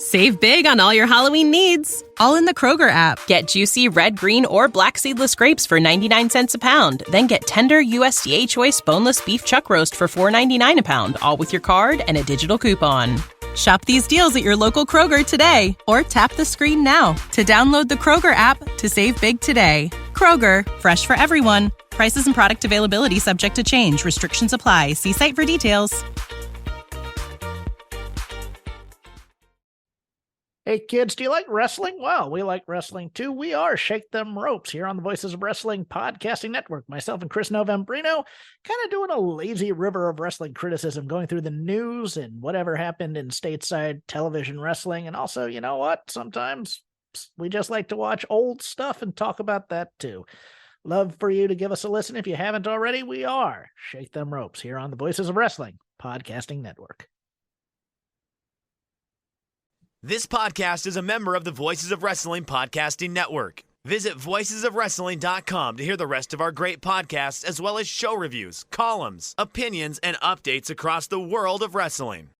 Save big on all your Halloween needs, all in the Kroger app. Get juicy red, green, or black seedless grapes for 99 cents a pound. Then get tender USDA Choice boneless beef chuck roast for $4.99 a pound, all with your card and a digital coupon. Shop these deals at your local Kroger today, or tap the screen now to download the Kroger app to save big today. Kroger, fresh for everyone. Prices and product availability subject to change. Restrictions apply. See site for details. Hey kids, do you like wrestling? Well, we like wrestling too. We are Shake Them Ropes here on the Voices of Wrestling Podcasting Network. Myself and Chris Novembrino kind of doing a lazy river of wrestling criticism, going through the news and whatever happened in stateside television wrestling. And also, you know what? Sometimes we just like to watch old stuff and talk about that too. Love for you to give us a listen. If you haven't already, we are Shake Them Ropes here on the Voices of Wrestling Podcasting Network. This podcast is a member of the Voices of Wrestling Podcasting Network. Visit voicesofwrestling.com to hear the rest of our great podcasts, as well as show reviews, columns, opinions, and updates across the world of wrestling.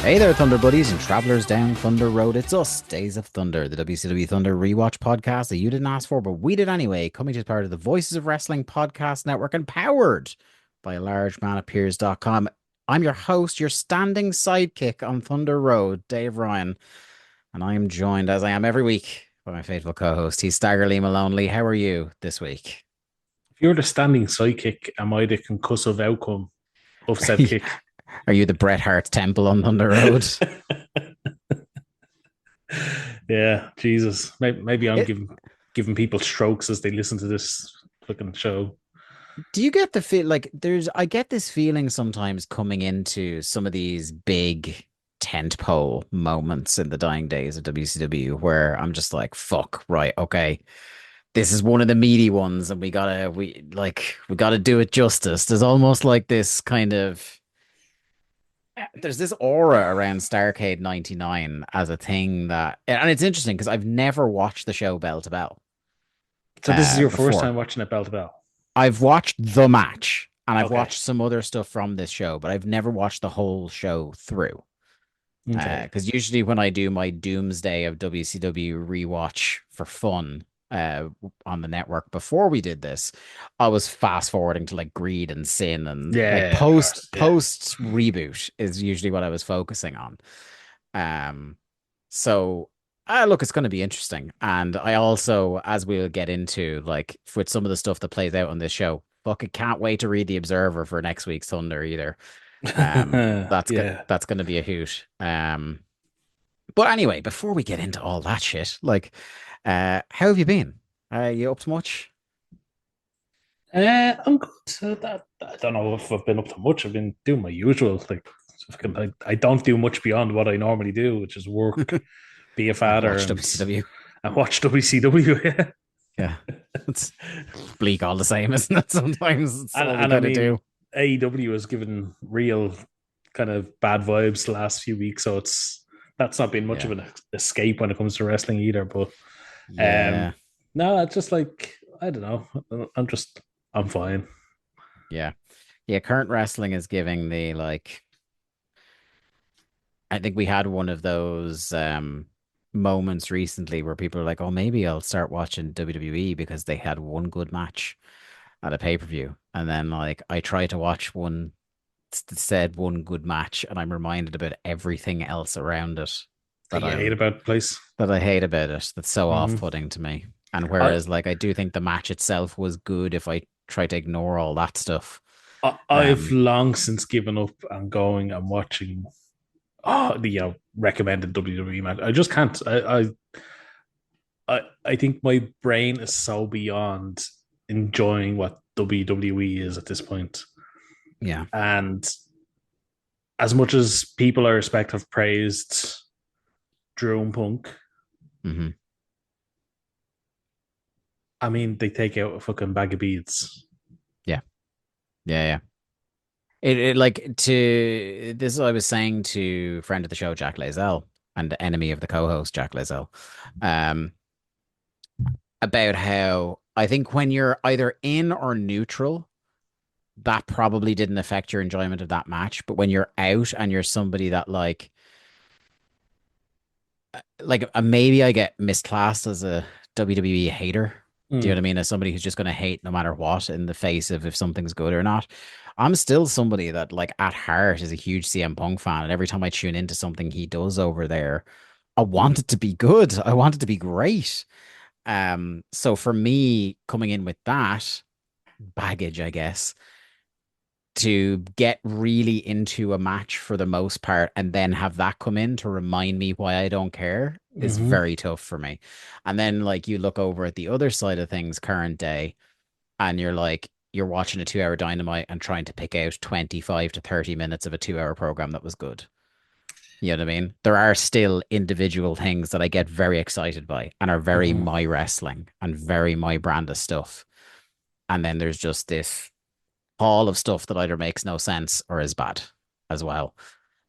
Hey there, Thunder Buddies and Travelers down Thunder Road. It's us, Days of Thunder, the WCW Thunder rewatch podcast that you didn't ask for, but we did anyway, coming to part of the Voices of Wrestling Podcast Network and powered by largemanapears.com. I'm your host, your standing sidekick on Thunder Road, Dave Ryan, and I am joined, as I am every week, by my faithful co-host. He's Stagger Lee Maloney. How are you this week? If you're the standing sidekick, am I the concussive outcome of said kick? Are you the Bret Hart Temple on Thunder Road? Yeah, Jesus. Maybe I'm giving people strokes as they listen to this fucking show. Do you get the feel like I get this feeling sometimes coming into some of these big tentpole moments in the dying days of WCW where I'm just like, fuck, right, okay. This is one of the meaty ones and we gotta do it justice. There's almost like this kind of there's this aura around Starrcade 99 as a thing that, and it's interesting because I've never watched the show bell to bell. So this is your before. first time watching it bell to bell? I've watched the match and I've watched some other stuff from this show, but I've never watched the whole show through. Because usually when I do my doomsday of WCW rewatch for fun on the network before we did this, I was fast forwarding to like Greed and Sin and post reboot is usually what I was focusing on. So look, it's going to be interesting, and I also, as we'll get into, like with some of the stuff that plays out on this show, fucking can't wait to read the Observer for next week's Thunder either. That's going to be a hoot. But anyway, before we get into all that shit, like, how have you been? You up to much? I'm good. So I don't know if I've been up to much. I've been doing my usual. Like, I don't do much beyond what I normally do, which is work, be a father, watch WCW. And watch WCW. Yeah, it's bleak all the same, isn't it? Sometimes it's all we I gotta do. AEW has given real kind of bad vibes the last few weeks, so that's not been much of an escape when it comes to wrestling either. But no, it's just like, I don't know. I'm fine. Yeah. Current wrestling is giving the, like, I think we had one of those moments recently where people are like, oh, maybe I'll start watching WWE because they had one good match at a pay-per-view. And then, like, I try to watch one said one good match and I'm reminded about everything else around it that I hate about the place. That I hate about it. That's so off-putting to me. And whereas, like, I do think the match itself was good if I try to ignore all that stuff. I've long since given up on going and watching the recommended WWE match. I just can't. I think my brain is so beyond enjoying what WWE is at this point. Yeah. And as much as people I respect have praised Drew and Punk, Mm-hmm. I mean, they take out a fucking bag of beads. Yeah. Yeah. Yeah. It like to this is what I was saying to friend of the show, Jack Lazell, and the enemy of the co-host, Jack Lazell, um, about how I think when you're either in or neutral, that probably didn't affect your enjoyment of that match. But when you're out and you're somebody that maybe I get misclassed as a WWE hater. Do you know what I mean? As somebody who's just going to hate no matter what in the face of if something's good or not. I'm still somebody that, like, at heart is a huge CM Punk fan. And every time I tune into something he does over there, I want it to be good. I want it to be great. So for me, coming in with that baggage, I guess, to get really into a match for the most part and then have that come in to remind me why I don't care is very tough for me. And then, like, you look over at the other side of things, current day, and you're watching a 2 hour Dynamite and trying to pick out 25 to 30 minutes of a 2 hour program that was good. You know what I mean? There are still individual things that I get very excited by and are very my wrestling and very my brand of stuff. And then there's just this haul of stuff that either makes no sense or is bad as well.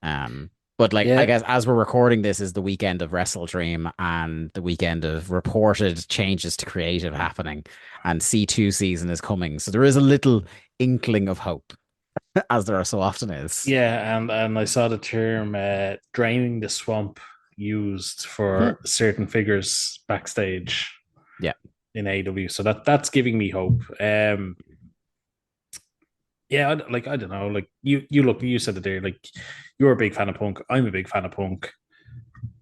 But I guess as we're recording this is the weekend of Wrestle Dream and the weekend of reported changes to creative happening, and C2 season is coming. So there is a little inkling of hope, as there so often is. Yeah, and I saw the term draining the swamp used for certain figures backstage. Yeah. In AEW. So that's giving me hope. Yeah, I don't know. Like you said it there. Like, you're a big fan of Punk. I'm a big fan of Punk.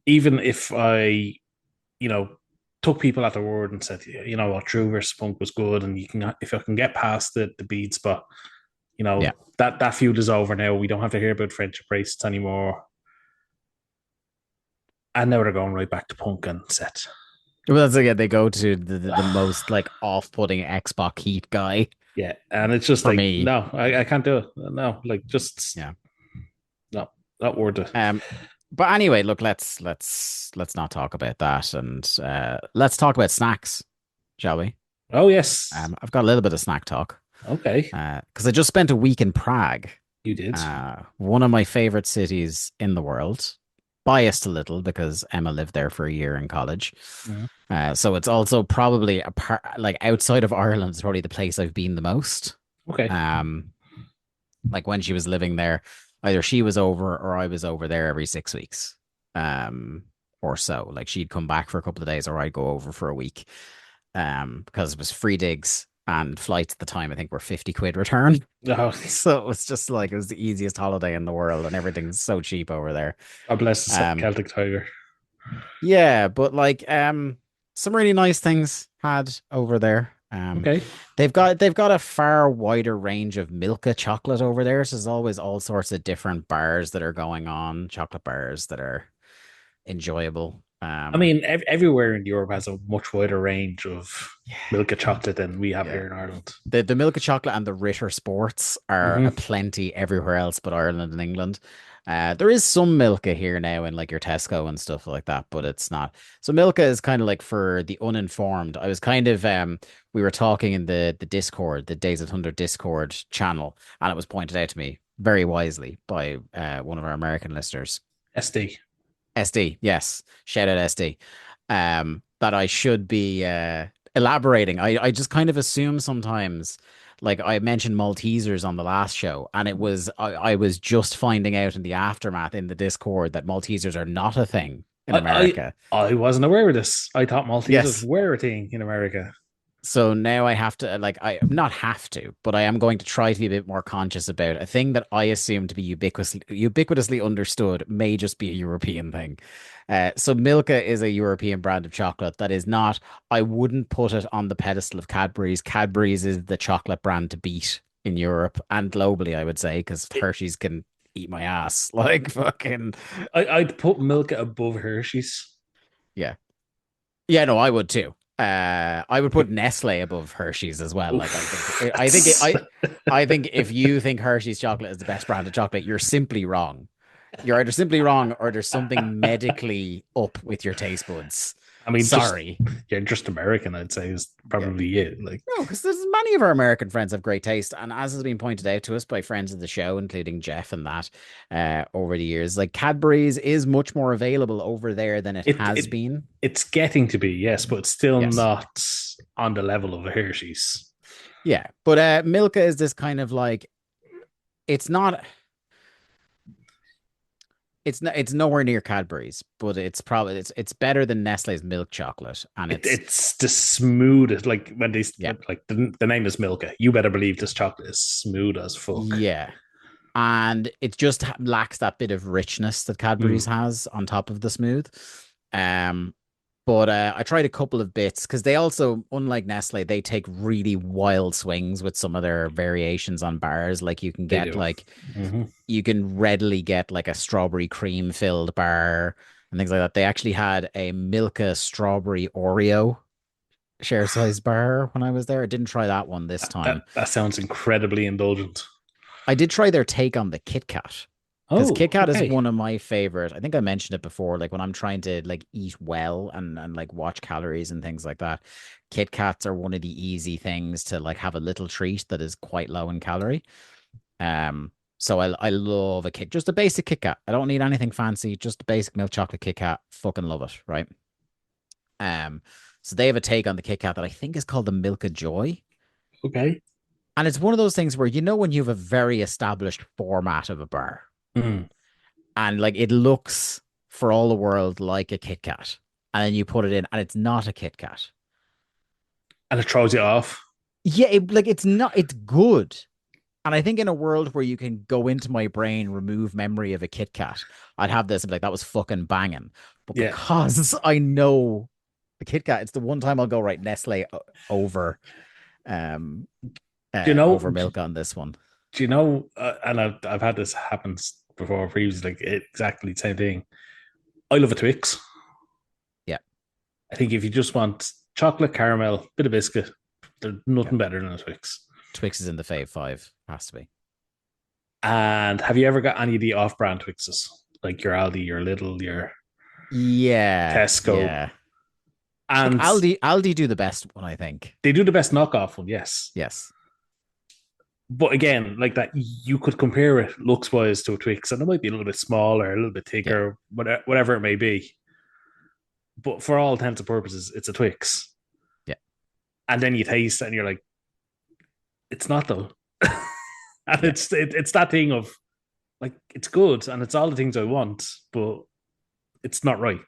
Even if I, took people at their word and said, what, Drew versus Punk was good, and if I can get past the bead spot, that feud is over now. We don't have to hear about friendship races anymore. And now they're going right back to Punk and Seth. Well, that's again, they go to the most off-putting Xbox Heat guy. Yeah, and it's just me. No, I can't do it. No, no, not worth it. But anyway, look, let's not talk about that, and let's talk about snacks, shall we? Oh yes. I've got a little bit of snack talk. Okay. Because I just spent a week in Prague. You did. One of my favorite cities in the world. Biased a little because Emma lived there for a year in college. So it's also probably outside of Ireland, it's probably the place I've been the most. Okay. Like when she was living there, either she was over or I was over there every 6 weeks. Or so. Like, she'd come back for a couple of days or I'd go over for a week. Because it was free digs and flights at the time, I think, were 50 quid return. Oh. So it was just it was the easiest holiday in the world, and everything's so cheap over there. God bless the Celtic Tiger. Yeah, but some really nice things had over there. Okay. They've got a far wider range of Milka chocolate over there. So there's always all sorts of different bars that are going on, chocolate bars that are enjoyable. I mean, everywhere in Europe has a much wider range of Milka chocolate than we have here in Ireland. The Milka chocolate and the Ritter Sports are aplenty everywhere else but Ireland and England. There is some Milka here now in your Tesco and stuff like that, but it's not. So Milka is kind of for the uninformed. I was kind of we were talking in the Discord, the Days of Thunder Discord channel, and it was pointed out to me very wisely by one of our American listeners. SD, yes. Shout out SD. That I should be elaborating. I just kind of assume sometimes, I mentioned Maltesers on the last show, and it was I was just finding out in the aftermath in the Discord that Maltesers are not a thing in America. I wasn't aware of this. I thought Maltesers were a thing in America. So now I have to, I not have to, but I am going to try to be a bit more conscious about a thing that I assume to be ubiquitously understood may just be a European thing. So Milka is a European brand of chocolate that is not, I wouldn't put it on the pedestal of Cadbury's. Cadbury's is the chocolate brand to beat in Europe and globally, I would say, because Hershey's can eat my ass. Like fucking I'd put Milka above Hershey's. yeah. Yeah, no, I would too. I would put Nestle above Hershey's as well. Like I think if you think Hershey's chocolate is the best brand of chocolate, you're simply wrong. You're either simply wrong or there's something medically up with your taste buds. I mean, sorry. Just American, I'd say, is probably it. Like, no, because there's many of our American friends have great taste, and as has been pointed out to us by friends of the show, including Jeff and that, over the years, like Cadbury's is much more available over there than it has been. It's getting to be, yes, but it's still not on the level of a Hershey's. Yeah, but Milka is this kind of like, it's not. It's nowhere near Cadbury's, but it's probably it's better than Nestle's milk chocolate, and it's the smoothest. Like when they like the name is Milka, you better believe this chocolate is smooth as fuck. Yeah, and it just lacks that bit of richness that Cadbury's has on top of the smooth. But I tried a couple of bits because they also, unlike Nestle, they take really wild swings with some of their variations on bars. Like you can get you can readily get like a strawberry cream filled bar and things like that. They actually had a Milka strawberry Oreo share size bar when I was there. I didn't try that one this time. That sounds incredibly indulgent. I did try their take on the Kit Kat. Because Kit Kat is one of my favorite. I think I mentioned it before. Like when I'm trying to like eat well and like watch calories and things like that, Kit Kats are one of the easy things to like have a little treat that is quite low in calorie. So I love just a basic Kit Kat. I don't need anything fancy. Just a basic milk chocolate Kit Kat. Fucking love it. Right. So they have a take on the Kit Kat that I think is called the Milka Joy. Okay. And it's one of those things where when you have a very established format of a bar. And like it looks for all the world like a Kit Kat, and then you put it in, and it's not a Kit Kat, and it throws you off. Yeah, it's not. It's good, and I think in a world where you can go into my brain, remove memory of a Kit Kat, I'd have this and be like, that was fucking banging. But because I know the Kit Kat, it's the one time I'll go right Nestle over, over Milk on this one. Do you know? And I've had this happen before previously, like exactly the same thing. I love a Twix. Yeah. I think if you just want chocolate, caramel, bit of biscuit, there's nothing better than a Twix. Twix is in the Fave 5, has to be. And have you ever got any of the off-brand Twixes? Like your Aldi, your Lidl, your Tesco. Yeah. And Aldi do the best one, I think. They do the best knockoff one, yes. Yes. But again, like that, you could compare it looks-wise to a Twix, and it might be a little bit smaller, a little bit thicker, whatever it may be. But for all intents and purposes, it's a Twix. Yeah. And then you taste it, and you're like, it's not though. And it's that thing of, like, it's good, and it's all the things I want, but it's not right.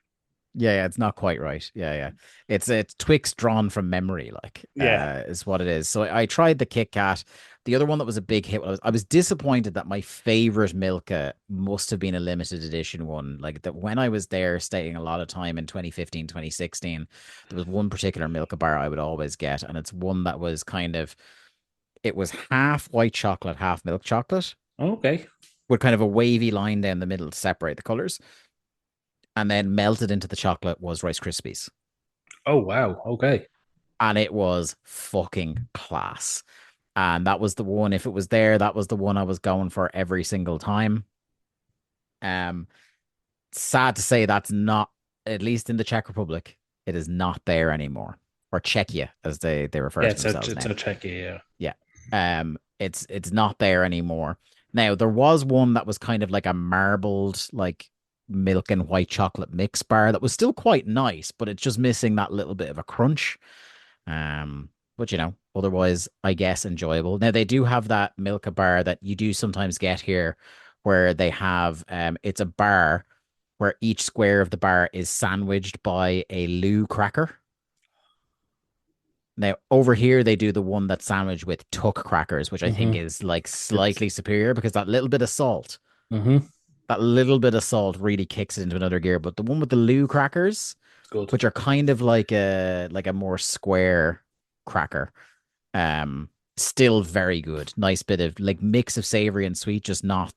Yeah, it's not quite right. Yeah. It's Twix drawn from memory, like, is what it is. So I tried the Kit Kat. The other one that was a big hit, I was disappointed that my favorite Milka must have been a limited edition one. Like that when I was there staying a lot of time in 2015, 2016, there was one particular Milka bar I would always get. And it's one that was it was half white chocolate, half milk chocolate. Okay. With kind of a wavy line down the middle to separate the colors. And then melted into the chocolate was Rice Krispies. Oh, wow. Okay. And it was fucking class. And that was the one, if it was there, that was the one I was going for every single time. Sad to say that's not, at least in the Czech Republic, it is not there anymore. Or Czechia, as they refer to themselves now. It's a Czechia, yeah. It's not there anymore. Now, there was one that was kind of like a marbled, like, milk and white chocolate mix bar that was still quite nice, but it's just missing that little bit of a crunch. But otherwise, I guess enjoyable. Now they do have that Milka bar that you do sometimes get here, where they have it's a bar where each square of the bar is sandwiched by a Lou cracker. Now over here they do the one that's sandwiched with Tuck crackers, which I think is like slightly superior because that little bit of salt. That little bit of salt really kicks it into another gear. But the one with the Lou crackers, which are kind of like a more square cracker, Still very good. Nice bit of like mix of savory and sweet, just not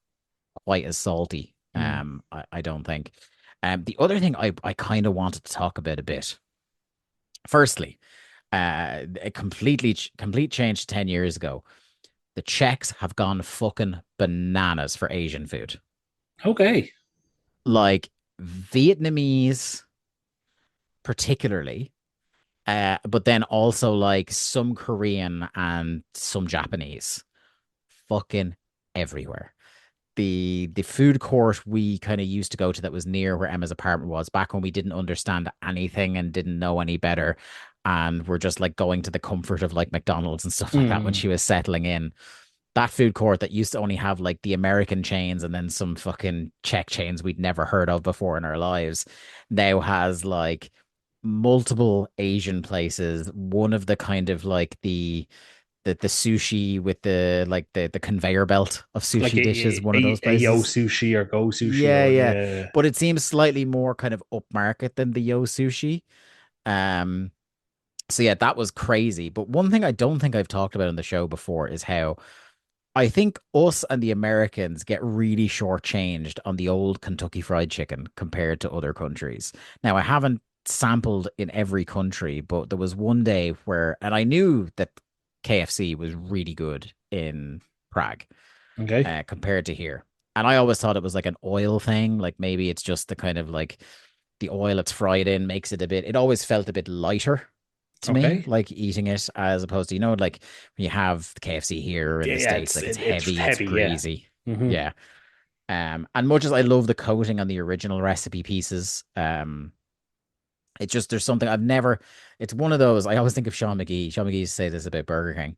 quite as salty. I don't think. The other thing I kind of wanted to talk about a bit. Firstly, a complete change 10 years ago. The Czechs have gone fucking bananas for Asian food. Okay. Like Vietnamese, particularly, but then also like some Korean and some Japanese. Fucking everywhere. The food court we kind of used to go to that was near where Emma's apartment was back when we didn't understand anything and didn't know any better. And we're just like going to the comfort of like McDonald's and stuff like that when she was settling in. That food court that used to only have like the American chains and then some fucking Czech chains we'd never heard of before in our lives now has like multiple Asian places. One of the kind of like the sushi with the like the conveyor belt of sushi Like dishes, one of those places. Yo Sushi or Go Sushi. Yeah. But it seems slightly more kind of upmarket than the Yo Sushi. So yeah, that was crazy. But one thing I don't think I've talked about on the show before is how I think us and the Americans get really shortchanged on the old Kentucky Fried Chicken compared to other countries. Now, I haven't sampled in every country, but there was one day where, and I knew that KFC was really good in Prague, okay, compared to here. And I always thought it was like an oil thing. Like maybe it's just the kind of like the oil it's fried in makes it a bit, it always felt a bit lighter to me, like eating it as opposed to, like when you have the KFC here in the States, like it's heavy, it's greasy. Yeah. And much as I love the coating on the original recipe pieces, it's just, there's something it's one of those, I always think of Sean McGee. Sean McGee used to say this about Burger King.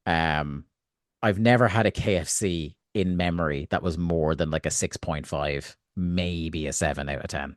I've never had a KFC in memory that was more than like a 6.5, maybe a 7 out of 10.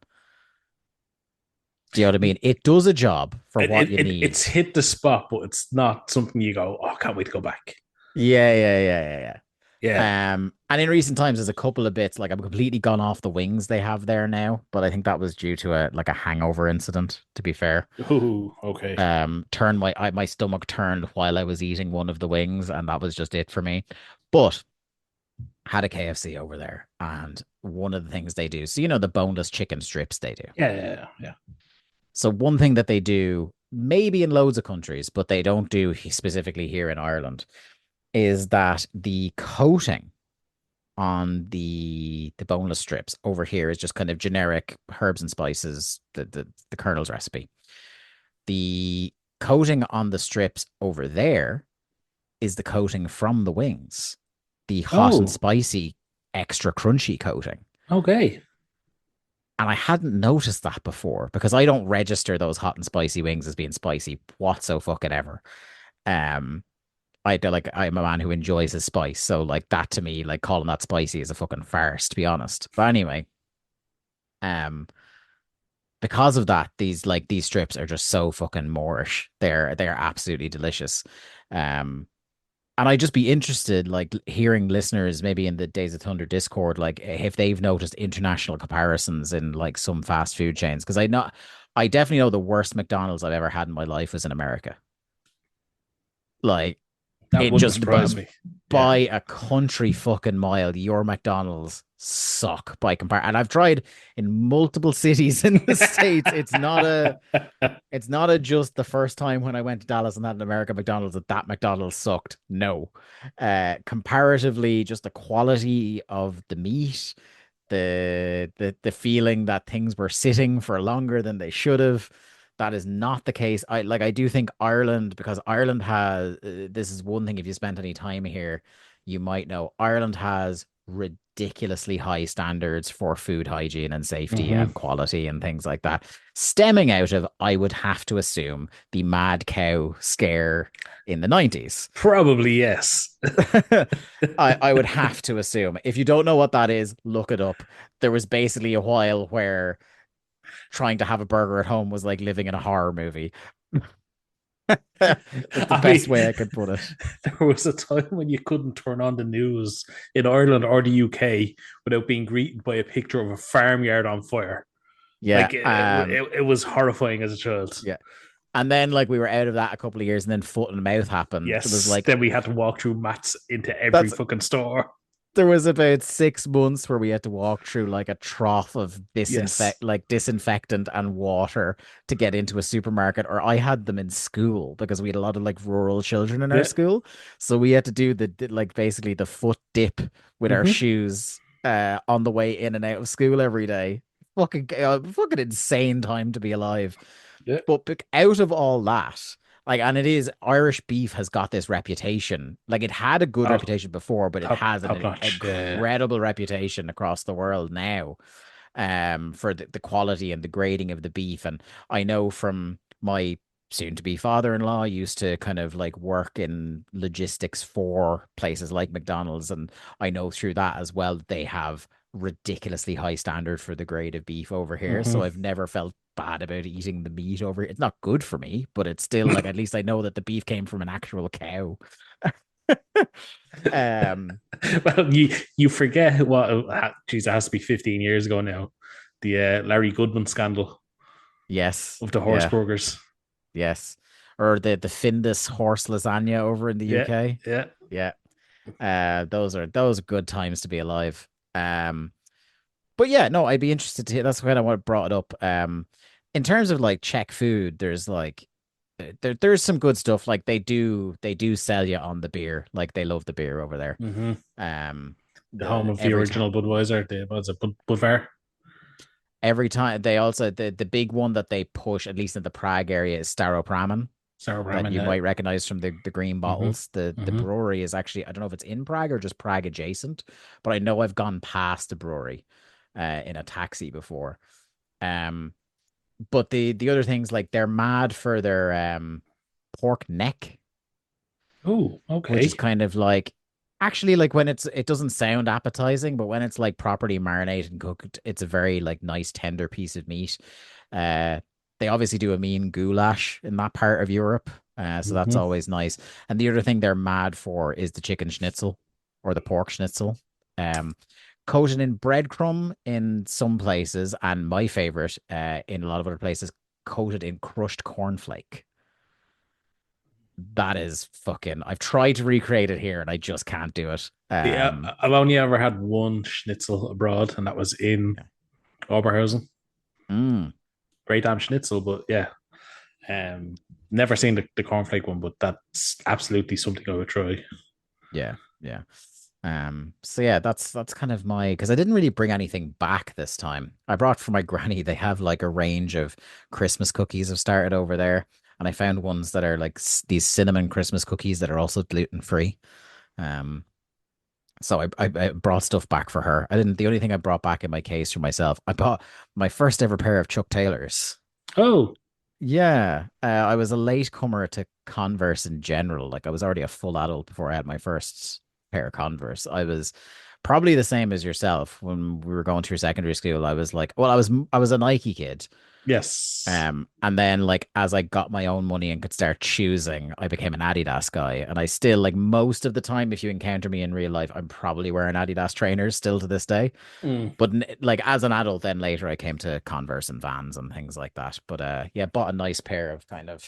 Do you know what I mean? It does a job for what you need. It's hit the spot, but it's not something you go, oh, can't wait to go back. Yeah. Yeah. And in recent times, there's a couple of bits like I'm completely gone off the wings they have there now, but I think that was due to a hangover incident. To be fair, ooh, okay. My stomach turned while I was eating one of the wings, and that was just it for me. But had a KFC over there, and one of the things they do, so the boneless chicken strips they do. Yeah. So one thing that they do, maybe in loads of countries, but they don't do specifically here in Ireland, is that the coating on the boneless strips over here is just kind of generic herbs and spices, the Colonel's recipe. The coating on the strips over there is the coating from the wings, the hot and spicy, extra crunchy coating. Okay. And I hadn't noticed that before because I don't register those hot and spicy wings as being spicy whatsoever. I'm a man who enjoys his spice, so like that to me, like calling that spicy is a fucking farce, to be honest. But anyway, because of that, these strips are just so fucking Moorish. They're absolutely delicious. And I'd just be interested, like hearing listeners maybe in the Days of Thunder Discord, like if they've noticed international comparisons in like some fast food chains, because I definitely know the worst McDonald's I've ever had in my life was in America. Like, that wouldn't just surprise me. By a country fucking mile, your McDonald's suck by comparison. And I've tried in multiple cities in the States. It's not a just the first time when I went to Dallas and had an American McDonald's that McDonald's sucked. No. Comparatively, just the quality of the meat, the feeling that things were sitting for longer than they should have. That is not the case. I do think Ireland, because Ireland has, this is one thing, if you spent any time here, you might know Ireland has ridiculously high standards for food hygiene and safety and quality and things like that. Stemming out of, I would have to assume, the mad cow scare in the 90s. Probably, yes. I would have to assume. If you don't know what that is, look it up. There was basically a while where trying to have a burger at home was like living in a horror movie. That's the best way I could put it. There was a time when you couldn't turn on the news in Ireland or the UK without being greeted by a picture of a farmyard on fire. Yeah. Like it was horrifying as a child. Yeah. And then like we were out of that a couple of years, and then foot and mouth happened. There was Yes. like Then we had to walk through mats into every that's fucking store. there was about 6 months where we had to walk through like a trough of Yes. disinfectant and water to get into a supermarket. Or I had them in school because we had a lot of like rural children in our Yeah. school, so we had to do like basically the foot dip with our Hmm. shoes on the way in and out of school every day. Fucking insane time to be alive. Yeah. But out of all that, like, and it is Irish beef has got this reputation. Like, it had a good Oh, reputation before, but it has top an notch. Yeah. incredible reputation across the world now, for the quality and the grading of the beef. And I know from my soon-to-be father-in-law used to kind of like work in logistics for places like McDonald's, and I know through that as well that they have ridiculously high standard for the grade of beef over here. So Hmm. I've never felt bad about eating the meat over here. It's not good for me, but it's still like at least I know that the beef came from an actual cow. um Well, you forget what, geez, it has to be 15 years ago now. The Larry Goodman scandal yes, of the horse yeah, burgers. yes. Or the Findus horse lasagna over in the Yeah, UK. yeah. Yeah. Those are good times to be alive. Um but yeah, no, I'd be interested to hear. That's when I brought it up. In terms of like Czech food, there's like there's some good stuff. Like they do sell you on the beer. Like they love the beer over there. Hmm. Um, The home of the every time, original Budweiser. Was it Budvar? every time they also the big one that they push, at least in the Prague area, is Staropramen Sour that ramen. you Yeah. might recognize from the green Hmm. bottles. The Hmm. brewery is actually, I don't know if it's in Prague or just Prague adjacent, but I know I've gone past the brewery in a taxi before. Um, but the other things, like they're mad for their pork neck, Oh, which is okay. kind of like, actually, like when it doesn't sound appetizing, but when it's like properly marinated and cooked, it's a very like nice tender piece of meat. Uh, they obviously do a mean goulash in that part of Europe, so that's Hmm. always nice. And the other thing they're mad for is the chicken schnitzel or the pork schnitzel. Um, Coated in breadcrumb in some places, and my favorite, in a lot of other places, coated in crushed cornflake. That is fucking. I've tried to recreate it here and I just can't do it. Yeah, I've only ever had one schnitzel abroad, and that was in Yeah. Oberhausen. Mm, Great damn schnitzel, but yeah, never seen the cornflake one, but that's absolutely something I would try. yeah, yeah. So yeah, that's kind of my, because I didn't really bring anything back this time. I brought for my granny. They have like a range of Christmas cookies I've started over there, and I found ones that are like these cinnamon Christmas cookies that are also gluten free. Um, so I brought stuff back for her. I didn't. The only thing I brought back in my case for myself, I bought my first ever pair of Chuck Taylors. Oh, Yeah, I was a late comer to Converse in general. Like I was already a full adult before I had my first pair of Converse. I was probably the same as yourself when we were going through secondary school. I was like, well, I was a Nike kid. yes. And then like as I got my own money and could start choosing, I became an Adidas guy. And I still like most of the time, if you encounter me in real life, I'm probably wearing Adidas trainers still to this day. Mm. But like as an adult, then later I came to Converse and Vans and things like that. But yeah, bought a nice pair of kind of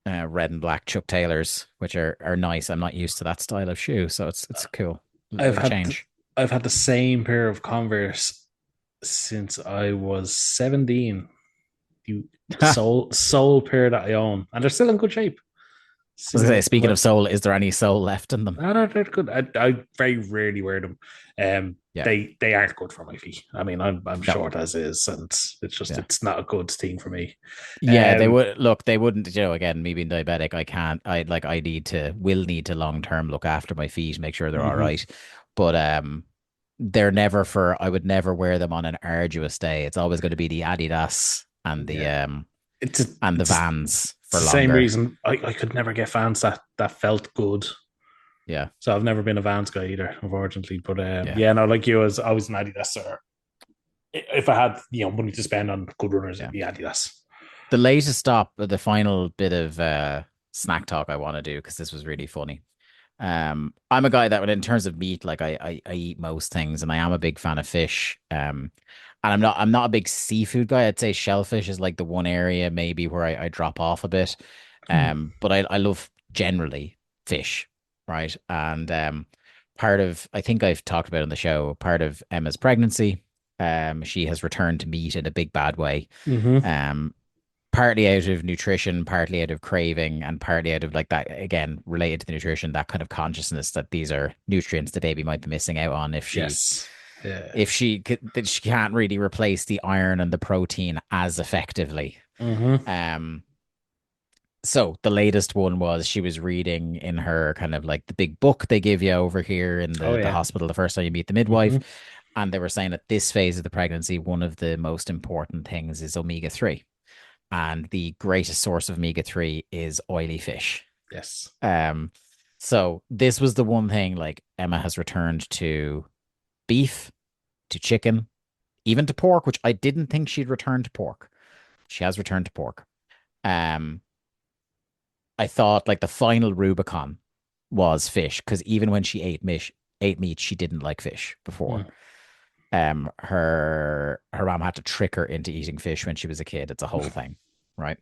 red and black Chuck Taylors, which are nice. I'm not used to that style of shoe, so it's cool. A I've bit of a had change. I've had the same pair of Converse since I was 17. The I sole pair that I own, and they're still in good shape. was gonna say, Single, speaking of soul, is there any soul left in them? no, no, they're good. I very rarely wear them. Yeah, They aren't good for my feet. I mean, I'm no, short as is, and it's just yeah. it's not a good thing for me. Yeah, they Um, would look, they wouldn't, again, me being diabetic, I can't, I will need to long term look after my feet, make sure they're all mhm. right. But they're never I would never wear them on an arduous day. It's always going to be the Adidas Yeah, it's a, and the it's Vans it's for the same longer. reason I could never get Vans that felt good. Yeah, So I've never been a Vans guy either, unfortunately. But yeah, yeah, no, like you, I was always an Adidas. Or if I had money to spend on good runners, it'd yeah. be Adidas. The latest stop, the final bit of snack talk I want to do, because this was really funny. I'm a guy that, in terms of meat, like I eat most things, and I am a big fan of fish. And I'm not a big seafood guy. I'd say shellfish is like the one area maybe where I drop off a bit. But I love generally fish, right? And I think I've talked about on the show, part of Emma's pregnancy, she has returned to meat in a big bad way. Mm-hmm. Partly out of nutrition, partly out of craving, and partly out of like that, again, related to the nutrition, that kind of consciousness that these are nutrients the baby might be missing out on if she Yes. Yeah. that she can't really replace the iron and the protein as effectively. Mm-hmm. So the latest one was she was reading in her kind of like the big book they give you over here in Oh the yeah. hospital the first time you meet the midwife. Mm-hmm. And they were saying at this phase of the pregnancy, one of the most important things is omega-3. And the greatest source of omega-3 is oily fish. Yes. So this was the one thing, like, Emma has returned to beef, to chicken, even to pork, which I didn't think she'd return to pork. She has returned to pork. I thought like the final Rubicon was fish, because even when she ate meat, she didn't like fish before. Her mom had to trick her into eating fish when she was a kid. It's a whole thing, right?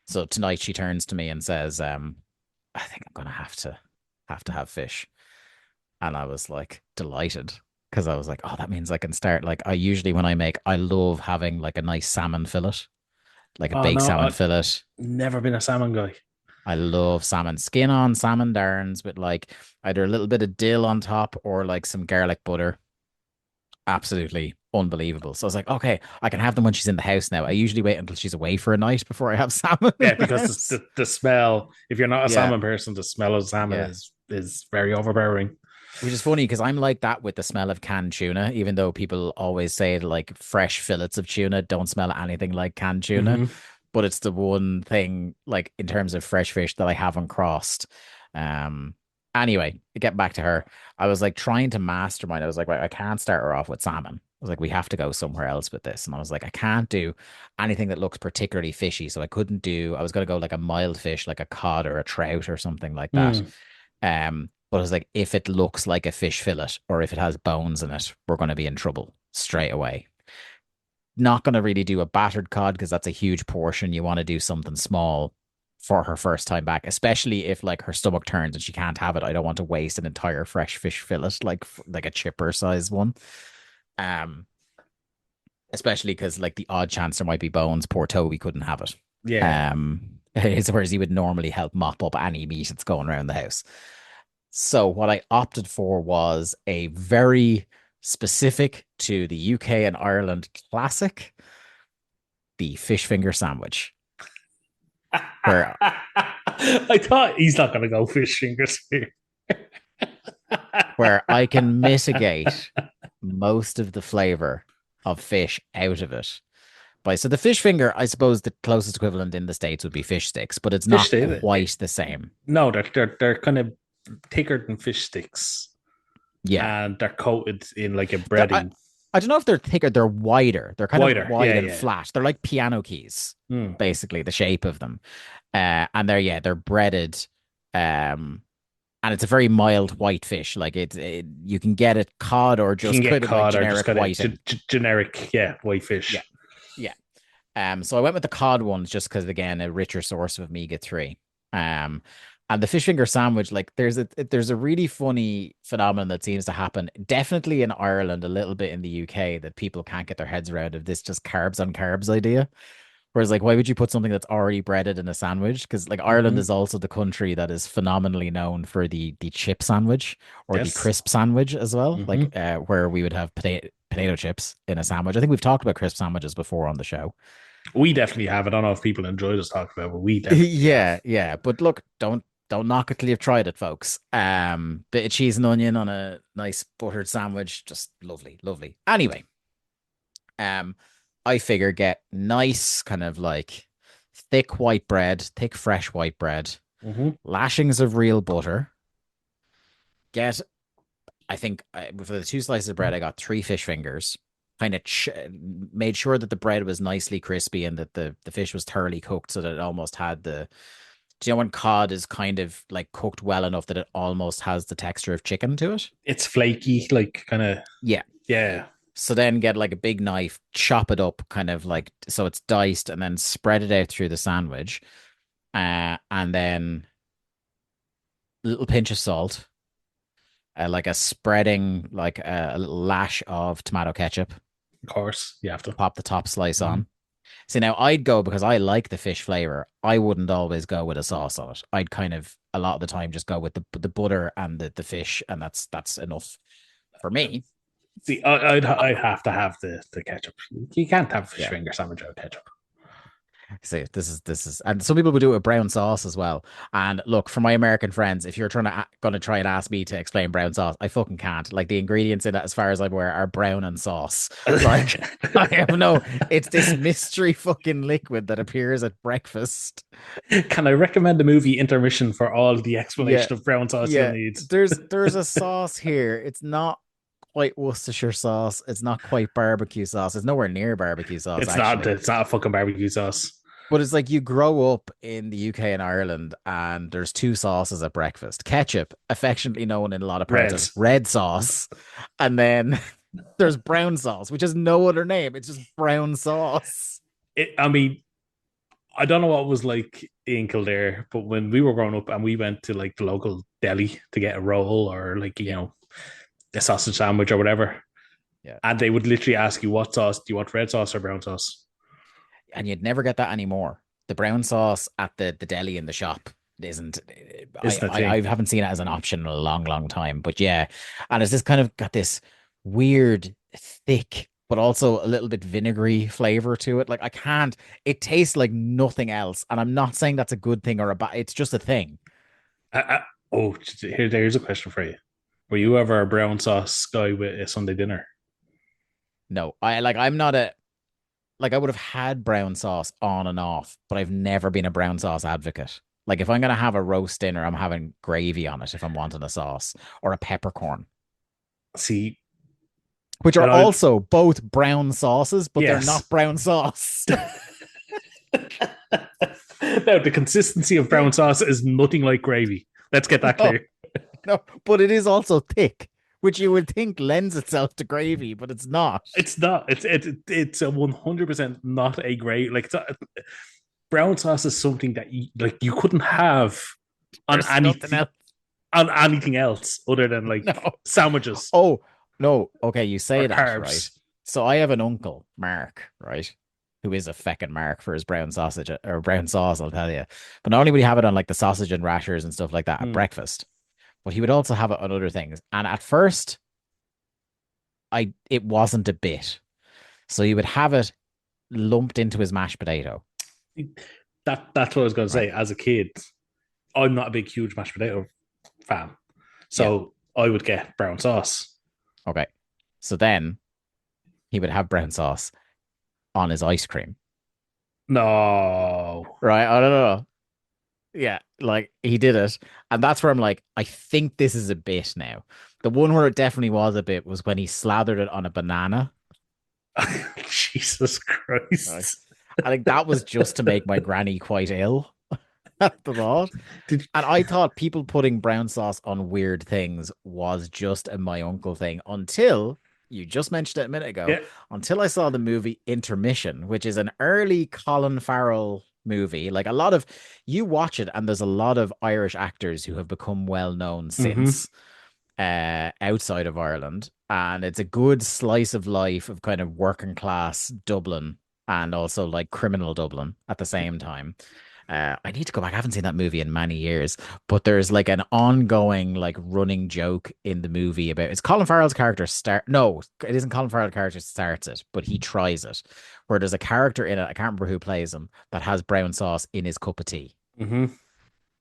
So tonight she turns to me and says, I think I'm gonna have fish. And I was like delighted, because I was like, oh, that means I can start. Like, I usually, when I love having like a nice salmon fillet, like a Oh baked no, salmon I've fillet. never been a salmon guy. I love salmon, skin on salmon darns with like either a little bit of dill on top or like some garlic butter. Absolutely unbelievable. So I was like, okay, I can have them when she's in the house now. I usually wait until she's away for a night before I have salmon in Yeah, the because house. the smell, if you're not a Yeah, salmon person, the smell of salmon yeah. is very overbearing. Which is funny because I'm like that with the smell of canned tuna, even though people always say like fresh fillets of tuna don't smell anything like canned tuna. Mm-hmm. But it's the one thing, like, in terms of fresh fish, that I haven't crossed. Um, anyway, to get back to her, I was like trying to mastermind. I was like, right, I can't start her off with salmon. I was like, we have to go somewhere else with this. And I was like, I can't do anything that looks particularly fishy. So I was going to go like a mild fish, like a cod or a trout or something like that. Mm. But I was like, if it looks like a fish fillet or if it has bones in it, we're going to be in trouble straight away. Not going to really do a battered cod because that's a huge portion. You want to do something small for her first time back, especially if like her stomach turns and she can't have it. I don't want to waste an entire fresh fish fillet, like a chipper size one. Um, Especially because like the odd chance there might be bones. Poor Toby couldn't have it. Yeah. Whereas he would normally help mop up any meat that's going around the house. So what I opted for was a very specific to the UK and Ireland classic, the fish finger sandwich, where I thought he's not going to go fish fingers here. where I can mitigate most of the flavor of fish out of it. So the fish finger, I suppose the closest equivalent in the States would be fish sticks, but it's not quite the same. No, they're kind of thicker than fish sticks. Yeah. And they're coated in like a breading. I don't know if they're thicker, they're wider. They're kind of wide and yeah. flat. They're like piano keys, basically, the shape of them. And they're breaded. And it's a very mild white fish. Like you can get it cod or just kind of like generic white. Generic, white fish. Yeah. Yeah. So I went with the cod ones just because, again, a richer source of omega-3. And the fish finger sandwich, like there's a really funny phenomenon that seems to happen, definitely in Ireland, a little bit in the UK, that people can't get their heads around, of this just carbs on carbs idea. Whereas, like, why would you put something that's already breaded in a sandwich? Because like Ireland is also the country that is phenomenally known for the chip sandwich or the crisp sandwich as well, like where we would have potato chips in a sandwich. I think we've talked about crisp sandwiches before on the show. We definitely have. I don't know if people enjoy us talking about it, but we definitely yeah. But look, don't knock it till you've tried it, folks. Bit of cheese and onion on a nice buttered sandwich, just lovely. Anyway, I figure get nice kind of like thick fresh white bread, lashings of real butter. I think for the 2 slices of bread, I got 3 fish fingers. Kind of made sure that the bread was nicely crispy and that the fish was thoroughly cooked, so that it almost had the. Do you know when cod is kind of like cooked well enough that it almost has the texture of chicken to it? It's flaky, like kind of. Yeah. So then get like a big knife, chop it up kind of like so it's diced, and then spread it out through the sandwich. And then a little pinch of salt, like a spreading, like a little lash of tomato ketchup. Of course, you have to. Pop the top slice Mhm. on. See, now I'd go because I like the fish flavor. I wouldn't always go with a sauce on it. I'd kind of a lot of the time just go with the butter and the fish, and that's enough for me. See, I'd have to have the ketchup. You can't have a fish Yeah. finger sandwich without ketchup. See, this is, and some people would do it with brown sauce as well. And look, for my American friends, if you're gonna try and ask me to explain brown sauce, I fucking can't. Like the ingredients in it, as far as I'm aware, are brown and sauce. Like I have no, it's this mystery fucking liquid that appears at breakfast. Can I recommend the movie Intermission for all the Yeah, explanation of brown sauce you'll yeah. need? There's a sauce here. It's not quite Worcestershire sauce. It's not quite barbecue sauce. It's nowhere near barbecue sauce, It's not. actually. It's not a fucking barbecue sauce. But it's like you grow up in the UK and Ireland, and there's two sauces at breakfast. Ketchup, affectionately known in a lot of parts Red. as red sauce, and then there's brown sauce, which has no other name. It's just brown sauce. I mean, I don't know what it was like in Kildare, but when we were growing up and we went to like the local deli to get a roll or like a sausage sandwich or whatever, Yeah. and they would literally ask you, "What sauce? Do you want red sauce or brown sauce?" And you'd never get that anymore. The brown sauce at the deli in the shop isn't. It's the thing. I haven't seen it as an option in a long, long time. But yeah, and it's just kind of got this weird, thick, but also a little bit vinegary flavor to it. Like I can't. It tastes like nothing else, and I'm not saying that's a good thing or a bad. It's just a thing. Oh, here's a question for you. Were you ever a brown sauce guy with a Sunday dinner? No, I'm not a like I would have had brown sauce on and off, but I've never been a brown sauce advocate. Like if I'm gonna have a roast dinner, I'm having gravy on it if I'm wanting a sauce or a peppercorn, See, which are well, also both brown sauces, but they're yes. not brown sauce. Now, the consistency of brown sauce is nothing like gravy. Let's get that clear. No, but it is also thick, which you would think lends itself to gravy, but it's not. It's not. It's a 100% not a gravy. Like brown sauce is something that you couldn't have on There's nothing anything else. on anything else other than like No. sandwiches. Oh, no. Okay, you say Or that, carbs. right? So I have an uncle, Mark, right? Who is a feckin' mark for his brown sausage or brown sauce, I'll tell you. But not only would he have it on like the sausage and rashers and stuff like that at breakfast, but he would also have it on other things. And at first, it wasn't a bit. So he would have it lumped into his mashed potato. That's what I was going to say. As a kid, I'm not a big, huge mashed potato fan, so I would get brown sauce. Okay. So then he would have brown sauce on his ice cream. No. Right? I don't know. Yeah, like he did it. And that's where I'm like, I think this is a bit now. The one where it definitely was a bit was when he slathered it on a banana. Jesus Christ. Right. I think that was just to make my granny quite ill at the thought. And I thought people putting brown sauce on weird things was just a my uncle thing until you just mentioned it a minute ago. Yeah. Until I saw the movie Intermission, which is an early Colin Farrell movie. Like you watch it and there's a lot of Irish actors who have become well known since outside of Ireland. And it's a good slice of life of kind of working class Dublin and also like criminal Dublin at the same time. I need to go back. I haven't seen that movie in many years, but there's like an ongoing, like running joke in the movie about it's Colin Farrell's character no, it isn't Colin Farrell's character starts it, but he tries it. Where there's a character in it, I can't remember who plays him, that has brown sauce in his cup of tea. Mm-hmm.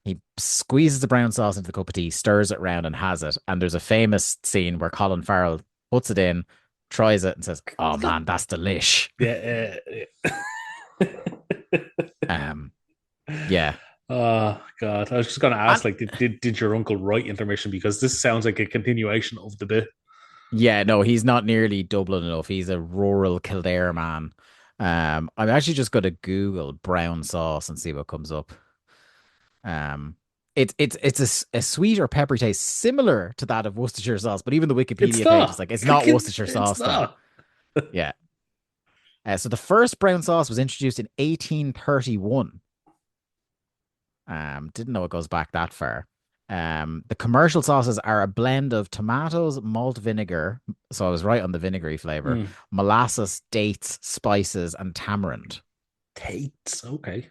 He squeezes the brown sauce into the cup of tea, stirs it around, and has it. And there's a famous scene where Colin Farrell puts it in, tries it, and says, "Oh man, that's delish." Yeah. Yeah. Oh God! I was just going to ask, like, did your uncle write Intermission? Because this sounds like a continuation of the bit. Yeah, no, he's not nearly Dublin enough. He's a rural Kildare man. I'm actually just going to Google brown sauce and see what comes up. It's a sweet or peppery taste similar to that of Worcestershire sauce, but even the Wikipedia page is like it's not Worcestershire sauce. Not. Yeah. So the first brown sauce was introduced in 1831. Didn't know it goes back that far. The commercial sauces are a blend of tomatoes, malt vinegar. So I was right on the vinegary flavor, molasses, dates, spices, and tamarind. Dates, okay.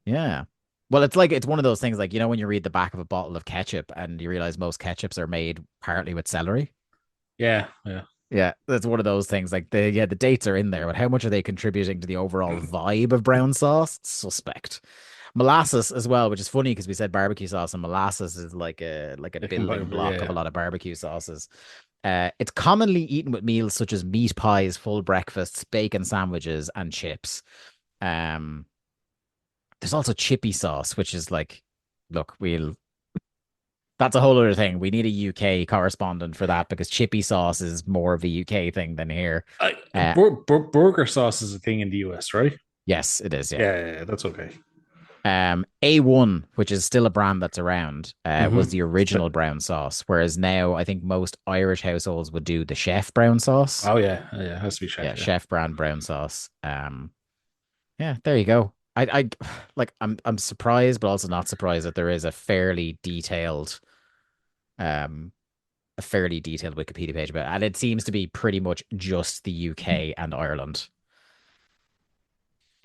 Yeah. Well, it's one of those things like, when you read the back of a bottle of ketchup and you realize most ketchups are made partly with celery. Yeah, yeah. Yeah, that's one of those things. Like the dates are in there, but how much are they contributing to the overall vibe of brown sauce? Suspect. Molasses as well, which is funny because we said barbecue sauce, and molasses is like a building block of a lot of barbecue sauces. It's commonly eaten with meals such as meat pies, full breakfasts, bacon sandwiches, and chips. There's also chippy sauce, which is like, look, that's a whole other thing. We need a UK correspondent for that because chippy sauce is more of a UK thing than here. Burger sauce is a thing in the US, right? Yes, it is. Yeah, that's okay. A1, which is still a brand that's around, was the original brown sauce, whereas now I think most Irish households would do the chef brown sauce. Oh yeah, it has to be chef. Yeah, chef brand brown sauce. Yeah, there you go. I'm surprised, but also not surprised that there is a fairly detailed Wikipedia page about it, and it seems to be pretty much just the UK and Ireland.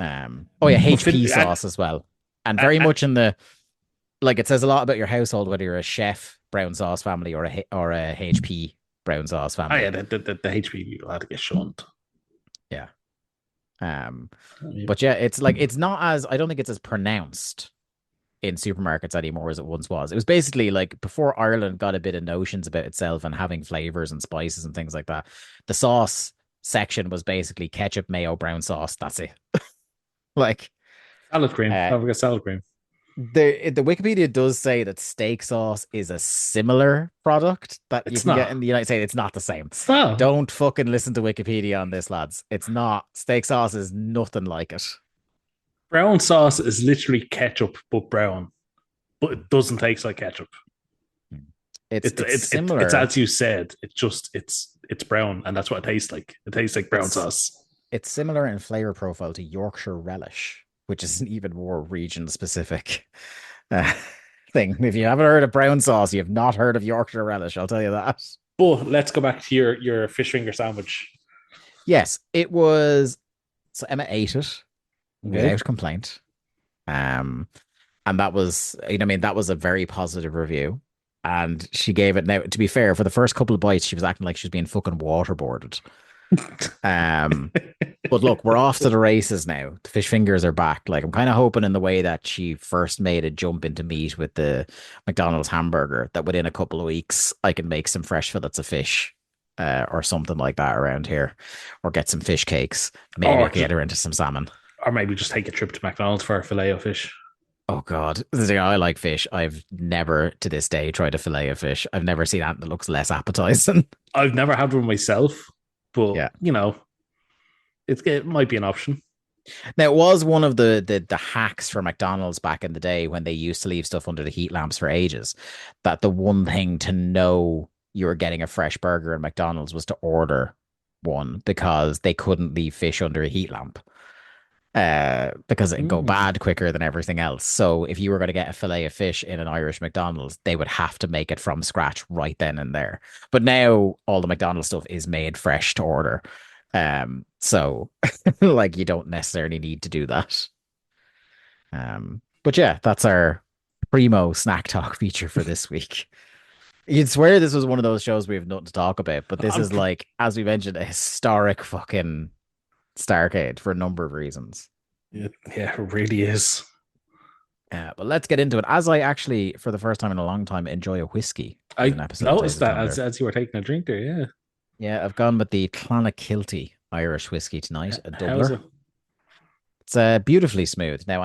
HP sauce as well, and very much in the it says a lot about your household whether you're a chef brown sauce family or a HP brown sauce family. Oh yeah, the HP people had to get shunned. Yeah. But yeah, it's not as, I don't think it's as pronounced in supermarkets anymore as it once was. It was basically like before Ireland got a bit of notions about itself and having flavors and spices and things like that. The sauce section was basically ketchup, mayo, brown sauce. That's it. Salad cream. I've got salad cream. The Wikipedia does say that steak sauce is a similar product that you can get in the United States. It's not the same. Don't fucking listen to Wikipedia on this, lads. It's not. Steak sauce is nothing like it. Brown sauce is literally ketchup but brown, but it doesn't taste like ketchup. It's similar. It's as you said. It's brown, and that's what it tastes like. It tastes like brown sauce. It's similar in flavor profile to Yorkshire relish, which is an even more region specific thing. If you haven't heard of brown sauce, you have not heard of Yorkshire relish. I'll tell you that. But let's go back to your fish finger sandwich. Yes, it was. So Emma ate it without complaint. And that was, that was a very positive review. And she gave it, now, to be fair, for the first couple of bites, she was acting like she was being fucking waterboarded. But look, we're off to the races now. The fish fingers are back. Like, I'm kind of hoping in the way that she first made a jump into meat with the McDonald's hamburger, that within a couple of weeks, I can make some fresh fillets of fish. Or something like that around here, or get some fish cakes. Maybe get her into some salmon. Or maybe just take a trip to McDonald's for a fillet of fish. Oh God, I like fish. I've never to this day tried a fillet of fish. I've never seen that that looks less appetizing. I've never had one myself, but it might be an option. Now, it was one of the hacks for McDonald's back in the day when they used to leave stuff under the heat lamps for ages. That the one thing to know you were getting a fresh burger at McDonald's was to order one, because they couldn't leave fish under a heat lamp because it'd go bad quicker than everything else. So if you were going to get a fillet of fish in an Irish McDonald's, they would have to make it from scratch right then and there. But now all the McDonald's stuff is made fresh to order. So you don't necessarily need to do that. But yeah, that's our primo snack talk feature for this week. You'd swear this was one of those shows we have nothing to talk about, but this is, as we mentioned, a historic fucking Starrcade for a number of reasons. Yeah, it really is. But let's get into it. As I actually, for the first time in a long time, enjoy a whiskey. I noticed that as you were taking a drink there, yeah. Yeah, I've gone with the Clonakilty Irish whiskey tonight, a doubler. It's beautifully smooth. Now,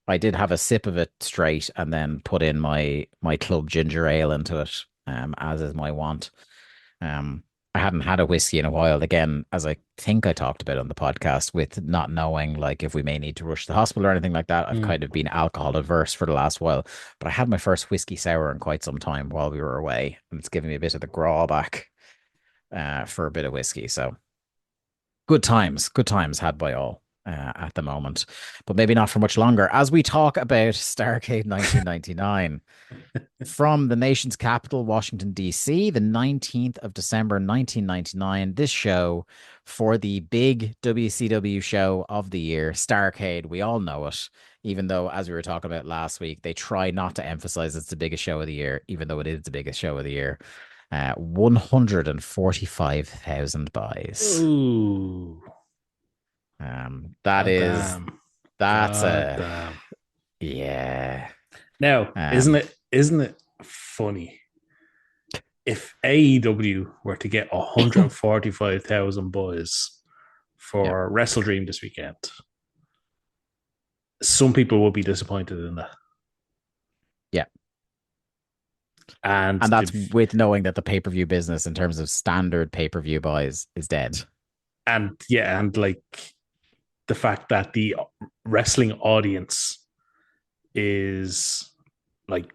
I did have a sip of it straight and then put in my club ginger ale into it, as is my wont. I hadn't had a whiskey in a while. Again, as I think I talked about on the podcast, with not knowing if we may need to rush to the hospital or anything like that, I've kind of been alcohol averse for the last while. But I had my first whiskey sour in quite some time while we were away, and it's giving me a bit of the graw back for a bit of whiskey. So Good times had by all at the moment, but maybe not for much longer. As we talk about Starrcade 1999 from the nation's capital, Washington, D.C., the 19th of December, 1999, this show for the big WCW show of the year, Starrcade. We all know it, even though, as we were talking about last week, they try not to emphasize it's the biggest show of the year, even though it is the biggest show of the year. 145,000 buys. Ooh. That God is damn. that's God damn. yeah. Now, isn't it funny if AEW were to get 145,000 boys for Wrestle Dream this weekend? Some people will be disappointed in that. Yeah. And that's with knowing that the pay-per-view business in terms of standard pay-per-view buys is dead. And like the fact that the wrestling audience is like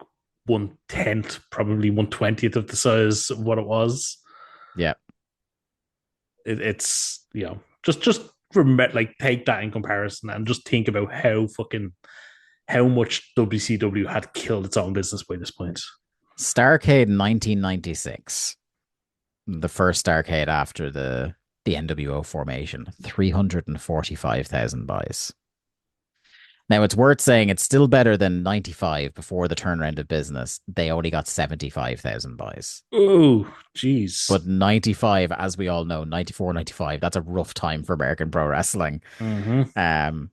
1/10, probably 1/20th of the size of what it was. Yeah. It's, just remember, like, take that in comparison and just think about how much WCW had killed its own business by this point. Starrcade 1996, the first Starrcade after the NWO formation, 345,000 buys. Now, it's worth saying it's still better than 95 before the turnaround of business. They only got 75,000 buys. Oh, jeez. But 95, as we all know, 94, 95, that's a rough time for American pro wrestling. Mm-hmm.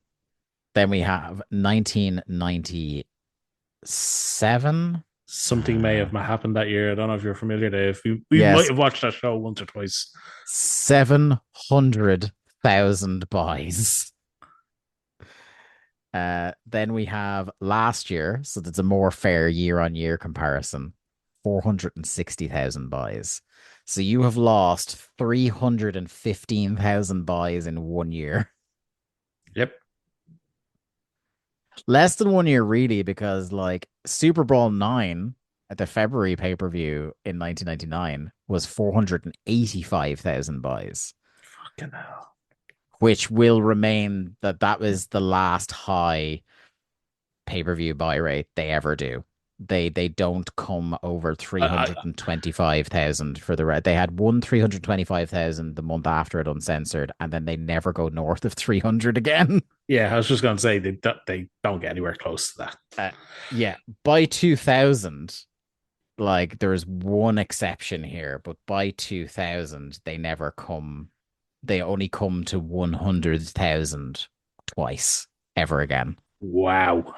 Then we have 1997. Something may have happened that year. I don't know if you're familiar, Dave. We might have watched that show once or twice. 700,000 buys. Then we have last year, so that's a more fair year-on-year comparison, 460,000 buys. So you have lost 315,000 buys in 1 year. Yep. Less than 1 year, really, because like Super Bowl 9 at the February pay-per-view in 1999 was 485,000 buys. Fucking hell. Which will remain that was the last high pay-per-view buy rate they ever do. They don't come over 325,000 for the red. They had 325,000 the month after it uncensored, and then they never go north of 300 again. Yeah, I was just going to say they don't get anywhere close to that. Yeah, by 2000, like there's one exception here, but by 2000 they never come. They only come to 100,000 twice ever again. Wow.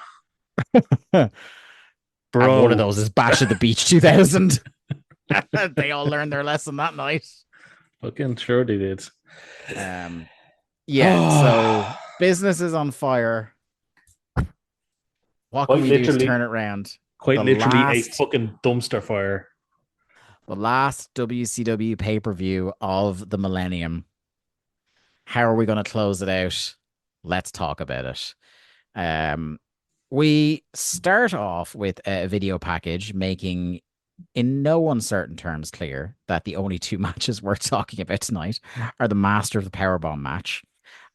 Bro. And one of those is Bash at the Beach 2000. They all learned their lesson that night. Fucking sure they did. So business is on fire. What can we do to turn it around? Quite literally a fucking dumpster fire. The last WCW pay-per-view of the millennium. How are we going to close it out? Let's talk about it. We start off with a video package making, in no uncertain terms, clear that the only two matches worth talking about tonight are the Master of the Powerbomb match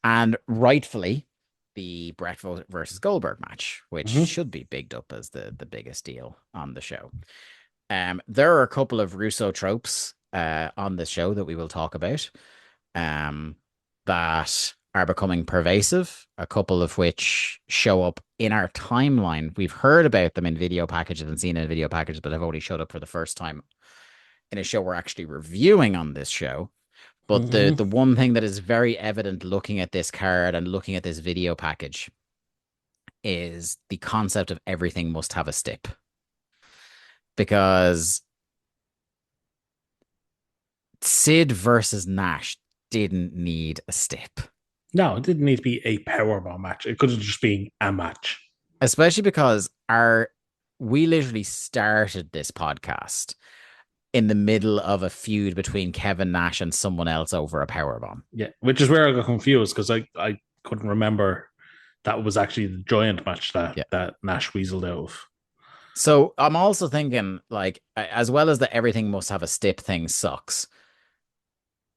and rightfully the Bret versus Goldberg match, which should be bigged up as the biggest deal on the show. There are a couple of Russo tropes on this show that we will talk about that are becoming pervasive, a couple of which show up in our timeline. We've heard about them in video packages and seen in video packages, but have only showed up for the first time in a show we're actually reviewing on this show. But the one thing that is very evident looking at this card and looking at this video package is the concept of everything must have a stip. Because Sid versus Nash didn't need a stip. No, it didn't need to be a powerbomb match. It could have just been a match. Especially because we literally started this podcast in the middle of a feud between Kevin Nash and someone else over a powerbomb. Yeah, which is where I got confused because I couldn't remember that was actually the giant match that Nash weaseled out of. So I'm also thinking, like, as well as that everything must have a stip thing sucks.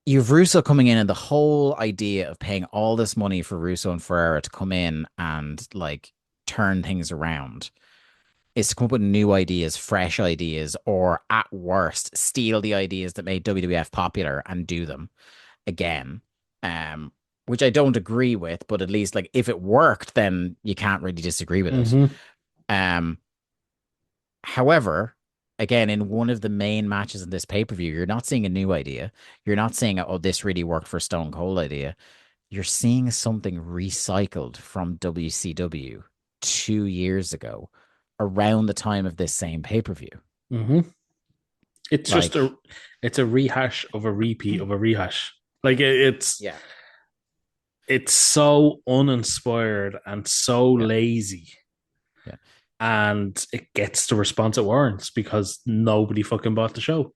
you've Russo coming in, and the whole idea of paying all this money for Russo and Ferrara to come in and like turn things around is to come up with new ideas, fresh ideas, or at worst, steal the ideas that made WWF popular and do them again. Um, which I don't agree with, but at least like if it worked, then you can't really disagree with it. Mm-hmm. Um, However, again, in one of the main matches in this pay-per-view, you're not seeing a new idea. You're not seeing, oh, this really worked for Stone Cold idea. You're seeing something recycled from WCW 2 years ago, around the time of this same pay-per-view. Mm-hmm. It's Like, just it's a rehash of a repeat of a rehash. Like yeah, it's so uninspired and so yeah, lazy. yeah. And it gets the response it warrants because nobody fucking bought the show.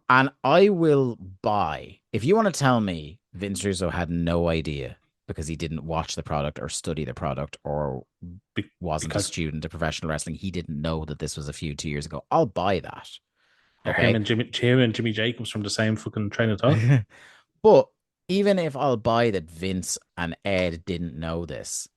And I will buy, if you want to tell me Vince Russo had no idea because he didn't watch the product or study the product or wasn't a Because student of professional wrestling, he didn't know that this was a feud 2 years ago. I'll buy that. him Okay. and Jimmy Jacobs from the same fucking train of thought. But even if I'll buy that Vince and Ed didn't know this,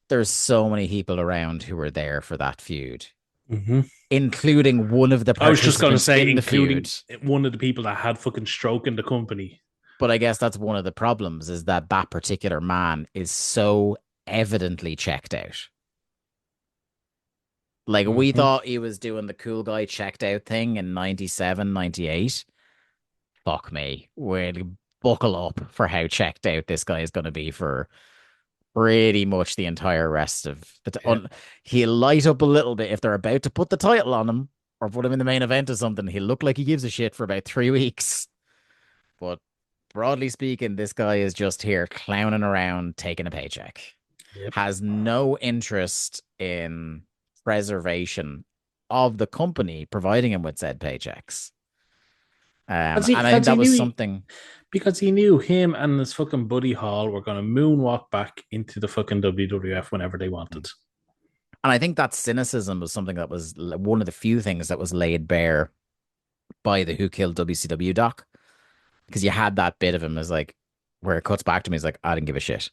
there's so many people around who were there for that feud, Mm-hmm. including one of the I was just going to participants say, in the including feud. one of the people that had fucking stroke in the company. But I guess that's one of the problems is that that particular man is so evidently checked out. Like we Mm-hmm. thought he was doing the cool guy checked out thing in 97, 98. Fuck me. We'll buckle up for how checked out this guy is going to be for pretty much the entire rest of Yeah. he'll light up a little bit if they're about to put the title on him or put him in the main event or something. He'll look like he gives a shit for about 3 weeks. But broadly speaking, this guy is just here clowning around, taking a paycheck. Yep. Has no interest in preservation of the company providing him with said paychecks. And I think that was something because he knew him and his fucking buddy Hall were going to moonwalk back into the fucking WWF whenever they wanted. And I think that cynicism was something that was one of the few things that was laid bare by the Who Killed WCW doc. Because you had that bit of him as like, where it cuts back to me, he's like, I didn't give a shit.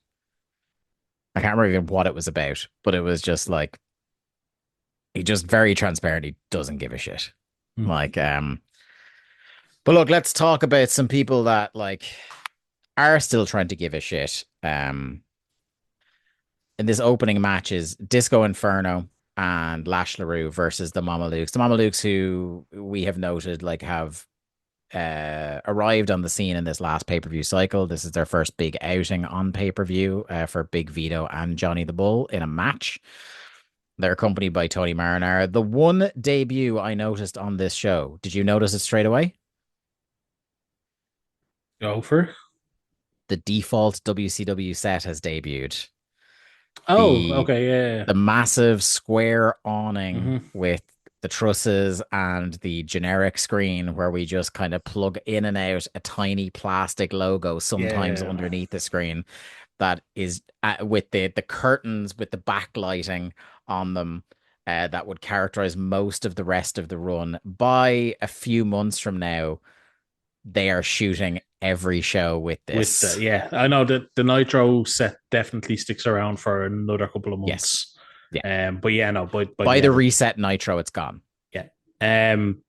I can't remember even what it was about, but it was just like, he just very transparently doesn't give a shit. Like, but look, let's talk about some people that like are still trying to give a shit. In this opening match is Disco Inferno and Lash LaRue versus the Mamalukes. The Mamalukes, who we have noted like have arrived on the scene in this last pay-per-view cycle. This is their first big outing on pay-per-view for Big Vito and Johnny the Bull in a match. They're accompanied by Tony Marinara. The one debut I noticed on this show, did you notice it straight away? Go for The default WCW set has debuted. okay, yeah. The massive square awning with the trusses and the generic screen where we just kind of plug in and out a tiny plastic logo sometimes underneath the screen that is with the curtains with the backlighting on them that would characterize most of the rest of the run. By a few months from now, they are shooting every show with this. I know that the Nitro set definitely sticks around for another couple of months. Yes. Yeah. But yeah, no, by the reset Nitro, it's gone. Yeah. Can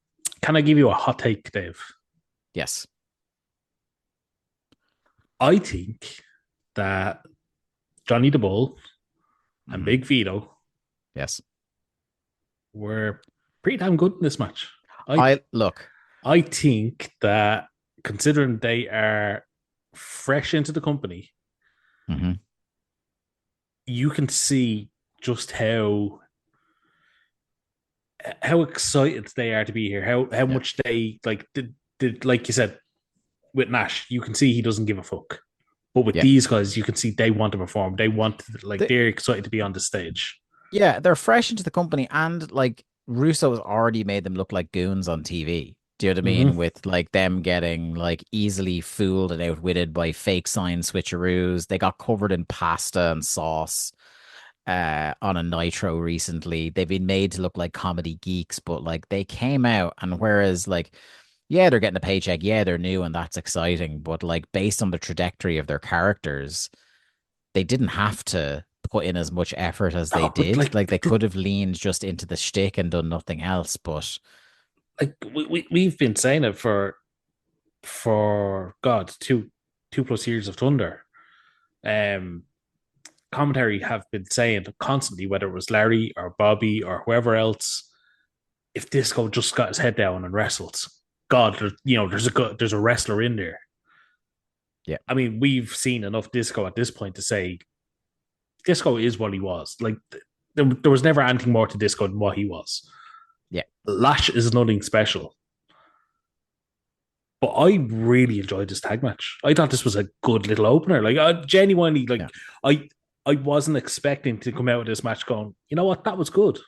I give you a hot take, Dave? Yes. I think that Johnny the Bull and Big Vito, yes, were pretty damn good in this match. I think that considering they are fresh into the company, you can see just how excited they are to be here. How much they like did like you said with Nash. You can see he doesn't give a fuck. But with these guys, you can see they want to perform. They want to, they're excited to be on the stage. Yeah, they're fresh into the company, and like Russo has already made them look like goons on TV. Do you know what I mean? With like them getting like easily fooled and outwitted by fake sign switcheroos. They got covered in pasta and sauce on a Nitro recently. They've been made to look like comedy geeks, but like they came out, and whereas like Yeah, they're getting a paycheck. Yeah, they're new and that's exciting. But like based on the trajectory of their characters, they didn't have to put in as much effort as they No, but did. Like they could have leaned just into the shtick and done nothing else. But we've been saying it for God, two plus years of Thunder. Um, Commentary have been saying constantly, whether it was Larry or Bobby or whoever else, if Disco just got his head down and wrestled, God, there's a wrestler in there. yeah, I mean, we've seen enough Disco at this point to say Disco is what he was. Like there was never anything more to Disco than what he was. yeah. Lash is nothing special. But I really enjoyed this tag match. I thought this was a good little opener. Like I genuinely like yeah. I wasn't expecting to come out of this match going, you know what, that was good.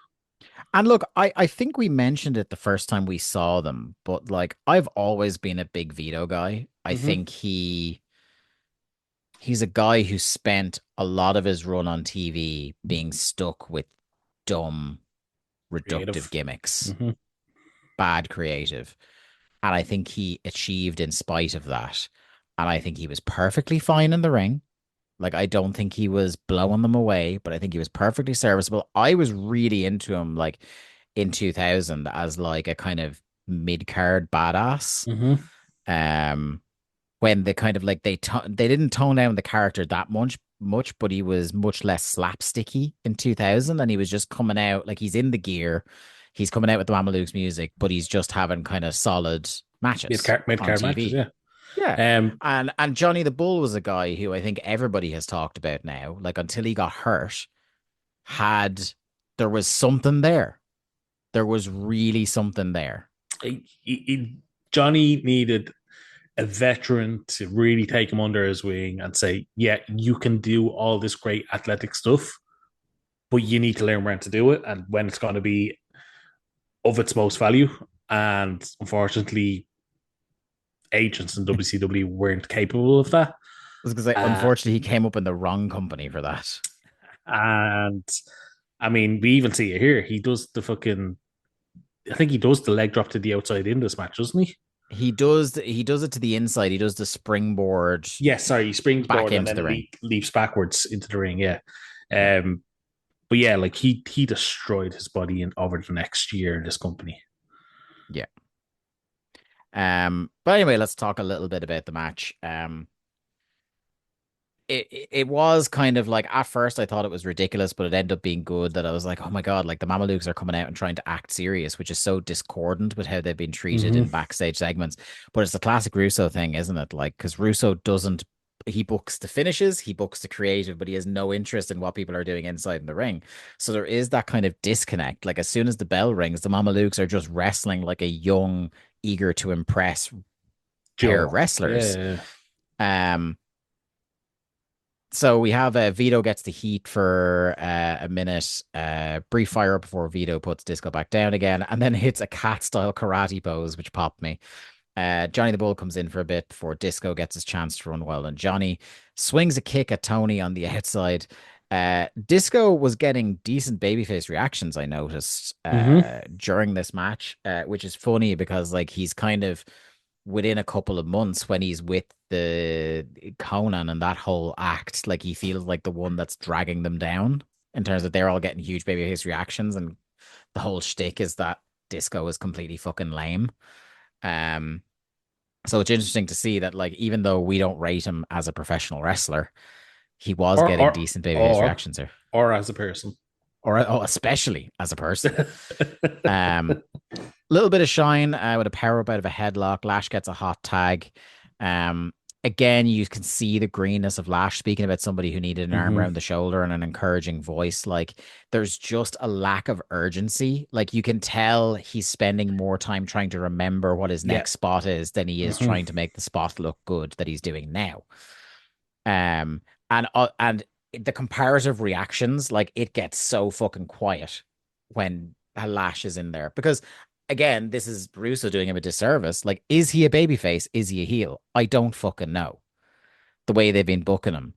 And look, I think we mentioned it the first time we saw them, but like I've always been a big Vito guy. I think he's a guy who spent a lot of his run on TV being stuck with dumb, reductive gimmicks, bad creative. And I think he achieved in spite of that. And I think he was perfectly fine in the ring. Like, I don't think he was blowing them away, but I think he was perfectly serviceable. I was really into him, like, in 2000 as, like, a kind of mid-card badass. When they kind of, like, they didn't tone down the character that much, but he was much less slapsticky in 2000, and he was just coming out, like, he's in the gear. He's coming out with the Mamalukes music, but he's just having kind of solid matches mid-card matches, yeah. Yeah. And Johnny the Bull was a guy who I think everybody has talked about now. Like until he got hurt, there was something there. There was really something there. Johnny needed a veteran to really take him under his wing and say, yeah, you can do all this great athletic stuff, but you need to learn when to do it and when it's going to be of its most value. And unfortunately, agents in WCW weren't capable of that. I was going to say, unfortunately, he came up in the wrong company for that. And I mean, we even see it here. He does the fucking, I think he does the leg drop to the outside in this match, doesn't he? He does it to the inside. He does the springboard. Yes, sorry, he springs back into the ring, leaps backwards into the ring. Yeah, but yeah, like he destroyed his body over the next year in this company. Yeah. But anyway, let's talk a little bit about the match. It was kind of like at first I thought it was ridiculous, but it ended up being good. That I was like, oh my god, like the Mamalukes are coming out and trying to act serious, which is so discordant with how they've been treated in backstage segments. But it's the classic Russo thing, isn't it? Like because Russo doesn't. He books the finishes, he books the creative, but he has no interest in what people are doing inside in the ring. So there is that kind of disconnect. Like as soon as the bell rings, the Mamalukes are just wrestling like a young, eager to impress pair of wrestlers. Yeah. So we have Vito gets the heat for a minute, brief fire up before Vito puts Disco back down again, and then hits a cat style karate pose, which popped me. Johnny the Bull comes in for a bit before Disco gets his chance to run well, and Johnny swings a kick at Tony on the outside. Disco was getting decent babyface reactions, I noticed, during this match, which is funny because like he's kind of within a couple of months when he's with the Conan and that whole act, like he feels like the one that's dragging them down in terms of they're all getting huge babyface reactions, and the whole shtick is that Disco is completely fucking lame. So it's interesting to see that, like, even though we don't rate him as a professional wrestler, he was getting decent babyface reactions here, or as a person, or especially as a person. Little bit of shine with a power up out of a headlock. Lash gets a hot tag. Again, you can see the greenness of Lash, speaking about somebody who needed an arm around the shoulder and an encouraging voice. Like there's just a lack of urgency. Like you can tell he's spending more time trying to remember what his next spot is than he is trying to make the spot look good that he's doing now. And the comparative reactions, like it gets so fucking quiet when Lash is in there, because again, this is Russo doing him a disservice. Like, is he a babyface? Is he a heel? I don't fucking know. The way they've been booking him.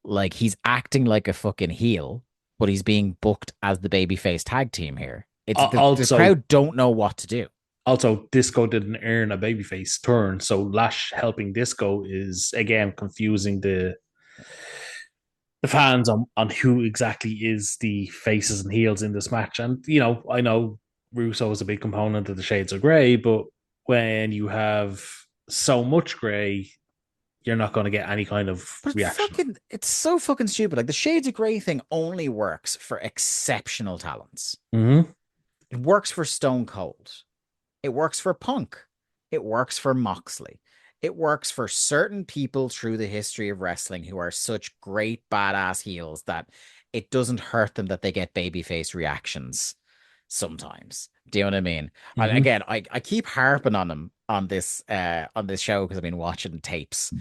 Like, he's acting like a fucking heel, but he's being booked as the babyface tag team here. The crowd don't know what to do. Also, Disco didn't earn a babyface turn, so Lash helping Disco is again confusing the fans on who exactly is the faces and heels in this match. And I know Russo is a big component of the Shades of Grey, but when you have so much grey, you're not going to get any kind of But reaction. it's so fucking stupid. Like the Shades of Grey thing only works for exceptional talents. Mm-hmm. It works for Stone Cold. It works for Punk. It works for Moxley. It works for certain people through the history of wrestling who are such great badass heels that it doesn't hurt them that they get babyface reactions sometimes. Do you know what I mean? And Mm-hmm. again, I keep harping on him on this show because I've been watching tapes.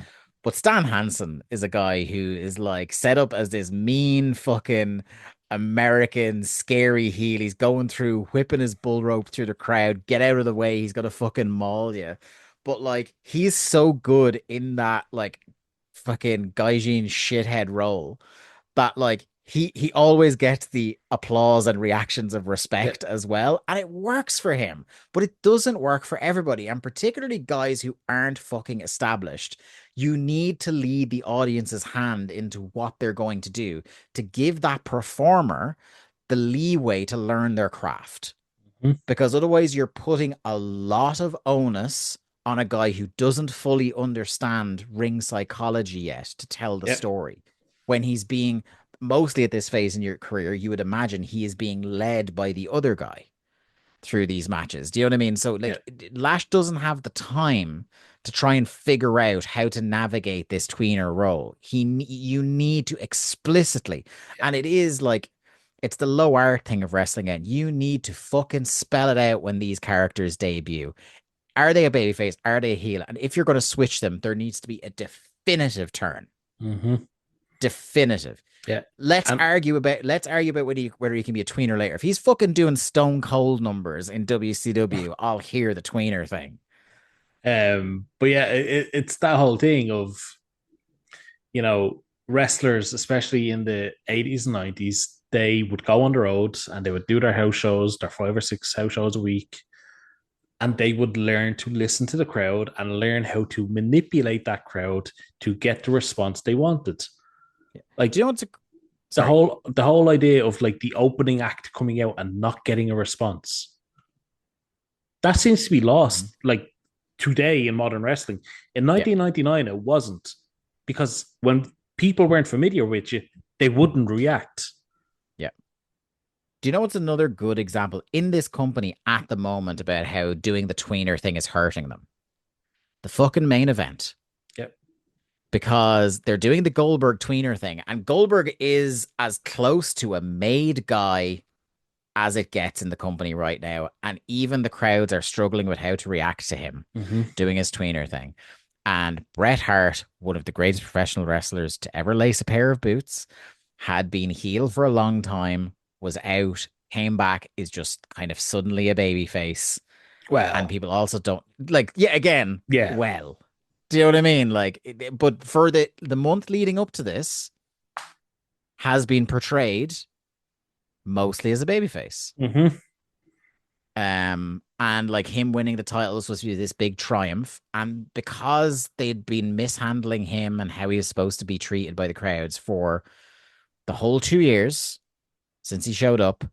But Stan Hansen is a guy who is like set up as this mean fucking American scary heel. He's going through, whipping his bull rope through the crowd. Get out of the way. He's gonna fucking maul you. But like he's so good in that like fucking gaijin shithead role that like he always gets the applause and reactions of Yeah. respect as well, and it works for him, but it doesn't work for everybody, and particularly guys who aren't fucking established. You need to lead the audience's hand into what they're going to do to give that performer the leeway to learn their craft, Mm-hmm. because otherwise you're putting a lot of onus on a guy who doesn't fully understand ring psychology yet to tell the Yeah. story when he's being, mostly at this phase in your career, you would imagine he is being led by the other guy through these matches. Do you know what I mean? So Yeah. like Lash doesn't have the time to try and figure out how to navigate this tweener role. You need to explicitly, and it is like it's the low art thing of wrestling, and you need to fucking spell it out when these characters debut. Are they a babyface? Are they a heel? And if you're going to switch them, there needs to be a definitive turn. Mm-hmm. Definitive. Yeah. Let's And argue about whether he can be a tweener later. If he's fucking doing Stone Cold numbers in WCW, I'll hear the tweener thing. but yeah, it's that whole thing of wrestlers, especially in the 80s and 90s, they would go on the road and they would do their house shows, their 5 or 6 house shows a week, and they would learn to listen to the crowd and learn how to manipulate that crowd to get the response they wanted. Like, Do you know what's the sorry? whole idea of like the opening act coming out and not getting a response, that seems to be lost. Mm-hmm. Like today in modern wrestling, in 1999, it wasn't, because when people weren't familiar with you, they wouldn't react. Yeah. Do you know what's another good example in this company at the moment about how doing the tweener thing is hurting them? The fucking main event. Yep. Because they're doing the Goldberg tweener thing, and Goldberg is as close to a made guy as it gets in the company right now, and even the crowds are struggling with how to react to him doing his tweener thing. And Bret Hart, one of the greatest professional wrestlers to ever lace a pair of boots, had been heel for a long time, was out, came back, is just kind of suddenly a baby face. Well, And people also don't like, yeah, again, yeah. well, do you know what I mean? Like, but for the month leading up to this, has been portrayed mostly as a babyface. Mm-hmm. And like him winning the title was supposed to be this big triumph. And because they'd been mishandling him and how he was supposed to be treated by the crowds for the whole 2 years since he showed up,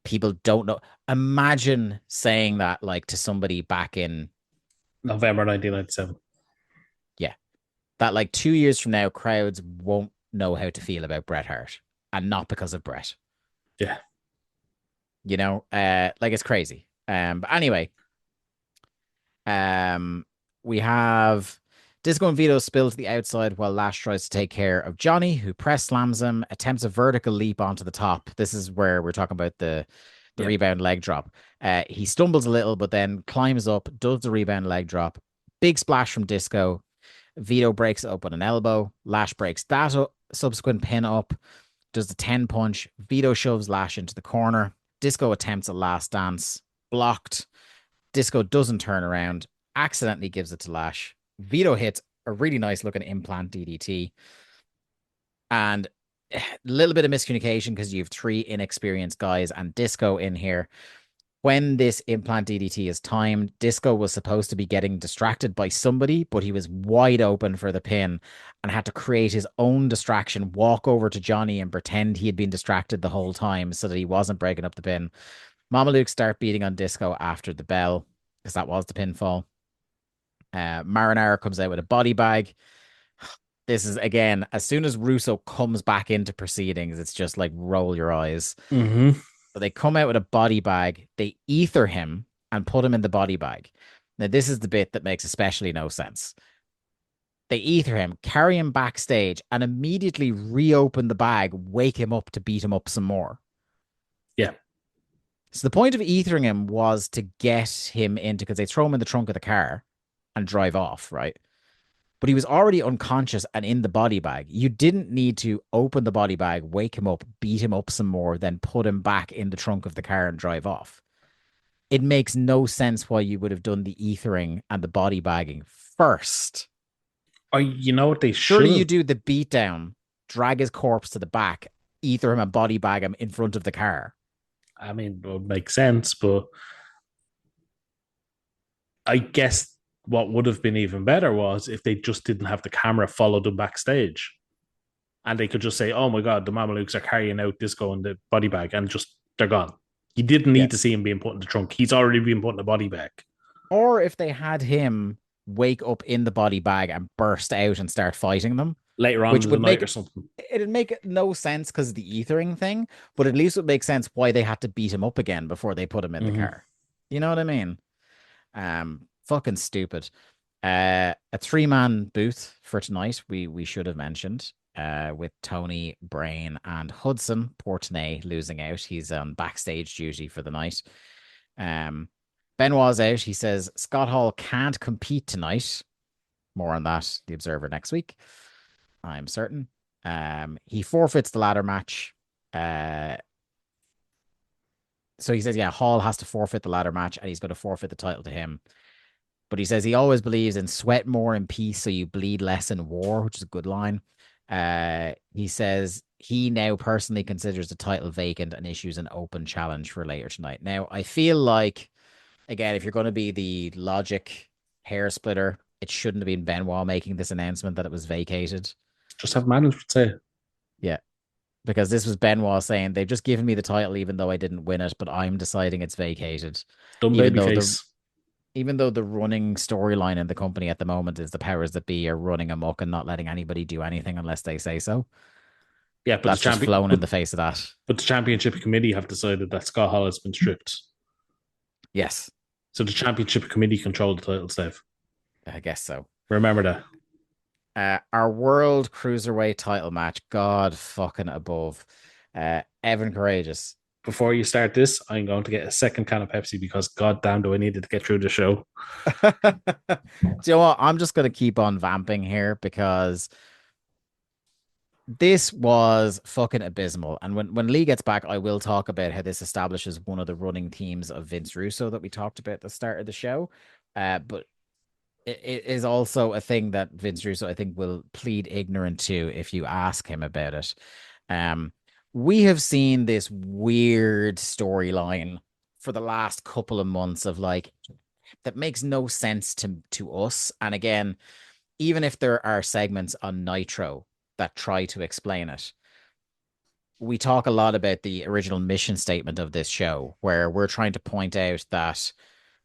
people don't know. Imagine saying that like to somebody back in November 1997. Yeah. That like 2 years from now, crowds won't know how to feel about Bret Hart. And not because of Bret. Yeah. Like it's crazy. But anyway, we have Disco and Vito spill to the outside while Lash tries to take care of Johnny, who press slams him, attempts a vertical leap onto the top. This is where we're talking about the rebound leg drop. He stumbles a little, but then climbs up, does the rebound leg drop. Big splash from Disco. Vito breaks it up with an elbow. Lash breaks that up, subsequent pin up, does the 10 punch. Vito shoves Lash into the corner. Disco attempts a last dance, blocked. Disco doesn't turn around, accidentally gives it to Lash. Vito hits a really nice looking implant DDT. And a little bit of miscommunication because you have 3 inexperienced guys and Disco in here. when this implant DDT is timed, Disco was supposed to be getting distracted by somebody, but he was wide open for the pin and had to create his own distraction, walk over to Johnny and pretend he had been distracted the whole time so that he wasn't breaking up the pin. Mama Luke start beating on Disco after the bell, because that was the pinfall. Marinara comes out with a body bag. This is, again, as soon as Russo comes back into proceedings, it's just like roll your eyes. Mm-hmm. So they come out with a body bag, they ether him and put him in the body bag. Now, this is the bit that makes especially no sense. They ether him, carry him backstage, and immediately reopen the bag, wake him up to beat him up some more. Yeah. So the point of ethering him was to get him into, because they throw him in the trunk of the car and drive off, right? But he was already unconscious and in the body bag. You didn't need to open the body bag, wake him up, beat him up some more, then put him back in the trunk of the car and drive off. It makes no sense why you would have done the ethering and the body bagging first. Or you know what they should? Surely you do the beatdown, drag his corpse to the back, ether him and body bag him in front of the car. I mean, it would make sense, but I guess what would have been even better was if they just didn't have the camera follow them backstage. And they could just say, oh my God, the Mamalukes are carrying out Disco in the body bag, and just they're gone. You didn't need to see him being put in the trunk. He's already been put in the body bag. Or if they had him wake up in the body bag and burst out and start fighting them. Later on, which would make or something. It'd make no sense because of the ethering thing, but at least it would make sense why they had to beat him up again before they put him in the car. You know what I mean? Fucking stupid. A 3-man booth for tonight, we should have mentioned, with Tony, Brain, and Hudson. Portney losing out. He's on backstage duty for the night. Benoit's out. He says Scott Hall can't compete tonight. More on that, The Observer, next week, I'm certain. He forfeits the ladder match. So he says, yeah, Hall has to forfeit the ladder match, and he's going to forfeit the title to him. But he says he always believes in sweat more in peace, so you bleed less in war, which is a good line. He says he now personally considers the title vacant and issues an open challenge for later tonight. Now, I feel like, again, if you're going to be the logic hair splitter, it shouldn't have been Benoit making this announcement that it was vacated. Just have management say. Yeah. Because this was Benoit saying, they've just given me the title even though I didn't win it, but I'm deciding it's vacated. Dumb babyface. Even though the running storyline in the company at the moment is the powers that be are running amok and not letting anybody do anything unless they say so. Yeah, but that's just flown in the face of that. But the championship committee have decided that Scott Hall has been stripped. Yes. So the championship committee control the title, Steve. I guess so. Remember that. Our world cruiserweight title match, God fucking above. Evan Courageous. Before you start this, I'm going to get a second can of Pepsi because goddamn do I needed to get through the show. Do you know what? I'm just going to keep on vamping here because this was fucking abysmal. And when Lee gets back, I will talk about how this establishes one of the running themes of Vince Russo that we talked about at the start of the show. But it is also a thing that Vince Russo, I think, will plead ignorant to if you ask him about it. We have seen this weird storyline for the last couple of months of like, that makes no sense to us. And again, even if there are segments on Nitro that try to explain it, we talk a lot about the original mission statement of this show, where we're trying to point out that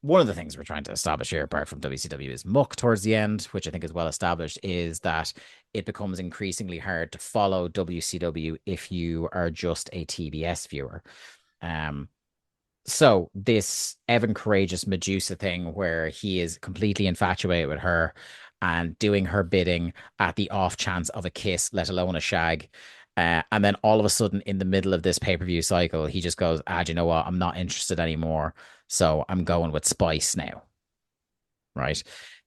one of the things we're trying to establish here, apart from WCW is muck towards the end, which I think is well established, is that it becomes increasingly hard to follow WCW if you are just a TBS viewer. So this Evan Courageous Medusa thing where he is completely infatuated with her and doing her bidding at the off chance of a kiss, let alone a shag. And then all of a sudden in the middle of this pay-per-view cycle, he just goes, do you know what? I'm not interested anymore. So I'm going with Spice now. Right.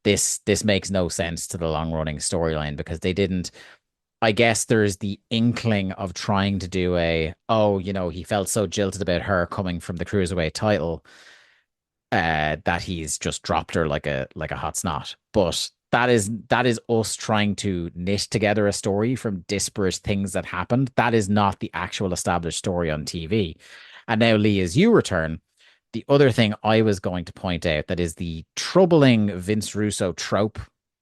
This makes no sense to the long running storyline because they didn't. I guess there's the inkling of trying to do he felt so jilted about her coming from the cruiserweight title that he's just dropped her like a hot snot. But that is us trying to knit together a story from disparate things that happened. That is not the actual established story on TV. And now, Lee, as you return, The other thing I was going to point out that is the troubling Vince Russo trope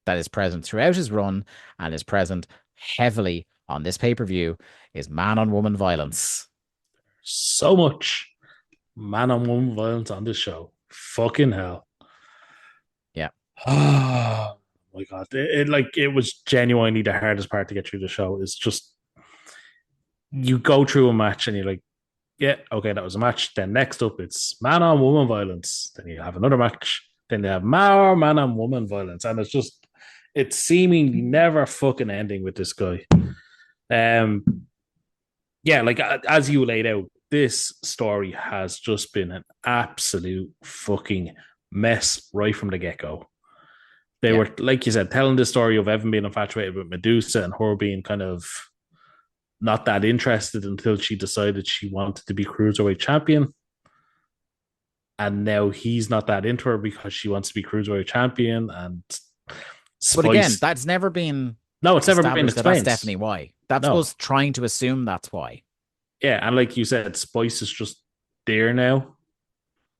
that is present throughout his run and is present heavily on this pay-per-view is man-on-woman violence. So much man-on-woman violence on this show. Fucking hell. Yeah. Oh my God. It was genuinely the hardest part to get through the show. It's just you go through a match and you're like, yeah, okay, that was a match. Then next up, it's man-on-woman violence. Then you have another match. Then they have more man-on-woman violence. And it's seemingly never fucking ending with this guy. Yeah, like as you laid out, this story has just been an absolute fucking mess right from the get-go. They were, like you said, telling the story of Evan being infatuated with Medusa and her being kind of not that interested until she decided she wanted to be cruiserweight champion. And now he's not that into her because she wants to be cruiserweight champion. And But again, that's never been it's never been explained. That's definitely why. That's us trying to assume that's why. Yeah, and like you said, Spice is just there now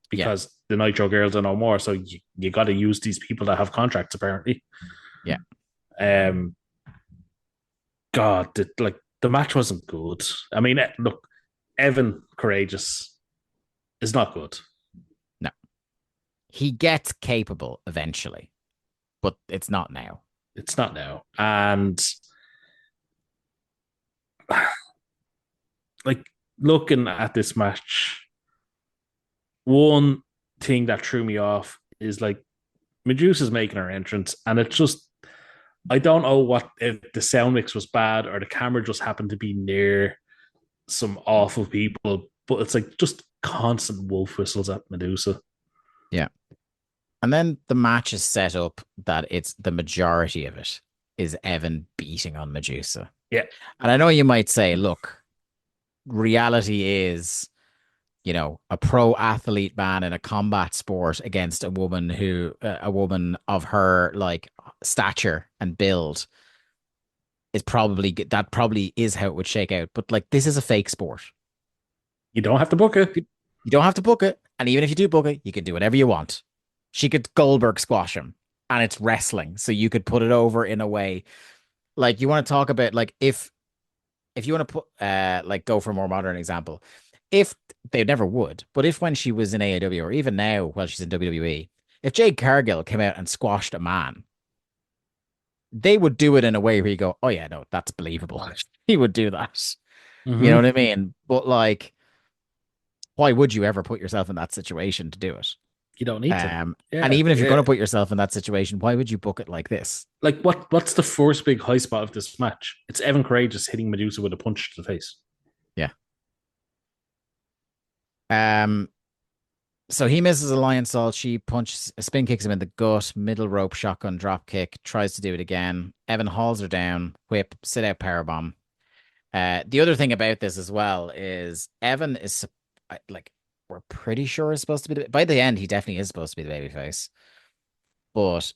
because the Nitro girls are no more. So you got to use these people that have contracts, apparently. Yeah. God, the match wasn't good. I mean, look, Evan Courageous is not good. No. He gets capable eventually, but it's not now. It's not now. And like looking at this match, one thing that threw me off is like Medusa's making her entrance, and it's just I don't know if the sound mix was bad or the camera just happened to be near some awful people, but it's like just constant wolf whistles at Medusa. Yeah. And then the match is set up that it's the majority of it is Evan beating on Medusa. Yeah. And I know you might say, look, reality is, a pro athlete man in a combat sport against a woman of her like stature and build is probably is how it would shake out. But like, this is a fake sport. You don't have to book it. You don't have to book it. And even if you do book it, you can do whatever you want. She could Goldberg squash him, and it's wrestling. So you could put it over in a way. Like, you want to talk about, like, if you want to put, like, go for a more modern example, if they never would, but if when she was in AEW or even now while she's in WWE, if Jade Cargill came out and squashed a man, they would do it in a way where you go, oh yeah, no, that's believable. He would do that. Mm-hmm. You know what I mean? But like, why would you ever put yourself in that situation to do it? You don't need to. And even if you're going to put yourself in that situation, why would you book it like this? Like, what's the first big high spot of this match? It's Evan Courageous hitting Medusa with a punch to the face. Yeah. So he misses a lion salt. She spin kicks him in the gut, middle rope shotgun drop kick, tries to do it again. Evan hauls her down, whip, sit out powerbomb. The other thing about this as well is Evan is like, we're pretty sure is supposed to be by the end, he definitely is supposed to be the babyface, but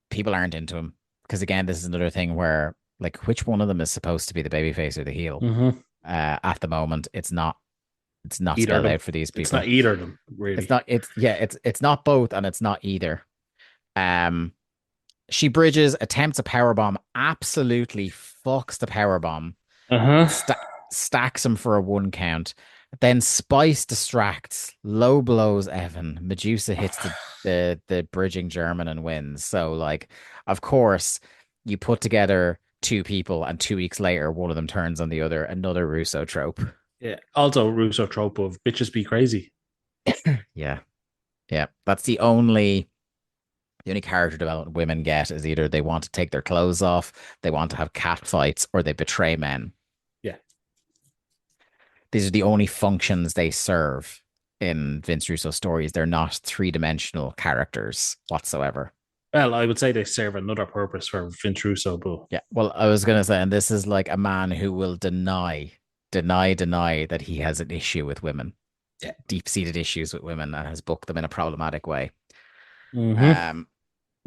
people aren't into him because, again, this is another thing where, like, which one of them is supposed to be the babyface or the heel? Mm-hmm. At the moment, it's not spelled out for these people. It's not either of them, really. It's not both, and it's not either. She bridges, attempts a powerbomb, absolutely fucks the powerbomb, stacks him for a 1 count. Then Spice distracts, low blows Evan. Medusa hits the bridging German and wins. So, like, of course, you put together 2 people, and 2 weeks later, one of them turns on the other. Another Russo trope. Yeah, also Russo trope of bitches be crazy. Yeah. That's the only character development women get is either they want to take their clothes off, they want to have cat fights, or they betray men. Yeah. These are the only functions they serve in Vince Russo stories. They're not 3-dimensional characters whatsoever. Well, I would say they serve another purpose for Vince Russo, but yeah. Well, I was going to say, and this is like a man who will deny that he has an issue with women. Yeah. Deep-seated issues with women, and has booked them in a problematic way. Mm-hmm.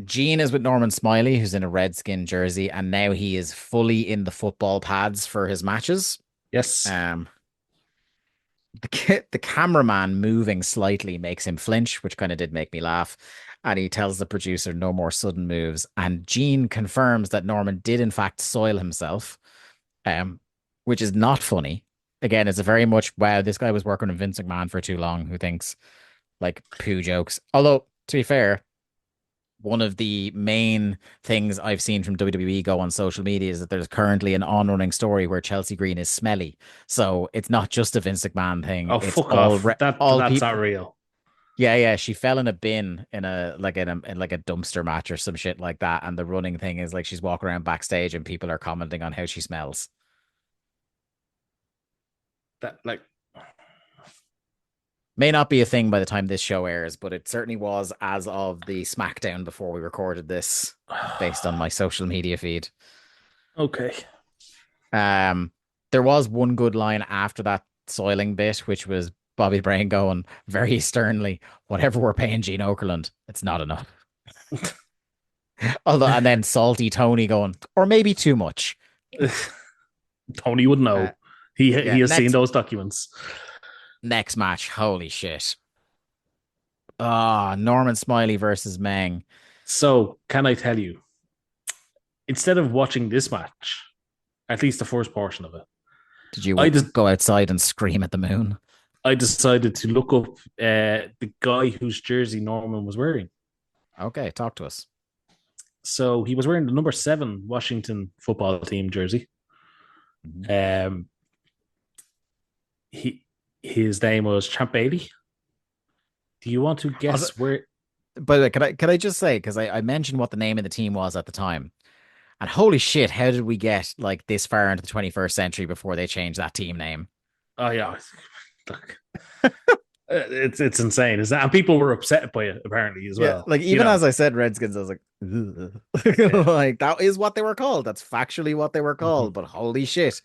Gene is with Norman Smiley, who's in a Redskin jersey, and now he is fully in the football pads for his matches. Yes. the cameraman moving slightly makes him flinch, which kind of did make me laugh. And he tells the producer no more sudden moves. And Gene confirms that Norman did in fact soil himself, which is not funny. Again, it's a very much wow, this guy was working with Vince McMahon for too long, who thinks like poo jokes. Although, to be fair, one of the main things I've seen from WWE go on social media is that there's currently an on-running story where Chelsea Green is smelly. So it's not just a Vince McMahon thing. Oh, It's fuck all off. all That's people. not real. Yeah. She fell in a bin in like a dumpster match or some shit like that. And the running thing is like she's walking around backstage and people are commenting on how she smells. That like May not be a thing by the time this show airs, but it certainly was as of the SmackDown before we recorded this, based on my social media feed. okay. There was one good line after that soiling bit, which was Bobby Brain going very sternly, "Whatever we're paying Gene Okerlund, it's not enough." Although, and then salty Tony going, "Or maybe too much." Tony would know. He has seen those documents. Next match, holy shit! Ah, Norman Smiley versus Meng. So, can I tell you, instead of watching this match, at least the first portion of it, did you go outside and scream at the moon? I decided to look up the guy whose jersey Norman was wearing. Okay, talk to us. So he was wearing the number 7 Washington football team jersey. Mm-hmm. His name was Champ Bailey. Do you want to guess where? By the way, can I just say, because I mentioned what the name of the team was at the time, and holy shit, how did we get like this far into the 21st century before they changed that team name? Oh yeah, look, it's insane, isn't it? And people were upset by it apparently as well. Yeah, like even as I said Redskins, I was like, like that is what they were called. That's factually what they were called. But holy shit.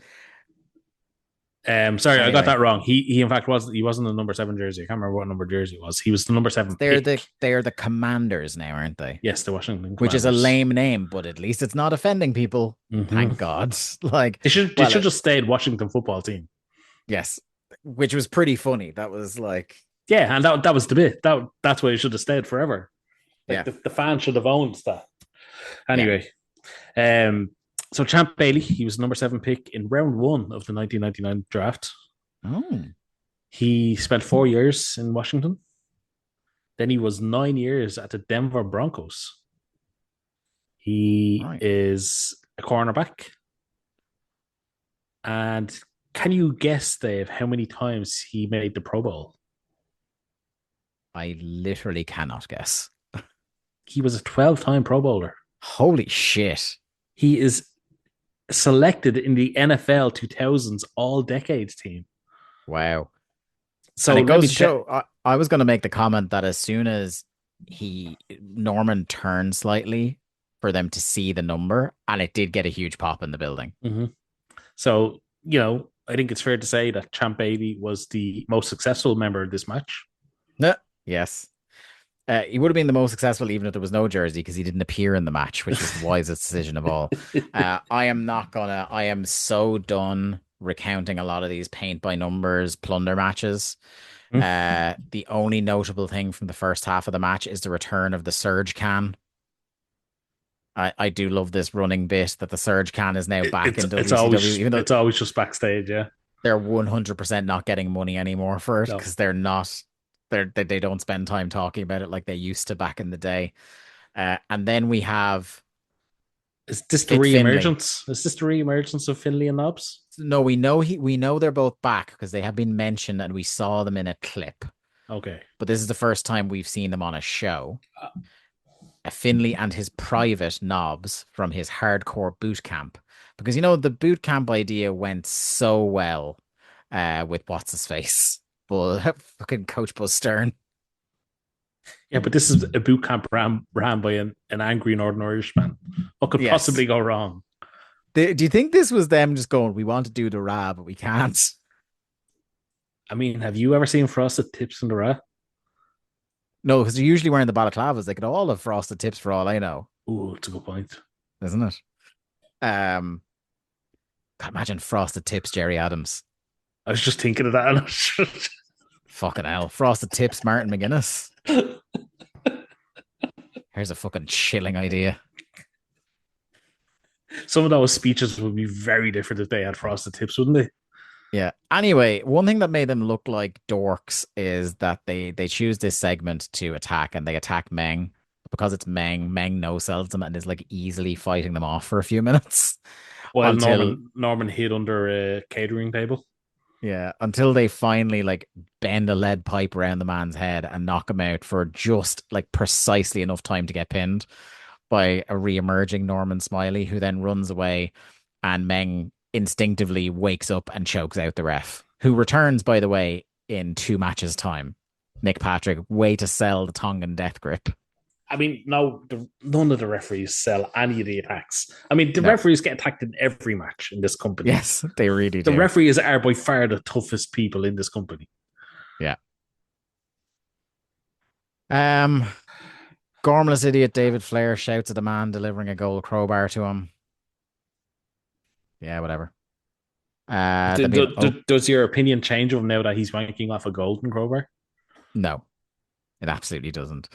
Sorry, anyway. I got that wrong. He in fact wasn't the number 7 jersey. I can't remember what number jersey it was. He was the number 7. They're the Commanders now, aren't they? Yes, the Washington Commanders. Which is a lame name, but at least it's not offending people. Thank God. Like they should just stayed Washington football team. Yes, which was pretty funny. That was like and that was the bit. That's why it should have stayed forever. Like yeah, the fans should have owned that. Anyway, so Champ Bailey, he was the number 7 pick in round 1 of the 1999 draft. Oh. He spent 4 years in Washington. Then he was 9 years at the Denver Broncos. He is a cornerback. And can you guess, Dave, how many times he made the Pro Bowl? I literally cannot guess. He was a 12-time Pro Bowler. Holy shit. He is selected in the NFL 2000s All-Decades team. Wow. So and it goes to show, I was going to make the comment that as soon as Norman turned slightly for them to see the number, and it did get a huge pop in the building. Mm-hmm. So, I think it's fair to say that Champ Bailey was the most successful member of this match. Yes. He would have been the most successful even if there was no jersey because he didn't appear in the match, which was the wisest decision of all. I am so done recounting a lot of these paint by numbers plunder matches. The only notable thing from the first half of the match is the return of the Surge can. I do love this running bit that the Surge can is now back in WCW. Even though it's always just backstage, yeah. They're 100% not getting money anymore for it because they're not. They don't spend time talking about it like they used to back in the day. And then we have. Is this the reemergence? Is this the reemergence of Finlay and Knobs? No, we know they're both back because they have been mentioned and we saw them in a clip. Okay. But this is the first time we've seen them on a show. Finlay and his private Knobs from his hardcore boot camp. Because, the boot camp idea went so well with what's his face. Fucking Coach Buzz Stern. Yeah, but this is a boot camp ran by an angry Northern Irishman. What could possibly go wrong? Do you think this was them just going, we want to do the Ra, but we can't? I mean, have you ever seen Frosted Tips in the Ra? No, because they're usually wearing the balaclavas. They could all have frosted tips for all I know. Oh, that's a good point. Isn't it? God, imagine frosted tips, Jerry Adams. I was just thinking of that. Fucking hell. Frosted Tips, Martin McGuinness. Here's a fucking chilling idea. Some of those speeches would be very different if they had Frosted Tips, wouldn't they? Yeah. Anyway, one thing that made them look like dorks is that they choose this segment to attack, and they attack Meng. Because it's Meng no-sells them and is like easily fighting them off for a few minutes. While until Norman hid under a catering table. Yeah, until they finally like bend a lead pipe around the man's head and knock him out for just like precisely enough time to get pinned by a re-emerging Norman Smiley, who then runs away, and Meng instinctively wakes up and chokes out the ref, who returns, by the way, in 2 matches' time. Nick Patrick, way to sell the Tongan death grip. I mean, no, none of the referees sell any of the attacks. I mean, the referees get attacked in every match in this company. Yes, they really do. The referees are by far the toughest people in this company. Yeah. Gormless idiot David Flair shouts at the man delivering a gold crowbar to him. Yeah, whatever. Does your opinion change of him now that he's ranking off a golden crowbar? No. It absolutely doesn't.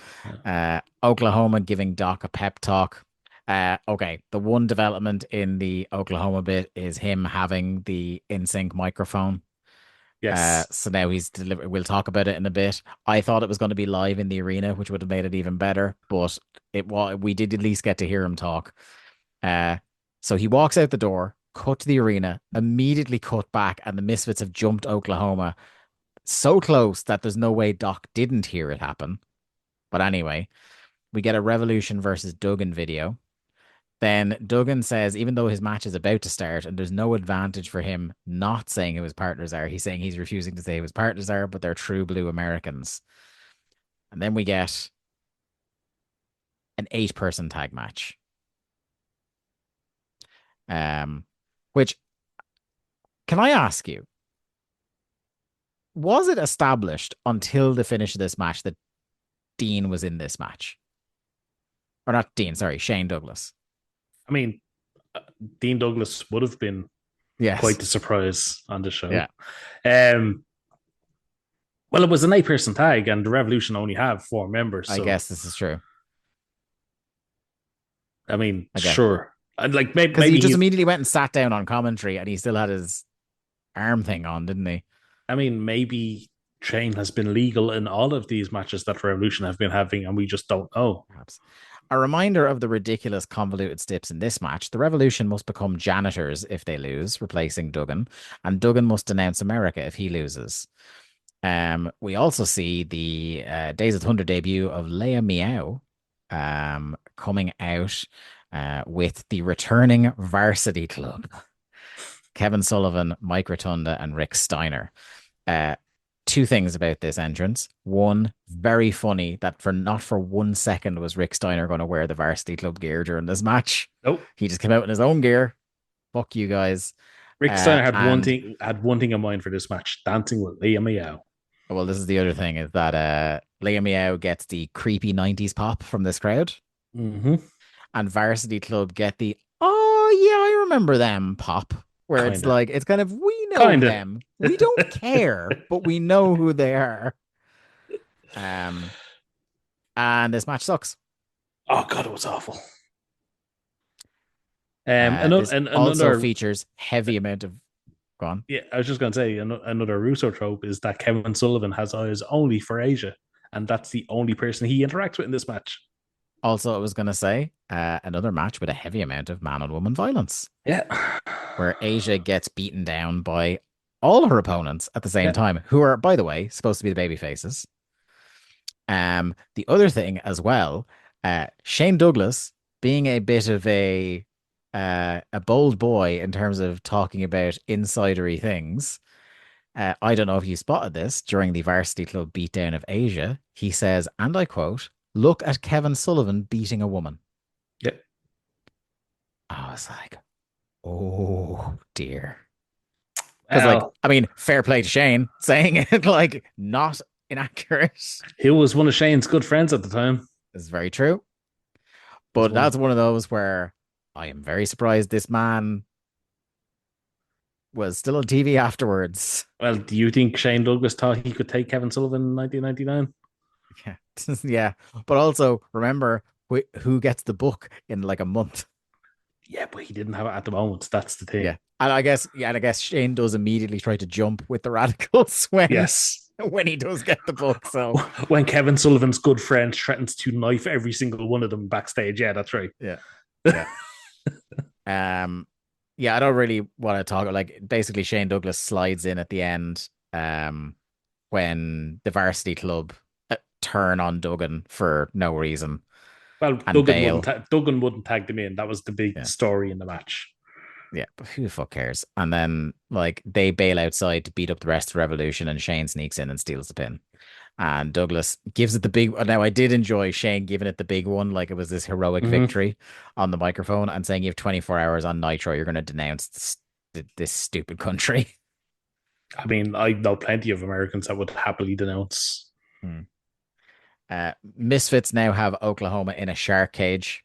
Oklahoma giving Doc a pep talk. Okay, the one development in the Oklahoma bit is him having the in-sync microphone. Yes. So now he's delivered. We'll talk about it in a bit. I thought it was going to be live in the arena, which would have made it even better, but we did at least get to hear him talk. So he walks out the door, cut to the arena, immediately cut back, and the Misfits have jumped Oklahoma so close that there's no way Doc didn't hear it happen. But anyway, we get a Revolution versus Duggan video. Then Duggan says, even though his match is about to start and there's no advantage for him not saying who his partners are, he's saying he's refusing to say who his partners are, but they're true blue Americans. And then we get an 8-person tag match. Which, can I ask you, was it established until the finish of this match that Dean was in this match? Or not Dean, sorry, Shane Douglas. I mean, Dean Douglas would have been quite the surprise on the show. Yeah. Well, it was an 8-person tag, and the Revolution only have 4 members. I guess this is true. I mean, sure. Like because he just immediately went and sat down on commentary, and he still had his arm thing on, didn't he? I mean, maybe Shane has been legal in all of these matches that Revolution have been having, and we just don't know. Perhaps. A reminder of the ridiculous convoluted steps in this match. The Revolution must become janitors if they lose, replacing Duggan, and Duggan must denounce America if he loses. We also see the Days of Thunder debut of Leia Meow coming out with the returning Varsity Club. Kevin Sullivan, Mike Rotunda, and Rick Steiner. 2 things about this entrance. One, very funny that not for 1 second was Rick Steiner going to wear the Varsity Club gear during this match. Nope. He just came out in his own gear. Fuck you guys. Rick Steiner had one thing in mind for this match: dancing with Leia Meow. Well, this is the other thing, is that Leia Meow gets the creepy 90s pop from this crowd. Mm-hmm. And Varsity Club get the, oh yeah, I remember them pop. Where it's like, it's kind of, we know them. We don't care, but we know who they are. And this match sucks. Oh, God, it was awful. Also features heavy amount of... Go on. Yeah, I was just going to say, another Russo trope is that Kevin Sullivan has eyes only for Asia, and that's the only person he interacts with in this match. Also, I was going to say, another match with a heavy amount of man-on-woman violence. Yeah. Where Asia gets beaten down by all her opponents at the same time, who are, by the way, supposed to be the baby faces. The other thing as well, Shane Douglas, being a bit of a bold boy in terms of talking about insidery things. I don't know if you spotted this during the Varsity Club beatdown of Asia. He says, and I quote, "Look at Kevin Sullivan beating a woman." Yep. I was like, oh dear. Because I mean, fair play to Shane saying it like not inaccurate. He was one of Shane's good friends at the time. It's very true. But that's one of those where I am very surprised this man was still on TV afterwards. Well, do you think Shane Douglas thought he could take Kevin Sullivan in 1999? Yeah. Yeah. But also remember who gets the book in like a month. Yeah, but he didn't have it at the moment. That's the thing. Yeah. And I guess Shane does immediately try to jump with the Radicals when he does get the book. So when Kevin Sullivan's good friend threatens to knife every single one of them backstage. Yeah, that's right. Yeah. Yeah. Yeah, I don't really want to talk like basically Shane Douglas slides in at the end when the Varsity Club turn on Duggan for no reason. Well, Duggan wouldn't tag them in. That was the big story in the match. Yeah, but who the fuck cares? And then like they bail outside to beat up the rest of the Revolution, and Shane sneaks in and steals the pin. And Douglas gives it the big. Now I did enjoy Shane giving it the big one, like it was this heroic victory on the microphone, and saying you have 24 hours on Nitro, you're going to denounce this stupid country. I mean, I know plenty of Americans that would happily denounce. Misfits now have Oklahoma in a shark cage.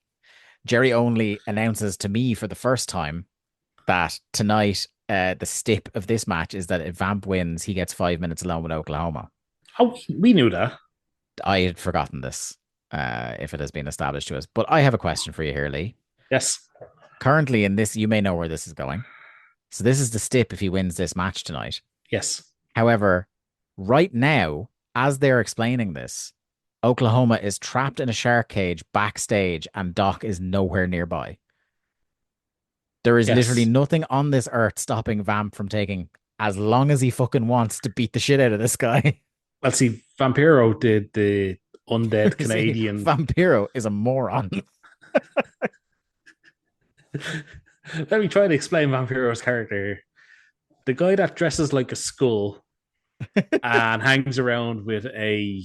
Jerry only announces to me for the first time that tonight the stip of this match is that if Vamp wins, he gets 5 minutes alone with Oklahoma. Oh, we knew that. I had forgotten this, if it has been established to us. But I have a question for you here, Lee. Yes. Currently in this, you may know where this is going. So this is the stip if he wins this match tonight. Yes. However, right now, as they're explaining this, Oklahoma is trapped in a shark cage backstage and Doc is nowhere nearby. There is literally nothing on this earth stopping Vamp from taking as long as he fucking wants to beat the shit out of this guy. Well, see, Vampiro did the undead Canadian. Vampiro is a moron. Let me try to explain Vampiro's character here. The guy that dresses like a skull and hangs around with I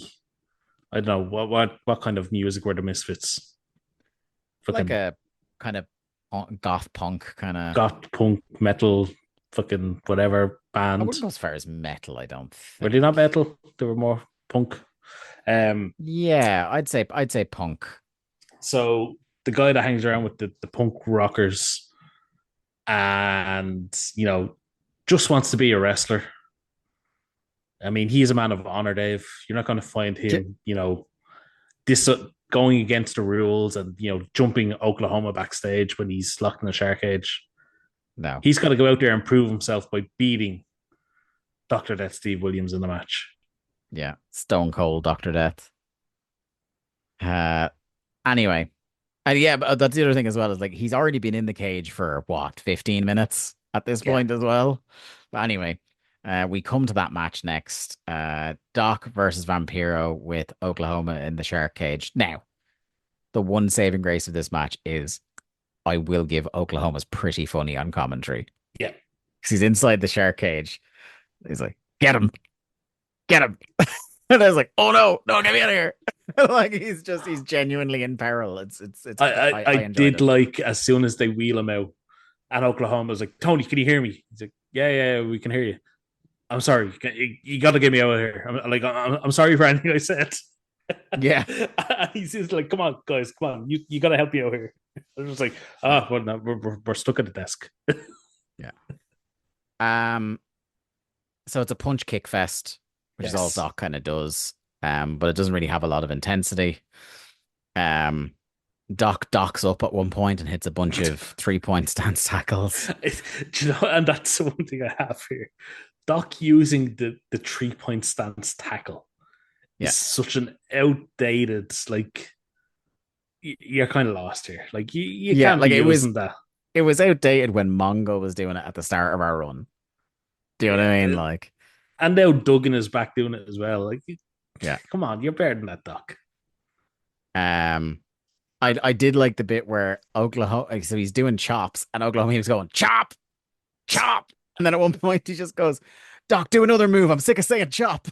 don't know, what kind of music were the Misfits? Like a kind of goth punk kind of. Goth punk metal fucking whatever band. I wouldn't go as far as metal, I don't think. Were they not metal? They were more punk. Yeah, I'd say punk. So the guy that hangs around with the punk rockers and, just wants to be a wrestler. I mean, he's a man of honor, Dave. You're not going to find him, this going against the rules and, jumping Oklahoma backstage when he's locked in a shark cage. No. He's got to go out there and prove himself by beating Dr. Death Steve Williams in the match. Yeah, Stone Cold Dr. Death. Anyway. And yeah, but that's the other thing as well, is like he's already been in the cage for 15 minutes at this point as well. But anyway, we come to that match next. Doc versus Vampiro with Oklahoma in the shark cage. Now, the one saving grace of this match is I will give Oklahoma's pretty funny on commentary. Yeah. Because he's inside the shark cage. He's like, get him. And I was like, oh no, get me out of here. Like he's genuinely in peril. I did it. Like as soon as they wheel him out and Oklahoma was like, Tony, can you hear me? He's like, yeah, we can hear you. I'm sorry. You got to get me out of here. I'm sorry for anything I said. Yeah. He's just like, come on, guys, come on. You got to help me out here. I was just like, well, no, we're stuck at the desk. Yeah. So it's a punch kick fest, which is all Doc kind of does. But it doesn't really have a lot of intensity. Doc docks up at one point and hits a bunch of 3-point stance tackles. And that's one thing I have here. Doc using the 3-point stance tackle is such an outdated, like, you're kind of lost here. Like, you can't be using that. It was outdated when Mongo was doing it at the start of our run. Do you know what I mean? Like, and now Duggan is back doing it as well. Like, come on, you're better than that, Doc. I did like the bit where Oklahoma, so he's doing chops, and Oklahoma was going chop, and then at one point he just goes, Doc, do another move. I'm sick of saying chop.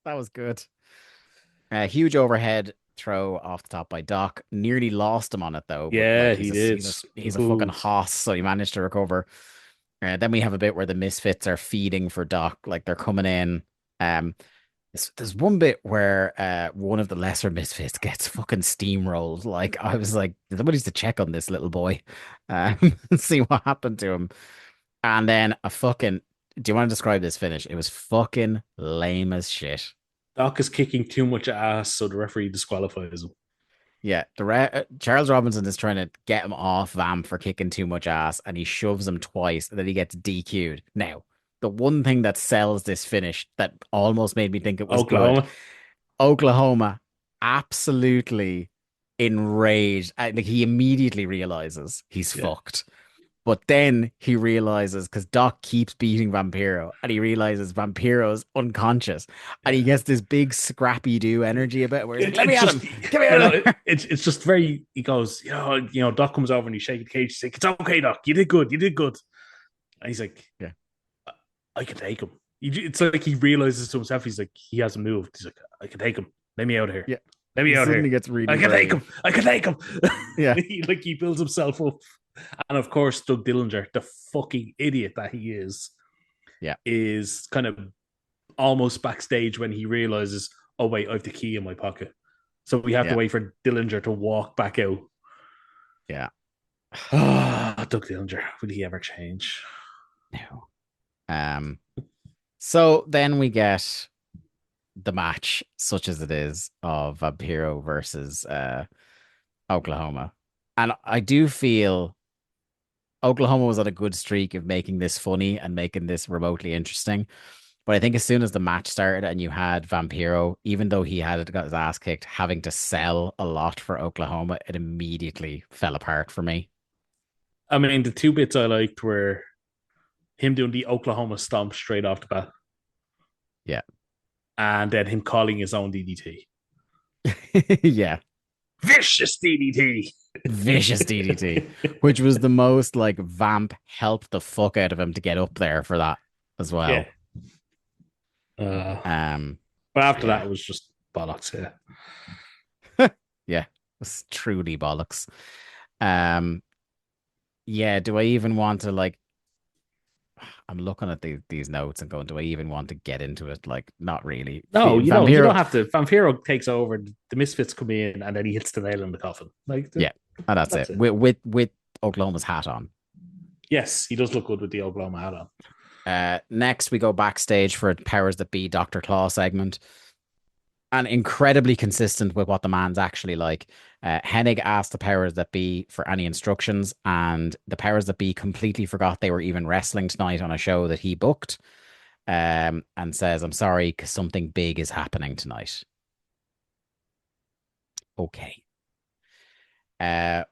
That was good. Huge overhead throw off the top by Doc. Nearly lost him on it though. Yeah, he did. He's a fucking hoss, so he managed to recover. Then we have a bit where the Misfits are feeding for Doc, like they're coming in. There's one bit where one of the lesser misfits gets fucking steamrolled. Like I was like, somebody's to check on this little boy, and see what happened to him. And then a fucking. Do you want to describe this finish? It was fucking lame as shit. Doc is kicking too much ass, so the referee disqualifies him. Yeah, Charles Robinson is trying to get him off Vamp for kicking too much ass, and he shoves him twice, and then he gets DQ'd. Now, the one thing that sells this finish that almost made me think it was good, Oklahoma absolutely enraged. Like he immediately realizes he's fucked. But then he realizes, because Doc keeps beating Vampiro, and he realizes Vampiro's unconscious, and he gets this big scrappy do energy about it, where he's like, let me at him. Get me out of It's just very, he goes, Doc comes over and he's shaking the cage. He's like, it's okay, Doc. You did good. And he's like, yeah, I can take him. It's like he realizes to himself, he's like, he hasn't moved. He's like, I can take him. Let me out of here. Yeah. Let me out of here. Gets really I can take him. Yeah. he builds himself up. And of course, Doug Dillinger, the fucking idiot that he is kind of almost backstage when he realizes, oh, wait, I have the key in my pocket. So we have to wait for Dillinger to walk back out. Yeah. Doug Dillinger, will he ever change? No. So then we get the match, such as it is, of Vampiro versus Oklahoma. And I do feel Oklahoma was on a good streak of making this funny and making this remotely interesting. But I think as soon as the match started and you had Vampiro, even though he had got his ass kicked, having to sell a lot for Oklahoma, it immediately fell apart for me. I mean, the two bits I liked were him doing the Oklahoma stomp straight off the bat. Yeah. And then him calling his own DDT. Yeah. Vicious DDT. Vicious DDT. Which was the most like Vamp helped the fuck out of him to get up there for that as well. Yeah. But after that, it was just bollocks, Yeah. It was truly bollocks. Yeah, do I even want to like I'm looking at these notes and going, do I even want to get into it? Like, not really. No, you don't have to. Vampiro takes over, the Misfits come in, and then he hits the nail in the coffin. Like, yeah, and that's it. With Oklahoma's hat on. Yes, he does look good with the Oklahoma hat on. Next, we go backstage for a Powers That Be Dr. Claw segment. And incredibly consistent with what the man's actually like. Hennig asked the Powers That Be for any instructions, and the Powers That Be completely forgot they were even wrestling tonight on a show that he booked, and says, I'm sorry, because something big is happening tonight. Okay.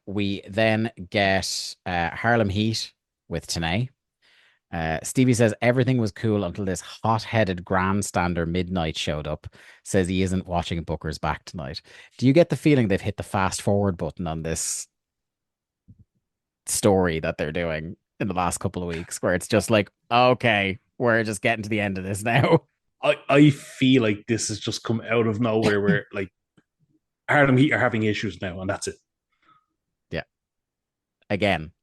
We then get Harlem Heat with Tenay. Stevie says everything was cool until this hot-headed grandstander Midnight showed up. Says he isn't watching Booker's back tonight. Do you get the feeling they've hit the fast forward button on this story that they're doing in the last couple of weeks, where it's just like, okay, we're just getting to the end of this now? I feel like this has just come out of nowhere, where like Harlem Heat are having issues now, and that's it. Yeah. Again,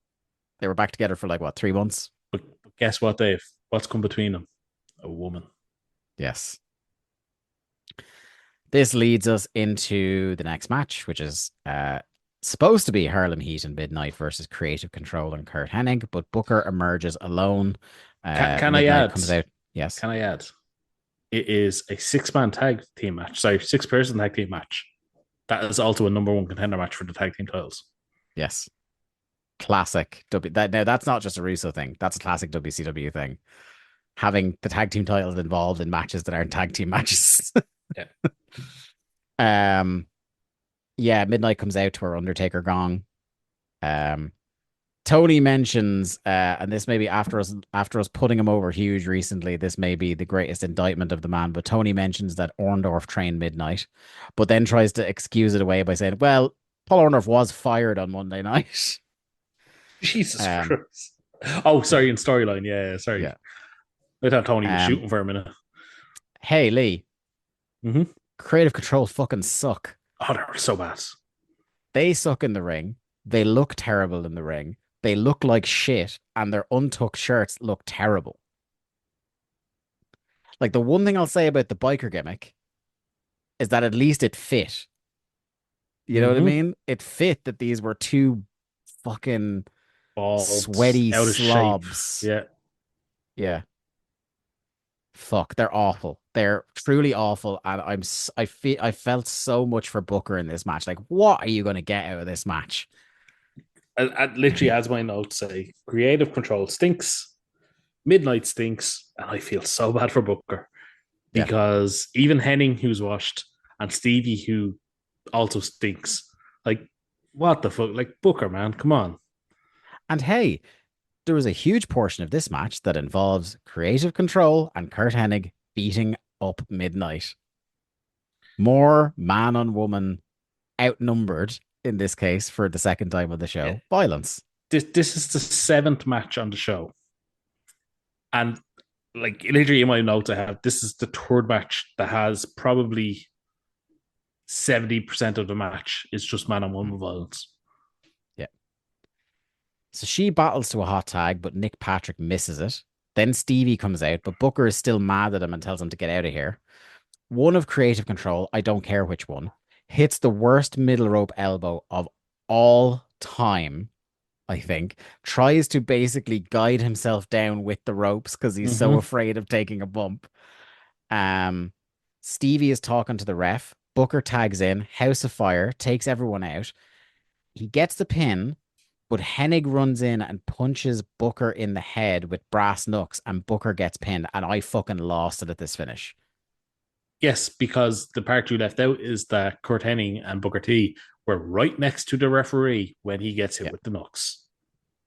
they were back together for like what, 3 months? But guess what, Dave? What's come between them? A woman. Yes. This leads us into the next match, which is supposed to be Harlem Heat and Midnight versus Creative Control and Kurt Hennig, but Booker emerges alone. Can I add? Comes out. Yes. Can I add? It is a 6-man tag team match. Sorry, 6-person tag team match. That is also a number 1 contender match for the tag team titles. Yes. Classic now that's not just a Russo thing, that's a classic WCW thing, having the tag team titles involved in matches that aren't tag team matches. Midnight comes out to her Undertaker gong. Tony mentions and this may be after us putting him over huge recently, this may be the greatest indictment of the man, but Tony mentions that Orndorff trained Midnight, but then tries to excuse it away by saying, well, Paul Orndorff was fired on Monday night. Jesus Christ. Oh, sorry, in storyline. Yeah, sorry. Yeah. I thought Tony was shooting for a minute. Hey, Lee. Mm-hmm. Creative Control fucking suck. Oh, they were so bad. They suck in the ring. They look terrible in the ring. They look like shit, and their untucked shirts look terrible. Like the one thing I'll say about the biker gimmick is that at least it fit. You know what I Mm-hmm. mean? It fit that these were two fucking Bald, sweaty out of shape. slobs. Yeah. Yeah. Fuck, they're awful. They're truly awful, and I felt so much for Booker in this match. Like, what are you going to get out of this match? Literally, as my notes say, creative control stinks, midnight stinks, and I feel so bad for Booker Yeah. because even Henning, who's washed, and Stevie, who also stinks. Like, what the fuck? Like, Booker, man, come on. And hey, there was a huge portion of this match that involves creative control and Kurt Hennig beating up Midnight. More man on woman outnumbered in this case for the second time of the show. Yeah. Violence. This is the 7th match on the show. And like literally in my notes I have, this is the 3rd match that has probably 70% of the match is just man on woman violence. Yeah. So she battles to a hot tag, but Nick Patrick misses it. Then Stevie comes out, but Booker is still mad at him and tells him to get out of here. One of creative control, I don't care which one, hits the worst middle rope elbow of all time, I think. Tries to basically guide himself down with the ropes because he's so afraid of taking a bump. Stevie is talking to the ref. Booker tags in, House of Fire, takes everyone out. He gets the pin, but Hennig runs in and punches Booker in the head with brass knucks, and Booker gets pinned, and I fucking lost it at this finish. Yes, because the part you left out is that Kurt Hennig and Booker T were right next to the referee when he gets hit with the knucks.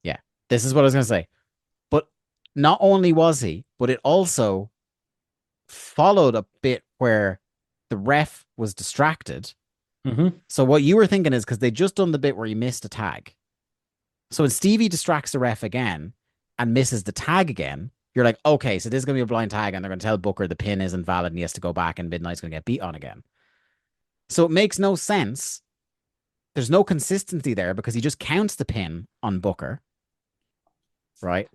Yeah, this is what I was going to say. But not only was he, but it also followed a bit where the ref was distracted. So what you were thinking is because they just done the bit where he missed a tag. So when Stevie distracts the ref again and misses the tag again, you're like, okay, so this is going to be a blind tag and they're going to tell Booker the pin isn't valid and he has to go back and Midnight's going to get beat on again. So it makes no sense. There's no consistency there because he just counts the pin on Booker, right?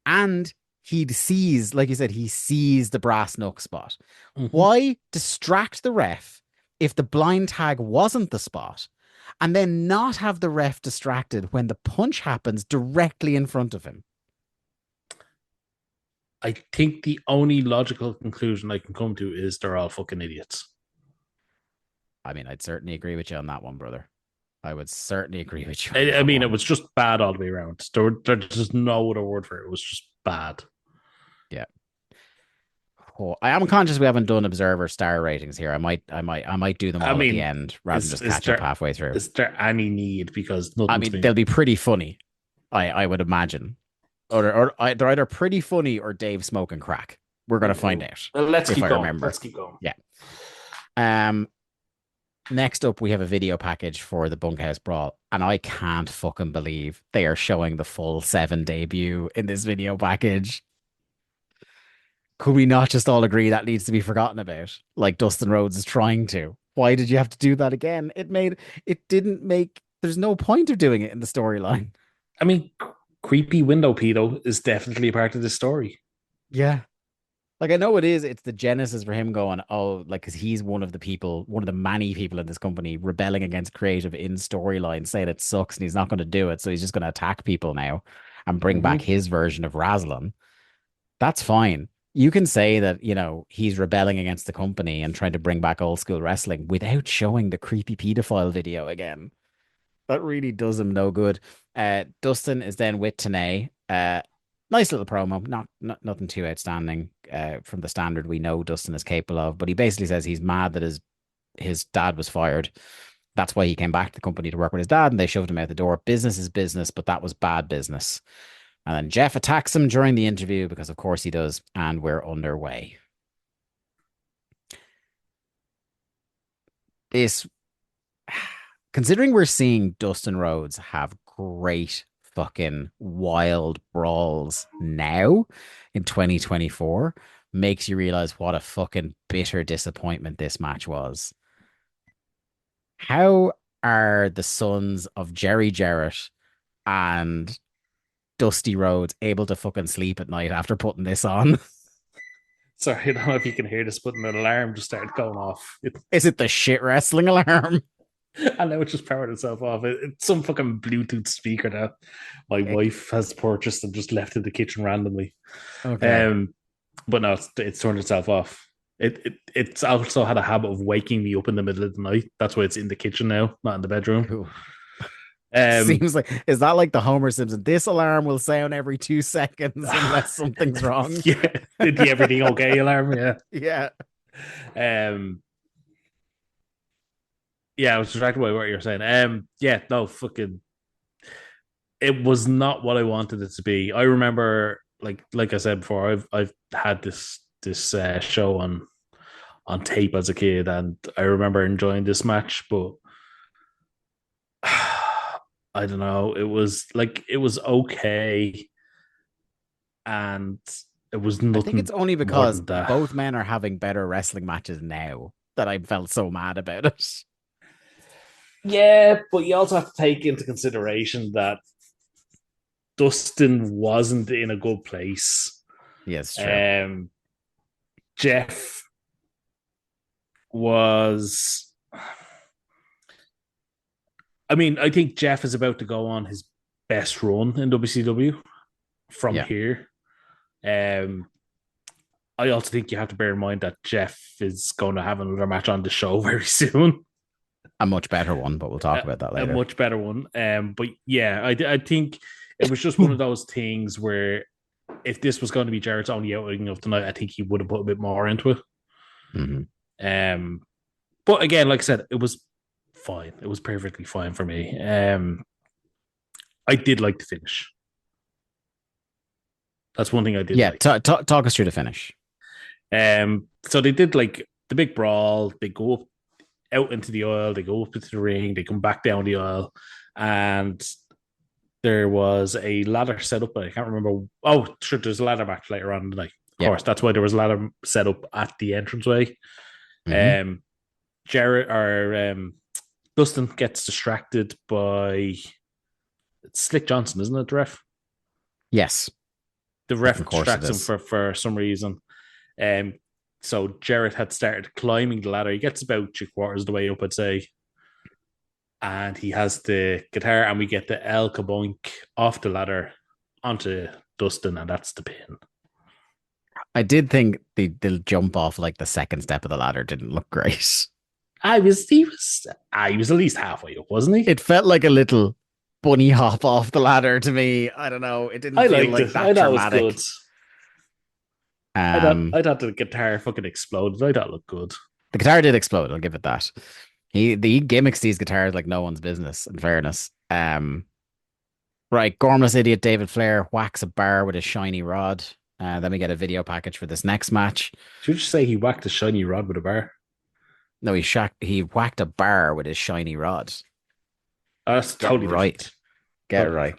And he sees, like you said, he sees the brass knuck spot. Why distract the ref if the blind tag wasn't the spot and then not have the ref distracted when the punch happens directly in front of him? I think the only logical conclusion I can come to is they're all fucking idiots. I mean, I'd certainly agree with you on that one, brother. I would certainly agree with you. I mean, it was just bad all the way around. There's just no other word for it. It was just bad. Yeah. Oh, I am conscious we haven't done Observer star ratings here. I might do them all at the end rather than just catch up halfway through. Is there any need? Because they'll be pretty funny. I would imagine. Or they're either pretty funny or Dave smoking crack. We're gonna find out. Let's keep going. Let's keep going. Yeah. Next up, we have a video package for the Bunkhouse Brawl, and I can't fucking believe they are showing the full 7 debut in this video package. Could we not just all agree that needs to be forgotten about, like Dustin Rhodes is trying to? Why did you have to do that again? There's no point of doing it in the storyline. I mean, creepy window pedo is definitely a part of the story. Yeah. Like, I know it's the genesis for him going, oh, like, because he's one of the many people in this company rebelling against creative in storyline, saying it sucks and he's not going to do it. So he's just going to attack people now and bring back his version of Razlan. That's fine. You can say that, he's rebelling against the company and trying to bring back old school wrestling without showing the creepy pedophile video again. That really does him no good. Dustin is then with Tenay. Nice little promo, not nothing too outstanding from the standard we know Dustin is capable of, but he basically says he's mad that his dad was fired. That's why he came back to the company to work with his dad, and they shoved him out the door. Business is business, but that was bad business. And then Jeff attacks him during the interview because, of course, he does, and we're underway. Considering we're seeing Dustin Rhodes have great fucking wild brawls now in 2024, makes you realize what a fucking bitter disappointment this match was. How are the sons of Jerry Jarrett and Dusty Rhodes able to fucking sleep at night after putting this on? Sorry, I don't know if you can hear this, but an alarm just started going off. Is it the shit wrestling alarm? And now it just powered itself off. It's some fucking Bluetooth speaker that my wife has purchased and just left in the kitchen randomly. Okay. But no, it's turned itself off. It's also had a habit of waking me up in the middle of the night. That's why it's in the kitchen now, not in the bedroom. Cool. Um, Seems like, is that like the Homer Simpson? This alarm will sound every 2 seconds unless something's wrong. Yeah, did the everything okay alarm? Yeah, Yeah. Yeah, I was distracted by what you were saying. Yeah, no, fucking, it was not what I wanted it to be. I remember, like I said before, I've had this show on tape as a kid, and I remember enjoying this match, but I don't know. It was okay, and it was I think it's nothing only more because than that. both men are having better wrestling matches now that I felt so mad about it. Yeah, but you also have to take into consideration that Dustin wasn't in a good place. Yes, true. Jeff was. I mean, I think Jeff is about to go on his best run in WCW from Yeah. here. I also think you have to bear in mind that Jeff is going to have another match on the show very soon. A much better one, but we'll talk about that later. A much better one. But yeah, I think it was just one of those things where if this was going to be Jarrett's only outing of the night, I think he would have put a bit more into it. Mm-hmm. But again, like I said, it was fine. It was perfectly fine for me. I did like the finish. That's one thing I did. Yeah, like. talk us through the finish. So they did like the big brawl. They go up out into the aisle. They go up into the ring. They come back down the aisle, and there was a ladder set up. But I can't remember. Oh, sure. There's a ladder match later on in the night. Of course, that's why there was a ladder set up at the entranceway. Mm-hmm. Jarrett or Dustin gets distracted by Slick Johnson, isn't it, the ref? Yes. The ref distracts him for some reason. So Jarrett had started climbing the ladder. He gets about 3/4 of the way up, I'd say. And he has the guitar, and we get the El Kaboink off the ladder onto Dustin, and that's the pin. I did think the jump off like the second step of the ladder didn't look great. He was at least halfway up, wasn't he? It felt like a little bunny hop off the ladder to me. I don't know. It didn't feel like that dramatic. It was good. I thought the guitar fucking exploded. I thought it looked good. The guitar did explode. I'll give it that. He gimmicks these guitars like no one's business. In fairness, right. Gormless idiot David Flair whacks a bar with a shiny rod. Then we get a video package for this next match. Should you say he whacked a shiny rod with a bar? No, he whacked a bar with his shiny rod. That's totally right. Get it right.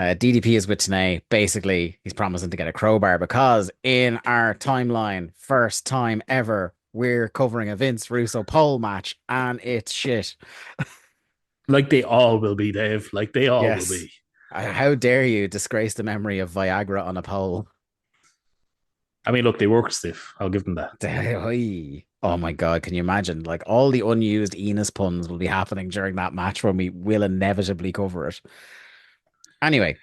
DDP is with Tenay. Basically, he's promising to get a crowbar because in our timeline, first time ever, we're covering a Vince Russo pole match, and it's shit. Like they all will be, Dave. Like they all will be. How dare you disgrace the memory of Viagra on a pole? I mean, look, they work stiff. I'll give them that. Oh my God, can you imagine? Like all the unused Enos puns will be happening during that match when we will inevitably cover it. Anyway,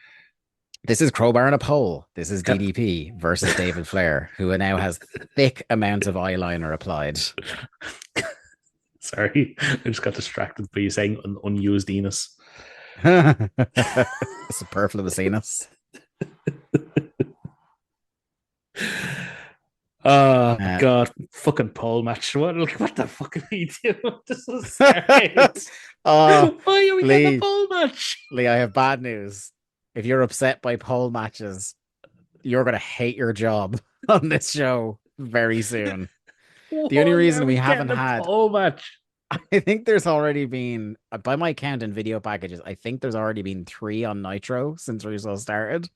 this is Crowbar on a pole. This is DDP versus David Flair, who now has thick amounts of eyeliner applied. Sorry, I just got distracted by you saying unused Enos. Superfluous Enos. Oh God, fucking pole match. What the fuck are we doing? This is Starrcade. Why are we getting a pole match? Lee, I have bad news. If you're upset by pole matches, you're gonna hate your job on this show very soon. The only reason we haven't had pole match, I think there's already been, by my count in video packages, I think there's already been 3 on Nitro since Russo started.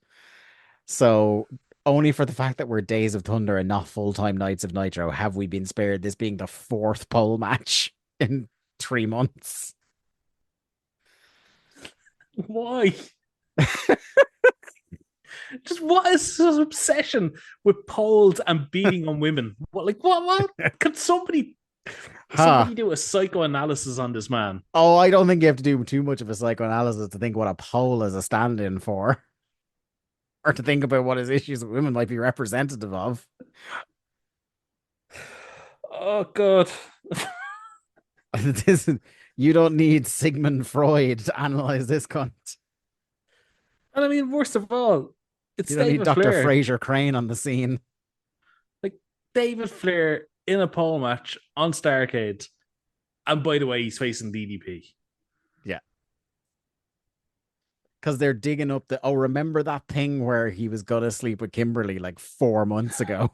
So only for the fact that we're Days of Thunder and not full-time Nights of Nitro have we been spared this being the 4th pole match in 3 months. Why? Just what is this obsession with poles and beating on women? What? Could somebody do a psychoanalysis on this man? Oh, I don't think you have to do too much of a psychoanalysis to think what a pole is a stand-in for, or to think about what his issues with women might be representative of. Oh God. You don't need Sigmund Freud to analyze this cunt. And I mean, worst of all, it's You don't David need Dr. Flair. Fraser Crane on the scene. Like David Flair in a pole match on Starrcade. And by the way, he's facing DDP. Yeah. Because they're digging up remember that thing where he was gonna sleep with Kimberly like 4 months ago?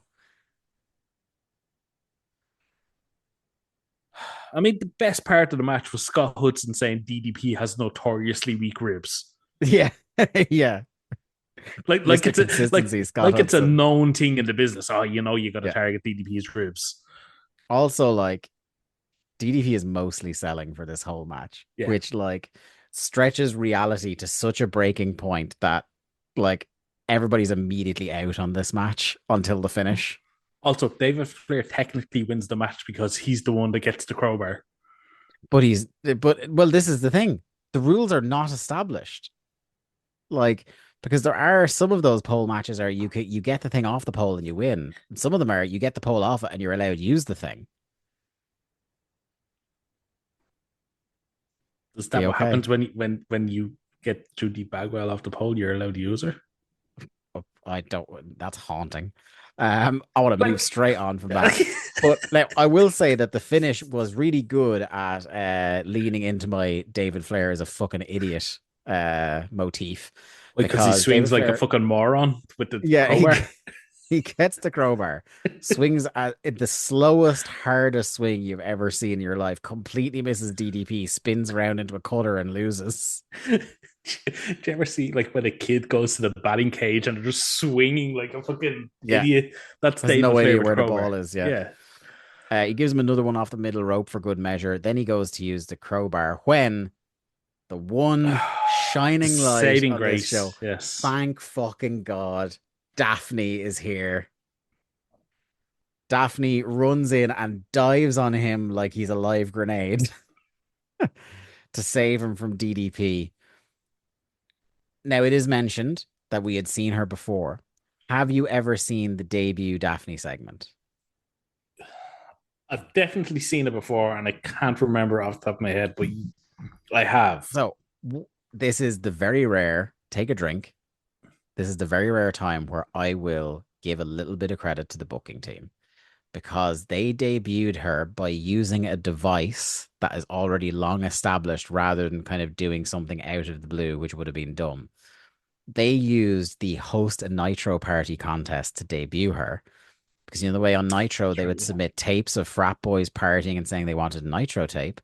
I mean, the best part of the match was Scott Hudson saying DDP has notoriously weak ribs. Yeah. Yeah. Like it's a known thing in the business. Oh, you got to target DDP's ribs. Also, like, DDP is mostly selling for this whole match, which like stretches reality to such a breaking point that like everybody's immediately out on this match until the finish. Also, David Flair technically wins the match because he's the one that gets the crowbar. But this is the thing. The rules are not established. Like, because there are some of those pole matches are you get the thing off the pole and you win. Some of them are you get the pole off it and you're allowed to use the thing. Is that what happens when you get Judy Bagwell off the pole? You're allowed to use her. I don't. That's haunting. I want to move straight on from that. But now, I will say that the finish was really good at leaning into my David Flair is a fucking idiot motif. Because he swings like a fucking moron with the crowbar. He gets the crowbar, swings at the slowest, hardest swing you've ever seen in your life, completely misses DDP, spins around into a cutter and loses. Do you ever see like when a kid goes to the batting cage and they're just swinging like a fucking idiot? That's David no Flair idea with where crowbar. The ball is. He gives him another one off the middle rope for good measure. Then he goes to use the crowbar when the one shining light saving grace show. Yes, thank fucking God, Daffney is here. Daffney runs in and dives on him like he's a live grenade to save him from DDP. Now, it is mentioned that we had seen her before. Have you ever seen the debut Daffney segment? I've definitely seen it before, and I can't remember off the top of my head, but I have. So, this is the very rare, take a drink. This is the very rare time where I will give a little bit of credit to the booking team, because they debuted her by using a device that is already long established rather than kind of doing something out of the blue, which would have been dumb. They used the host a Nitro party contest to debut her, because the way on Nitro they would submit tapes of frat boys partying and saying they wanted a Nitro tape.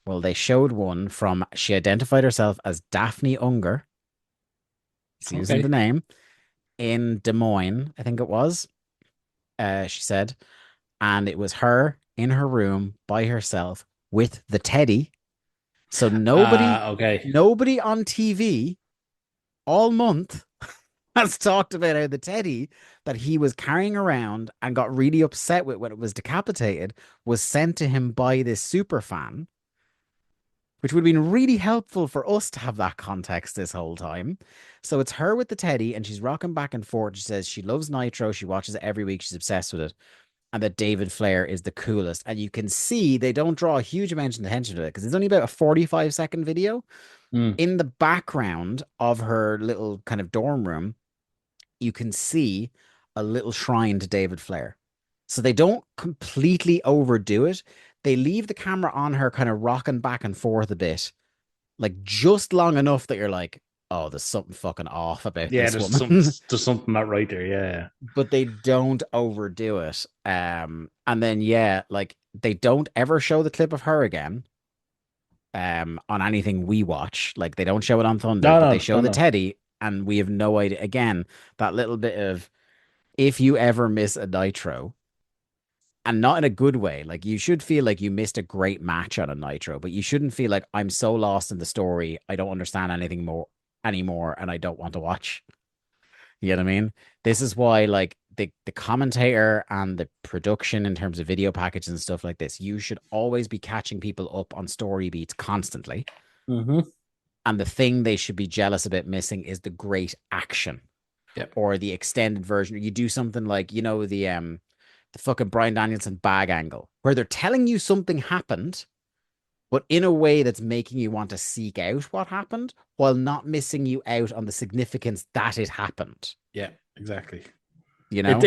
Well, they showed one from, she identified herself as Daffney Unger. She's using the name in Des Moines, I think it was. She said, and it was her in her room by herself with the teddy. So nobody on TV all month has talked about how the teddy that he was carrying around and got really upset with when it was decapitated was sent to him by this super fan, which would have been really helpful for us to have that context this whole time. So it's her with the teddy and she's rocking back and forth. She says she loves Nitro. She watches it every week. She's obsessed with it. And that David Flair is the coolest. And you can see they don't draw a huge amount of attention to it because it's only about a 45-second video. In the background of her little kind of dorm room, you can see a little shrine to David Flair. So they don't completely overdo it. They leave the camera on her kind of rocking back and forth a bit, like just long enough that you're like, oh, there's something fucking off about this woman. There's something not right there, yeah. But they don't overdo it. And then, like they don't ever show the clip of her again on anything we watch. Like they don't show it on Thunder, but they show the teddy, and we have no idea. Again, that little bit of, if you ever miss a Nitro, and not in a good way, like you should feel like you missed a great match on a Nitro, but you shouldn't feel like I'm so lost in the story, I don't understand anything anymore, and I don't want to watch. You know what I mean? This is why, like, the commentator and the production in terms of video packages and stuff like this, you should always be catching people up on story beats constantly. Mm-hmm. And the thing they should be jealous about missing is the great action. Yep. Or the extended version. You do something like, the fucking Bryan Danielson bag angle, where they're telling you something happened, but in a way that's making you want to seek out what happened while not missing you out on the significance that it happened. Yeah, exactly. You know,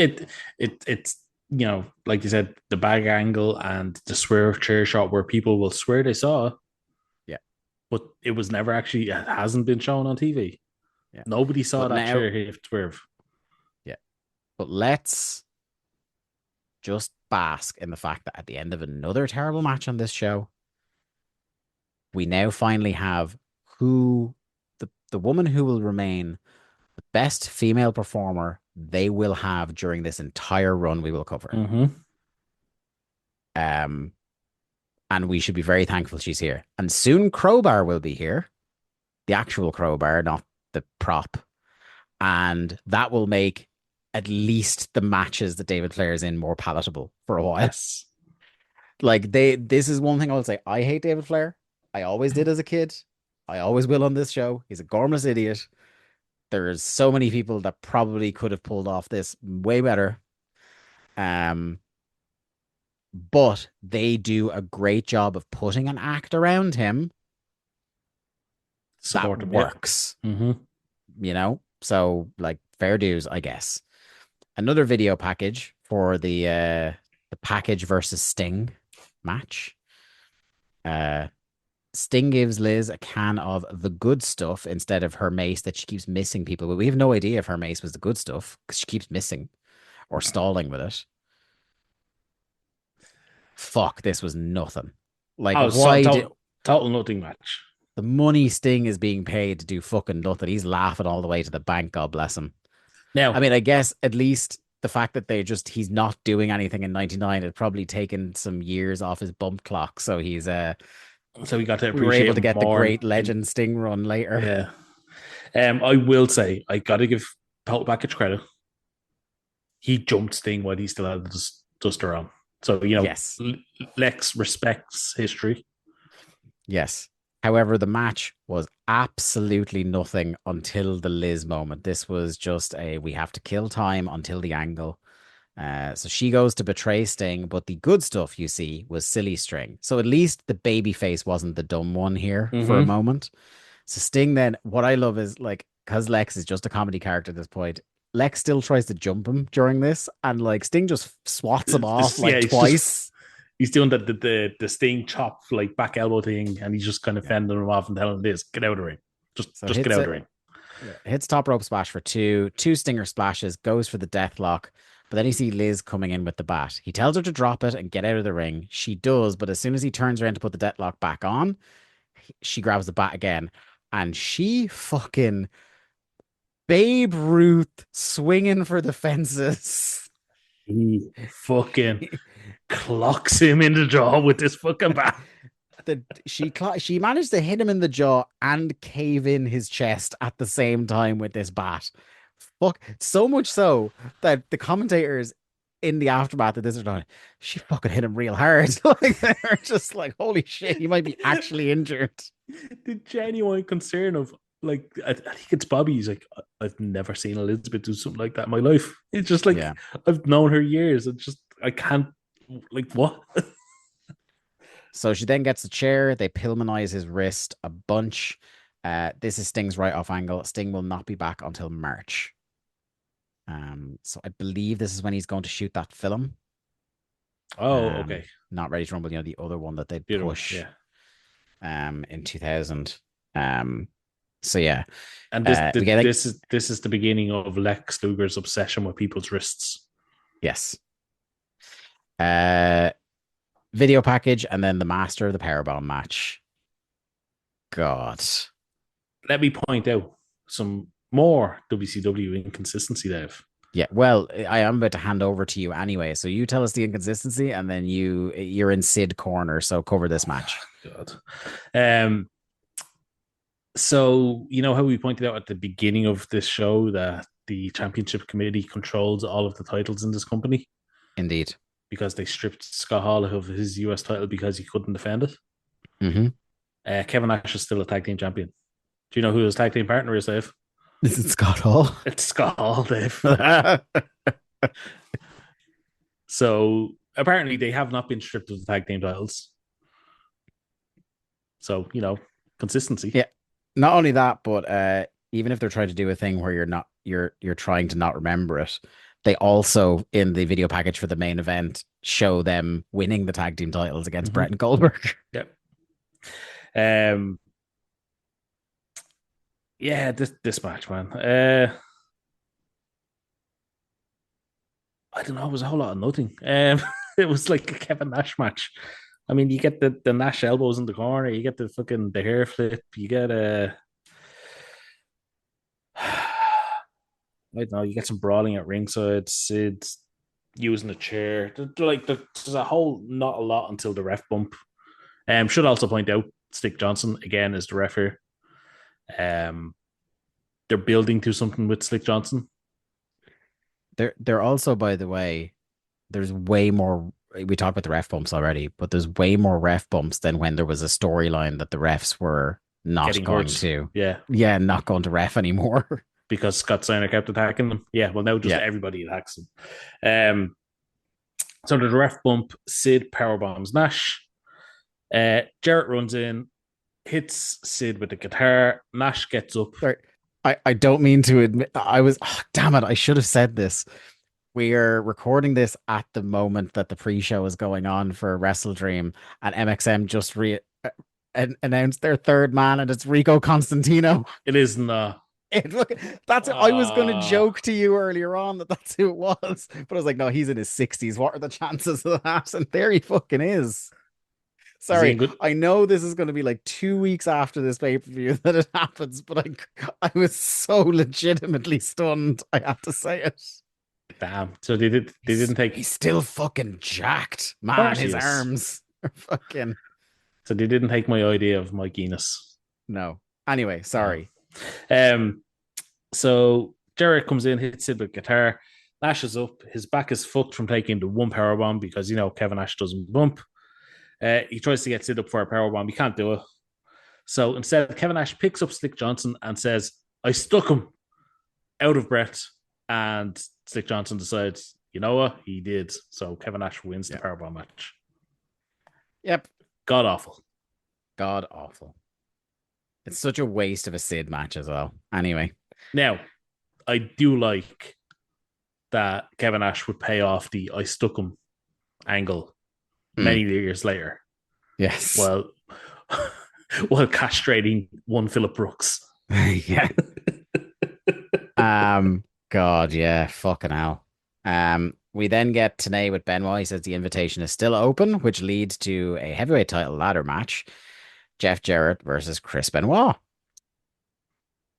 it's like you said, the bag angle and the swerve chair shot where people will swear they saw. Yeah, but it was never actually. It hasn't been shown on TV. Yeah, nobody saw but that now, chair hit swerve. Yeah, but let's just bask in the fact that at the end of another terrible match on this show, we now finally have the woman who will remain the best female performer they will have during this entire run we will cover. Mm-hmm. And we should be very thankful she's here. And soon Crowbar will be here. The actual Crowbar, not the prop. And that will make at least the matches that David Flair is in more palatable for a while. Yes. Like this is one thing I will say. I hate David Flair. I always did as a kid. I always will on this show. He's a gormless idiot. There's so many people that probably could have pulled off this way better. But they do a great job of putting an act around him that works. Yeah. Mm-hmm. You know? So, like, fair dues, I guess. Another video package for the package versus Sting match. Sting gives Liz a can of the good stuff instead of her mace that she keeps missing people. But we have no idea if her mace was the good stuff because she keeps missing or stalling with it. Fuck, this was nothing. Like, total nothing match. The money Sting is being paid to do fucking nothing. He's laughing all the way to the bank, God bless him. Now, I mean, I guess at least the fact that he's not doing anything in 99 had probably taken some years off his bump clock. So he's so we got to appreciate we were able to get the great legend Sting run later. Yeah. I will say, I got to give Total Package credit. He jumped Sting while he still had the duster on. So, yes. Lex respects history. Yes. However, the match was absolutely nothing until the Liz moment. This was just we have to kill time until the angle. So she goes to betray Sting, but the good stuff, you see, was Silly String. So at least the baby face wasn't the dumb one here for a moment. So Sting then, what I love is, like, because Lex is just a comedy character at this point, Lex still tries to jump him during this, and like Sting just swats him off twice. He's doing the Sting chop, like, back elbow thing, and he's just kind of fending him off and telling him this, get out of the ring. Just get out of the ring. Hits top rope splash for two Stinger splashes, goes for the death lock, but then you see Liz coming in with the bat. He tells her to drop it and get out of the ring. She does, but as soon as he turns around to put the deathlock back on, she grabs the bat again, and she fucking Babe Ruth swinging for the fences. He fucking clocks him in the jaw with this fucking bat. She managed to hit him in the jaw and cave in his chest at the same time with this bat. Fuck, so much so that the commentators in the aftermath of this are going, she fucking hit him real hard. Like, they're just like, holy shit, he might be actually injured. The genuine concern of, like, I think it's Bobby. He's like, I've never seen Elizabeth do something like that in my life. It's just like, I've known her years. It's just, I can't, like, what? So she then gets a chair. They Pillmanize his wrist a bunch. This is Sting's right off angle. Sting will not be back until March. So I believe this is when he's going to shoot that film. Oh, okay. Not Ready to Rumble, the other one that they'd push. In 2000. So yeah, and this is the beginning of Lex Luger's obsession with people's wrists. Yes. Video package, and then the Master of the Powerbomb match. God. Let me point out some more WCW inconsistency, Dave. Yeah, well, I am about to hand over to you anyway, so you tell us the inconsistency, and then you're in Sid corner, so cover this match. God. So, you know how we pointed out at the beginning of this show that the championship committee controls all of the titles in this company. Indeed. Because they stripped Scott Hall of his US title because he couldn't defend it. Mm-hmm. Kevin Nash is still a tag team champion. Do you know who his tag team partner is, Dave? Is it Scott Hall? It's Scott Hall, Dave. So apparently they have not been stripped of the tag team titles. So, consistency. Yeah. Not only that, but even if they're trying to do a thing where you're trying to not remember it, they also, in the video package for the main event, show them winning the tag team titles against Brett and Goldberg. Yep. Yeah, this match, man. I don't know. It was a whole lot of nothing. It was like a Kevin Nash match. I mean, you get the Nash elbows in the corner. You get the hair flip. You get I don't know. You get some brawling at ringside. Sid using a chair. There's a whole not a lot until the ref bump. Should also point out Stick Johnson again is the ref here. They're building to something with Slick Johnson. They're also, by the way, there's way more. We talked about the ref bumps already, but there's way more ref bumps than when there was a storyline that the refs were not Getting going hurt. to. Yeah, not going to ref anymore. Because Scott Steiner kept attacking them. Yeah, well, now just everybody attacks them. So there's a ref bump. Sid powerbombs Nash. Jarrett runs in, hits Sid with the guitar. Nash gets up. Sorry. I don't mean to admit, damn it, I should have said this. We are recording this at the moment that the pre-show is going on for Wrestle Dream, and MXM just announced their third man, and it's Rico Constantino. It is not. Look, that's it. I was going to joke to you earlier on that's who it was, but I was like, no, he's in his 60s. What are the chances of that? And there he fucking is. Sorry, I know this is going to be like 2 weeks after this pay-per-view that it happens, but I was so legitimately stunned. I have to say it. Damn. So they didn't take. He's still fucking jacked, man. His arms are fucking. So they didn't take my idea of Mike Enos. No. Anyway, sorry. So Jarrett comes in, hits Sid with guitar. Nash is up. His back is fucked from taking the one powerbomb because Kevin Nash doesn't bump. He tries to get Sid up for a powerbomb. He can't do it. So instead, Kevin Nash picks up Slick Johnson and says, I stuck him out of breath. And Slick Johnson decides, you know what? He did. So Kevin Nash wins the powerbomb match. Yep. God awful. God awful. It's such a waste of a Sid match as well. Anyway. Now, I do like that Kevin Nash would pay off the I stuck him angle many years later. Yes. Well, while castrating one Phillip Brooks. Yeah. God, yeah, fucking hell. We then get Tenay with Benoit. He says the invitation is still open, which leads to a heavyweight title ladder match. Jeff Jarrett versus Chris Benoit.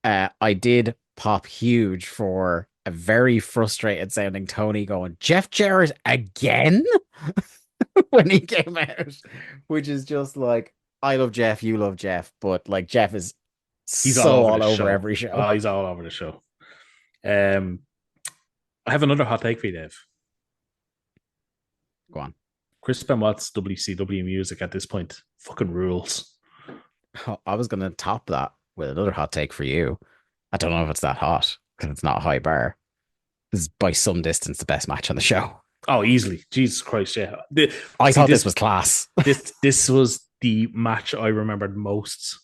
I did pop huge for a very frustrated sounding Tony going, Jeff Jarrett again? When he came out, which is just like, I love Jeff, you love Jeff, but like Jeff is he's all over every show. Oh, he's all over the show. I have another hot take for you, Dave. Go on. Chris Benoit's WCW music at this point fucking rules. Oh, I was going to top that with another hot take for you. I don't know if it's that hot because it's not a high bar. This is by some distance the best match on the show. Oh, easily. Jesus Christ, yeah. I thought this was class. This was the match I remembered most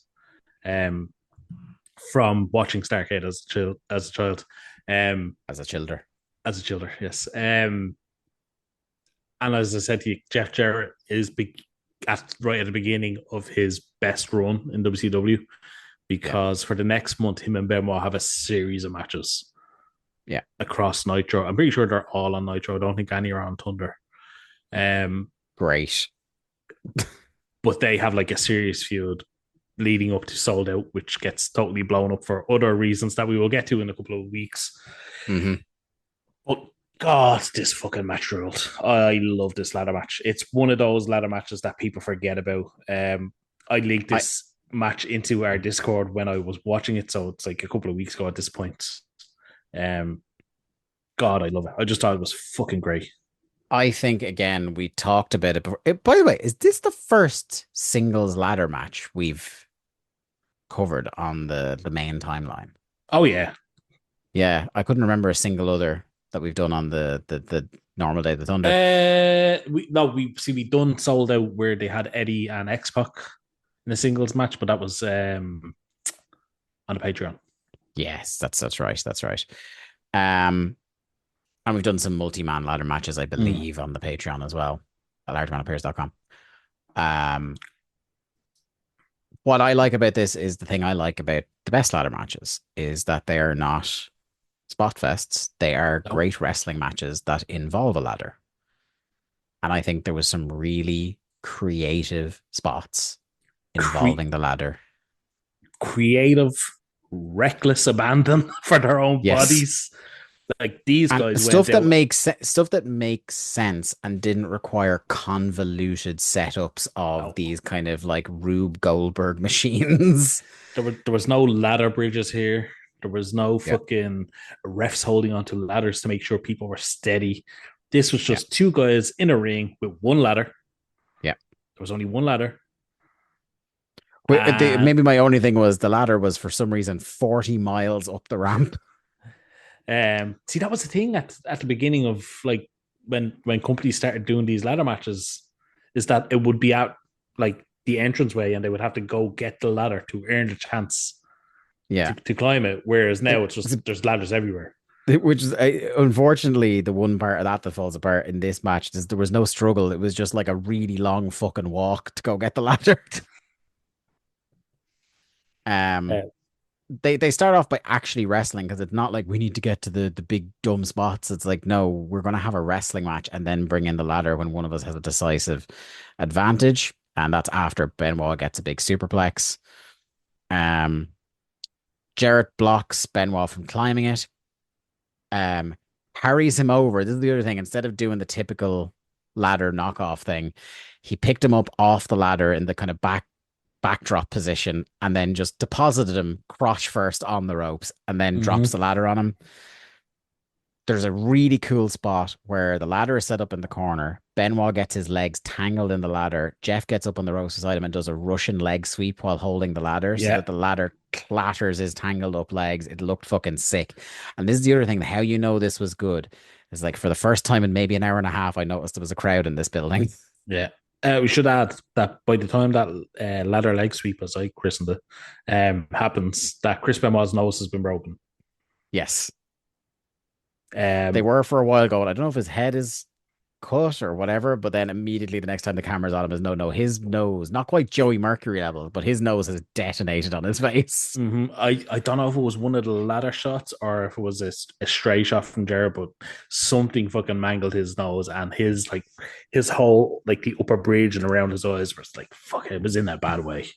from watching Starrcade as a child. As a childer. As a childer, yes. And as I said to you, Jeff Jarrett is right at the beginning of his best run in WCW because for the next month, him and Benoit have a series of matches. Yeah, across Nitro. I'm pretty sure they're all on Nitro. I don't think any are on Thunder. Great. But they have like a serious feud leading up to Sold Out, which gets totally blown up for other reasons that we will get to in a couple of weeks. Mm-hmm. But God, this fucking match ruled. I love this ladder match. It's one of those ladder matches that people forget about. I linked this match into our Discord when I was watching it, so it's like a couple of weeks ago at this point. God, I love it. I just thought it was fucking great. I think again we talked about it before. By the way, is this the first singles ladder match we've covered on the main timeline? Oh yeah. Yeah, I couldn't remember a single other that we've done on the normal Day of the Thunder. We done Sold Out where they had Eddie and X-Pac in a singles match, but that was on the Patreon. Yes, that's right. That's right. And we've done some multi-man ladder matches, I believe, on the Patreon as well, at largemanapears.com. What I like about this is the thing I like about the best ladder matches is that they are not spot fests. They are great wrestling matches that involve a ladder. And I think there was some really creative spots involving the ladder. Creative, reckless abandon for their own bodies. Like these guys, stuff that makes sense and didn't require convoluted setups of these kind of like Rube Goldberg machines. There was no ladder bridges here. There was no fucking refs holding onto ladders to make sure people were steady. This was just two guys in a ring with one ladder. Yeah, there was only one ladder. Maybe my only thing was the ladder was for some reason 40 miles up the ramp. See, that was the thing at the beginning of like when companies started doing these ladder matches, is that it would be out like the entranceway and they would have to go get the ladder to earn the chance to climb it. Whereas now it's just there's ladders everywhere. Which is unfortunately the one part of that falls apart in this match is there was no struggle. It was just like a really long fucking walk to go get the ladder. They start off by actually wrestling because it's not like we need to get to the big dumb spots. It's like, no, we're going to have a wrestling match and then bring in the ladder when one of us has a decisive advantage. And that's after Benoit gets a big superplex. Jarrett blocks Benoit from climbing it. Carries him over. This is the other thing. Instead of doing the typical ladder knockoff thing, he picked him up off the ladder in the kind of backdrop position and then just deposited him crotch first on the ropes and then drops the ladder on him. There's a really cool spot where the ladder is set up in the corner. Benoit gets his legs tangled in the ladder. Jeff gets up on the ropes beside him and does a Russian leg sweep while holding the ladder so that the ladder clatters his tangled up legs. It looked fucking sick. And this is the other thing, how you know this was good is like for the first time in maybe an hour and a half, I noticed there was a crowd in this building. Yeah. We should add that by the time that ladder leg sweep, as I christened it, happens, that Chris Benoit's nose has been broken. Yes. They were for a while going, I don't know if his head is cut or whatever, but then immediately the next time the camera's on him is no, his nose, not quite Joey Mercury level, but his nose has detonated on his face. I don't know if it was one of the ladder shots or if it was a stray shot from Jared, but something fucking mangled his nose and his whole like the upper bridge and around his eyes was like fuck, it was in that bad way.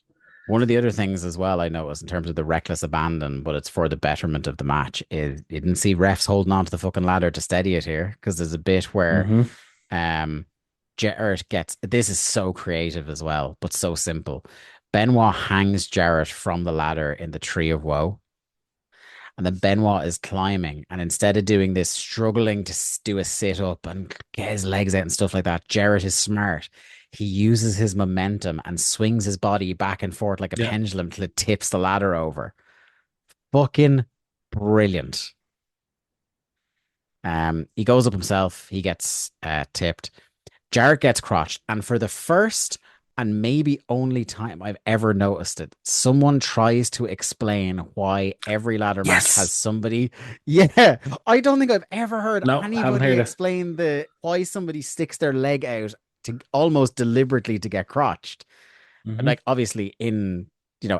One of the other things as well I noticed in terms of the reckless abandon, but it's for the betterment of the match, is you didn't see refs holding on to the fucking ladder to steady it here, because there's a bit where Jarrett gets, this is so creative as well, but so simple. Benoit hangs Jarrett from the ladder in the Tree of Woe. And then Benoit is climbing, and instead of doing this, struggling to do a sit up and get his legs out and stuff like that, Jarrett is smart. He uses his momentum and swings his body back and forth like a pendulum till it tips the ladder over. Fucking brilliant. He goes up himself. He gets tipped. Jarrett gets crotched. And for the first and maybe only time I've ever noticed it, someone tries to explain why every ladder match has somebody. Yeah. I don't think I've ever heard anybody explain why somebody sticks their leg out to almost deliberately to get crotched. Like obviously in,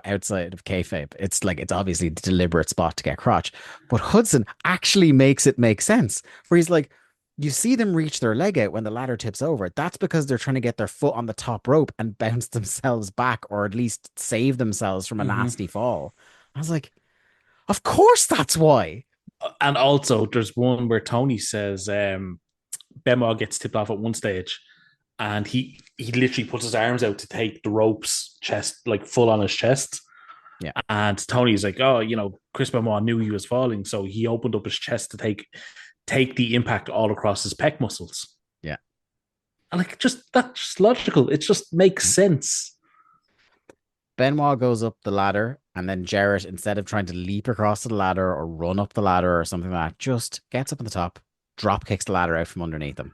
outside of kayfabe, it's like, it's obviously the deliberate spot to get crotch. But Hudson actually makes it make sense, where he's like, you see them reach their leg out when the ladder tips over. That's because they're trying to get their foot on the top rope and bounce themselves back, or at least save themselves from a nasty fall. I was like, of course that's why. And also there's one where Tony says Benoit gets tipped off at one stage and he literally puts his arms out to take the rope's chest, like full on his chest. Yeah. And Tony's like, oh, Chris Benoit knew he was falling, so he opened up his chest to take the impact all across his pec muscles. Yeah. And like, that's just logical. It just makes sense. Benoit goes up the ladder, and then Jarrett, instead of trying to leap across the ladder or run up the ladder or something like that, just gets up on the top, drop kicks the ladder out from underneath him.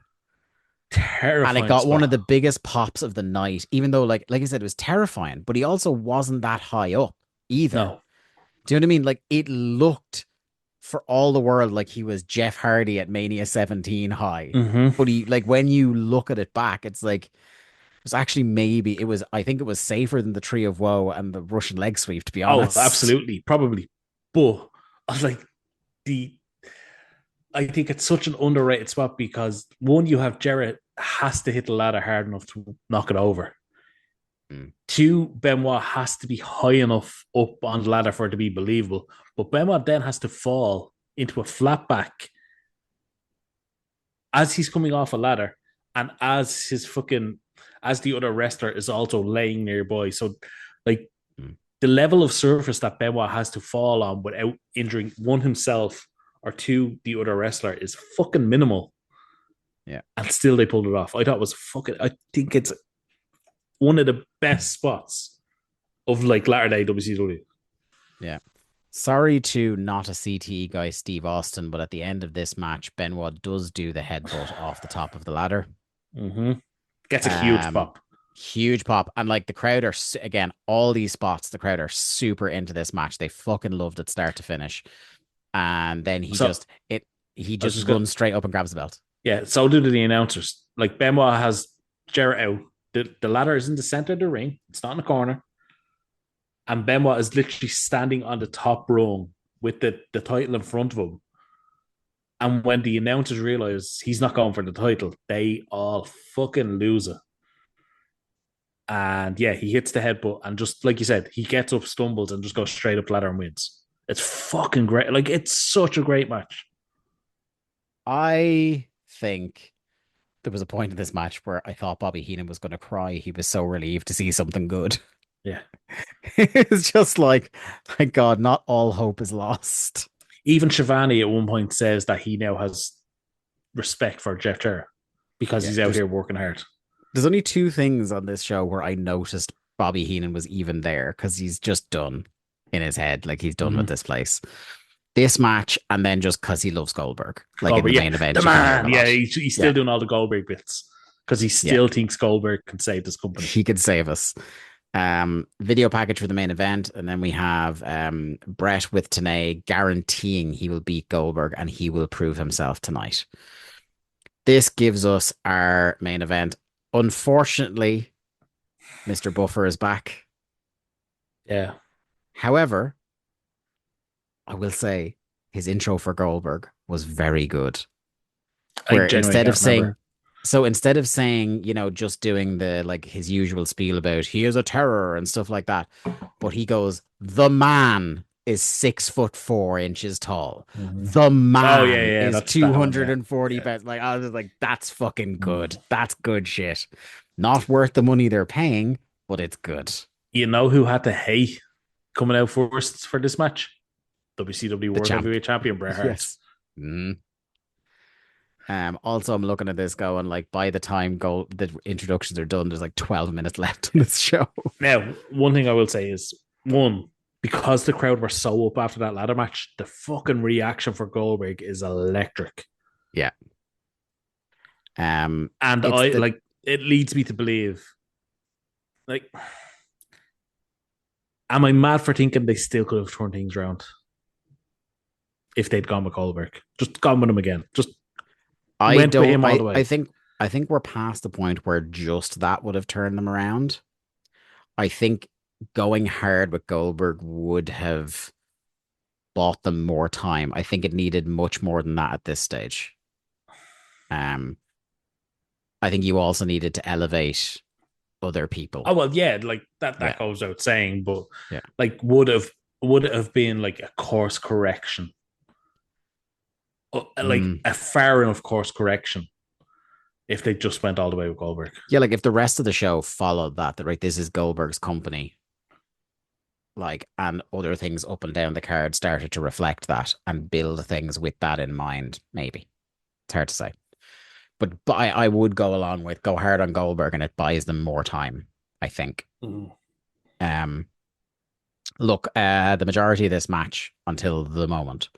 Terrifying. And it got spot. one of the biggest pops of the night, even though, like I said, it was terrifying, but he also wasn't that high up either. No. Do you know what I mean? Like, it looked for all the world like he was Jeff Hardy at Mania 17 high. Mm-hmm. But he, like, when you look at it back, it's like, it was actually I think it was safer than the Tree of Woe and the Russian leg sweep, to be honest. Oh, absolutely. Probably. But I was like, I think it's such an underrated spot because one, you have Jarrett has to hit the ladder hard enough to knock it over. Two, Benoit has to be high enough up on the ladder for it to be believable. But Benoit then has to fall into a flat back as he's coming off a ladder and as the other wrestler is also laying nearby. So, like, the level of surface that Benoit has to fall on without injuring one himself or two the other wrestler is fucking minimal. Yeah. And still they pulled it off. I thought it was I think it's one of the best spots of like latter day WCW. Yeah. Sorry to not a CTE guy, Steve Austin, but at the end of this match, Benoit does do the headbutt off the top of the ladder. Mm-hmm. Gets a huge pop. Huge pop. And like the crowd are, again, all these spots, the crowd are super into this match. They fucking loved it start to finish. And then he just runs straight up and grabs the belt. Yeah, so do the announcers. Like, Benoit has Jarrett out. The ladder is in the center of the ring. It's not in the corner. And Benoit is literally standing on the top rung with the title in front of him. And when the announcers realize he's not going for the title, they all fucking lose it. And yeah, he hits the headbutt. And just like you said, he gets up, stumbles, and just goes straight up the ladder and wins. It's fucking great. Like, it's such a great match. I think there was a point in this match where I thought Bobby Heenan was going to cry. He was so relieved to see something good. Yeah. It's just like, thank God, not all hope is lost. Even Shivani at one point says that he now has respect for Jeff Jarrett because he's out here working hard. There's only two things on this show where I noticed Bobby Heenan was even there because he's just done in his head. Like, he's done with this place. This match, and then just because he loves Goldberg, like in the main event. The man, he's still doing all the Goldberg bits because he still thinks Goldberg can save this company. He could save us. Video package for the main event, and then we have Brett with Tenay guaranteeing he will beat Goldberg and he will prove himself tonight. This gives us our main event. Unfortunately, Mr. Buffer is back. Yeah. However, I will say his intro for Goldberg was very good. Where instead of saying, you know, just doing the like his usual spiel about he is a terror and stuff like that, but he goes, the man is 6'4" tall. The man is 240 pounds. Like, I was like, that's fucking good. That's good shit. Not worth the money they're paying, but it's good. You know who had to hate coming out first for this match? WCW World Heavyweight Champion Bret Hart. Yes. Also, I'm looking at this going, like, by the time the introductions are done, there's like 12 minutes left on this show. Now, one thing I will say is, because the crowd were so up after that ladder match, the fucking reaction for Goldberg is electric. Yeah. And it leads me to believe, like, am I mad for thinking they still could have turned things around if they'd gone with Goldberg? Just gone with him again. I think we're past the point where just that would have turned them around. I think going hard with Goldberg would have bought them more time. I think it needed much more than that at this stage. I think you also needed to elevate other people. Oh well, yeah, like that goes without saying, but like would it have been like a course correction, like a fair enough course correction, if they just went all the way with Goldberg. Yeah, like if the rest of the show followed that right, this is Goldberg's company. like, and other things up and down the card started to reflect that and build things with that in mind. Maybe it's hard to say, but I would go along with go hard on Goldberg, and it buys them more time, I think. Um, look, the majority of this match until the moment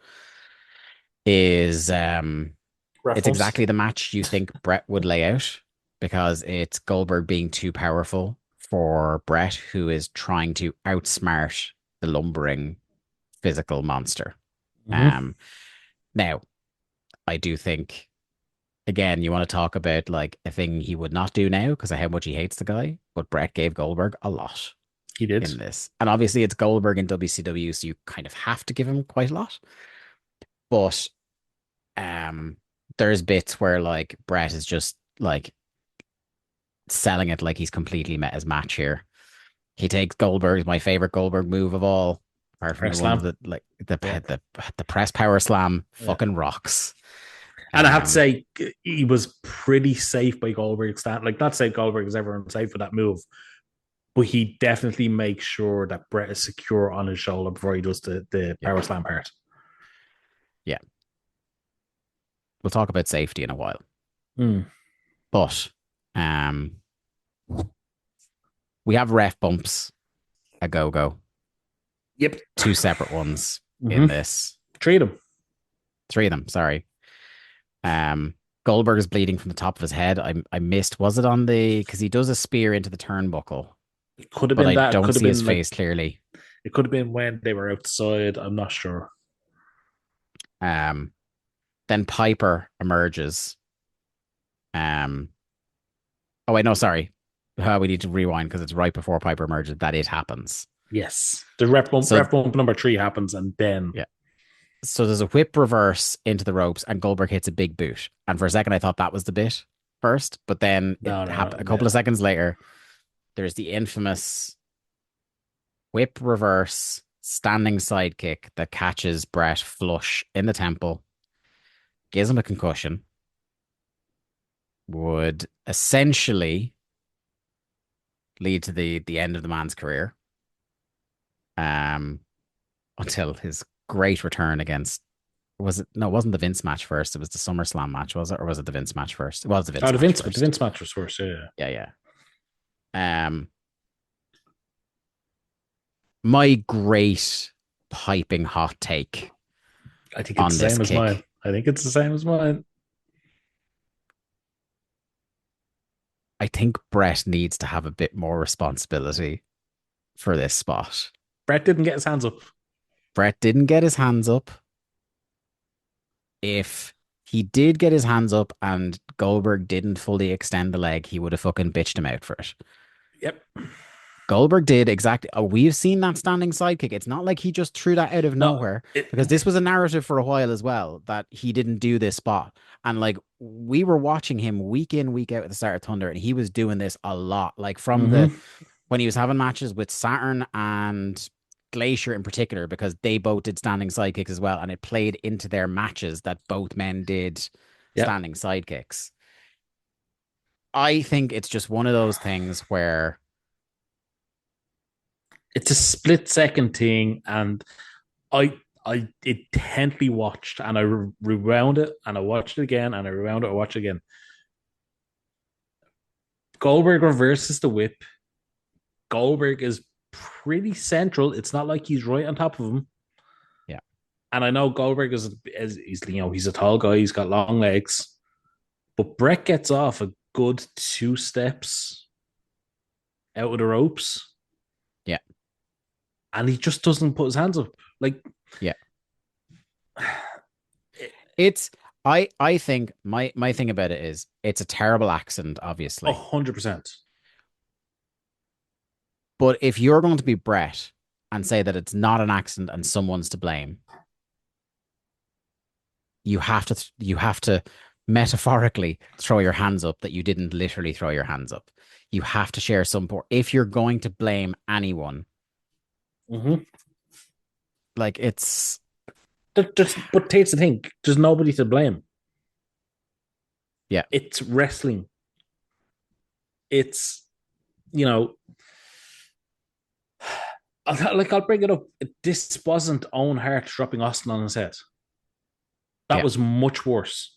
is it's exactly the match you think Brett would lay out, because it's Goldberg being too powerful for Brett, who is trying to outsmart the lumbering physical monster. Now, I do think, again, you want to talk about like a thing he would not do now because of how much he hates the guy, but Brett gave Goldberg a lot. He did in this. And obviously it's Goldberg in WCW, so you kind of have to give him quite a lot. But there's bits where like Brett is just like selling it like he's completely met his match here. He takes Goldberg's my favorite Goldberg move of all, apart from Press the ones slam. that like the press power slam fucking rocks. And I have to say, he was pretty safe by Goldberg's stand. Like, not say Goldberg is ever unsafe for that move, but he definitely makes sure that Brett is secure on his shoulder before he does the power slam part. Yeah. We'll talk about safety in a while. But we have ref bumps a go-go. Yep. 2 separate ones in this. 3 of them. 3 of them, sorry. Goldberg is bleeding from the top of his head. I missed. Was it on the... Because he does a spear into the turnbuckle. It could have been that. I don't see his face clearly. It could have been when they were outside. I'm not sure. Then Piper emerges. Oh, wait, no, sorry. We need to rewind because it's right before Piper emerges that it happens. Yes. The ref bump number 3 happens, and then... Yeah. So there's a whip reverse into the ropes, and Goldberg hits a big boot. And for a second, I thought that was the bit first, but then a couple of seconds later, there's the infamous whip reverse standing sidekick that catches Brett flush in the temple, gives him a concussion, would essentially lead to the end of the man's career, until his great return against... it wasn't the Vince match first. It was the SummerSlam match, was it? Or was it the Vince match first? It was the Vince match first. The Vince match was first, Yeah. My great piping hot take. I think it's the same as mine. I think it's the same as mine. I think Brett needs to have a bit more responsibility for this spot. Brett didn't get his hands up. If he did get his hands up and Goldberg didn't fully extend the leg, he would have fucking bitched him out for it. Yep. Goldberg did exactly. We've seen that standing sidekick. It's not like he just threw that out of nowhere, because this was a narrative for a while as well, that he didn't do this spot. And like, we were watching him week in, week out at the start of Thunder, and he was doing this a lot. Like from when he was having matches with Saturn and Glacier in particular, because they both did standing sidekicks as well, and it played into their matches that both men did standing sidekicks. I think it's just one of those things where it's a split second thing, and I intently watched, and I rewound it, and I watched it again, and I rewound it, I watched it again. Goldberg reverses the whip. Goldberg is pretty central. It's not like he's right on top of him. Yeah. And I know Goldberg is he's a tall guy, he's got long legs. But Brett gets off a good 2 steps out of the ropes. Yeah. And he just doesn't put his hands up. Like, yeah. It's I think my thing about it is it's a terrible accident, obviously. 100%. But if you're going to be Brett and say that it's not an accident and someone's to blame, you have to metaphorically throw your hands up that you didn't literally throw your hands up. You have to share some support. If you're going to blame anyone, like it's... But here's the thing, there's nobody to blame. Yeah. It's wrestling. It's, I'll bring it up. This wasn't Owen Hart dropping Austin on his head. That was much worse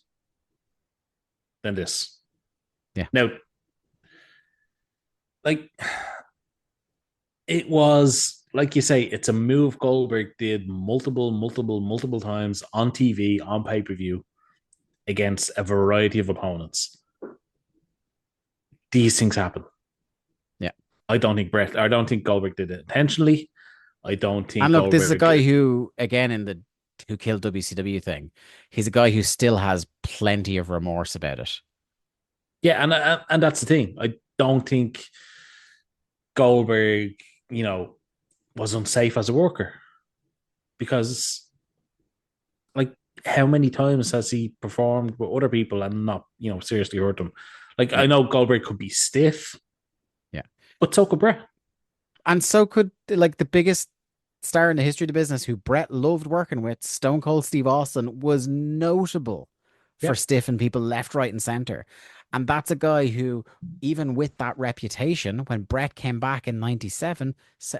than this. Yeah. Now, like, it was, like you say, it's a move Goldberg did multiple times on TV, on pay-per-view, against a variety of opponents. These things happen. Yeah. I don't think Goldberg did it intentionally. I don't think. And look, Goldberg this is a guy who, again, who killed WCW thing. He's a guy who still has plenty of remorse about it. Yeah, and that's the thing. I don't think Goldberg, was unsafe as a worker, because, like, how many times has he performed with other people and not, seriously hurt them? Like, I know Goldberg could be stiff, but so could Brett, and so could, like, the biggest star in the history of the business, who Brett loved working with, Stone Cold Steve Austin, was notable for stiffing people left, right, and center. And that's a guy who, even with that reputation, when Brett came back in 97,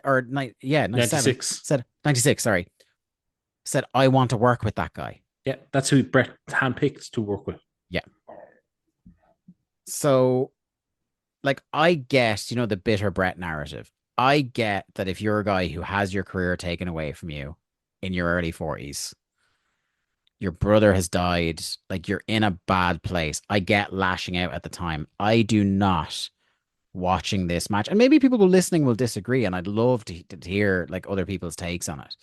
or 96, said 96, said, I want to work with that guy. Yeah, that's who Brett handpicked to work with. Yeah. So, like, I get, the bitter Brett narrative. I get that if you're a guy who has your career taken away from you in your early 40s, your brother has died, like, you're in a bad place. I get lashing out at the time. I do not, watching this match, and maybe people listening will disagree, and I'd love to hear, like, other people's takes on it.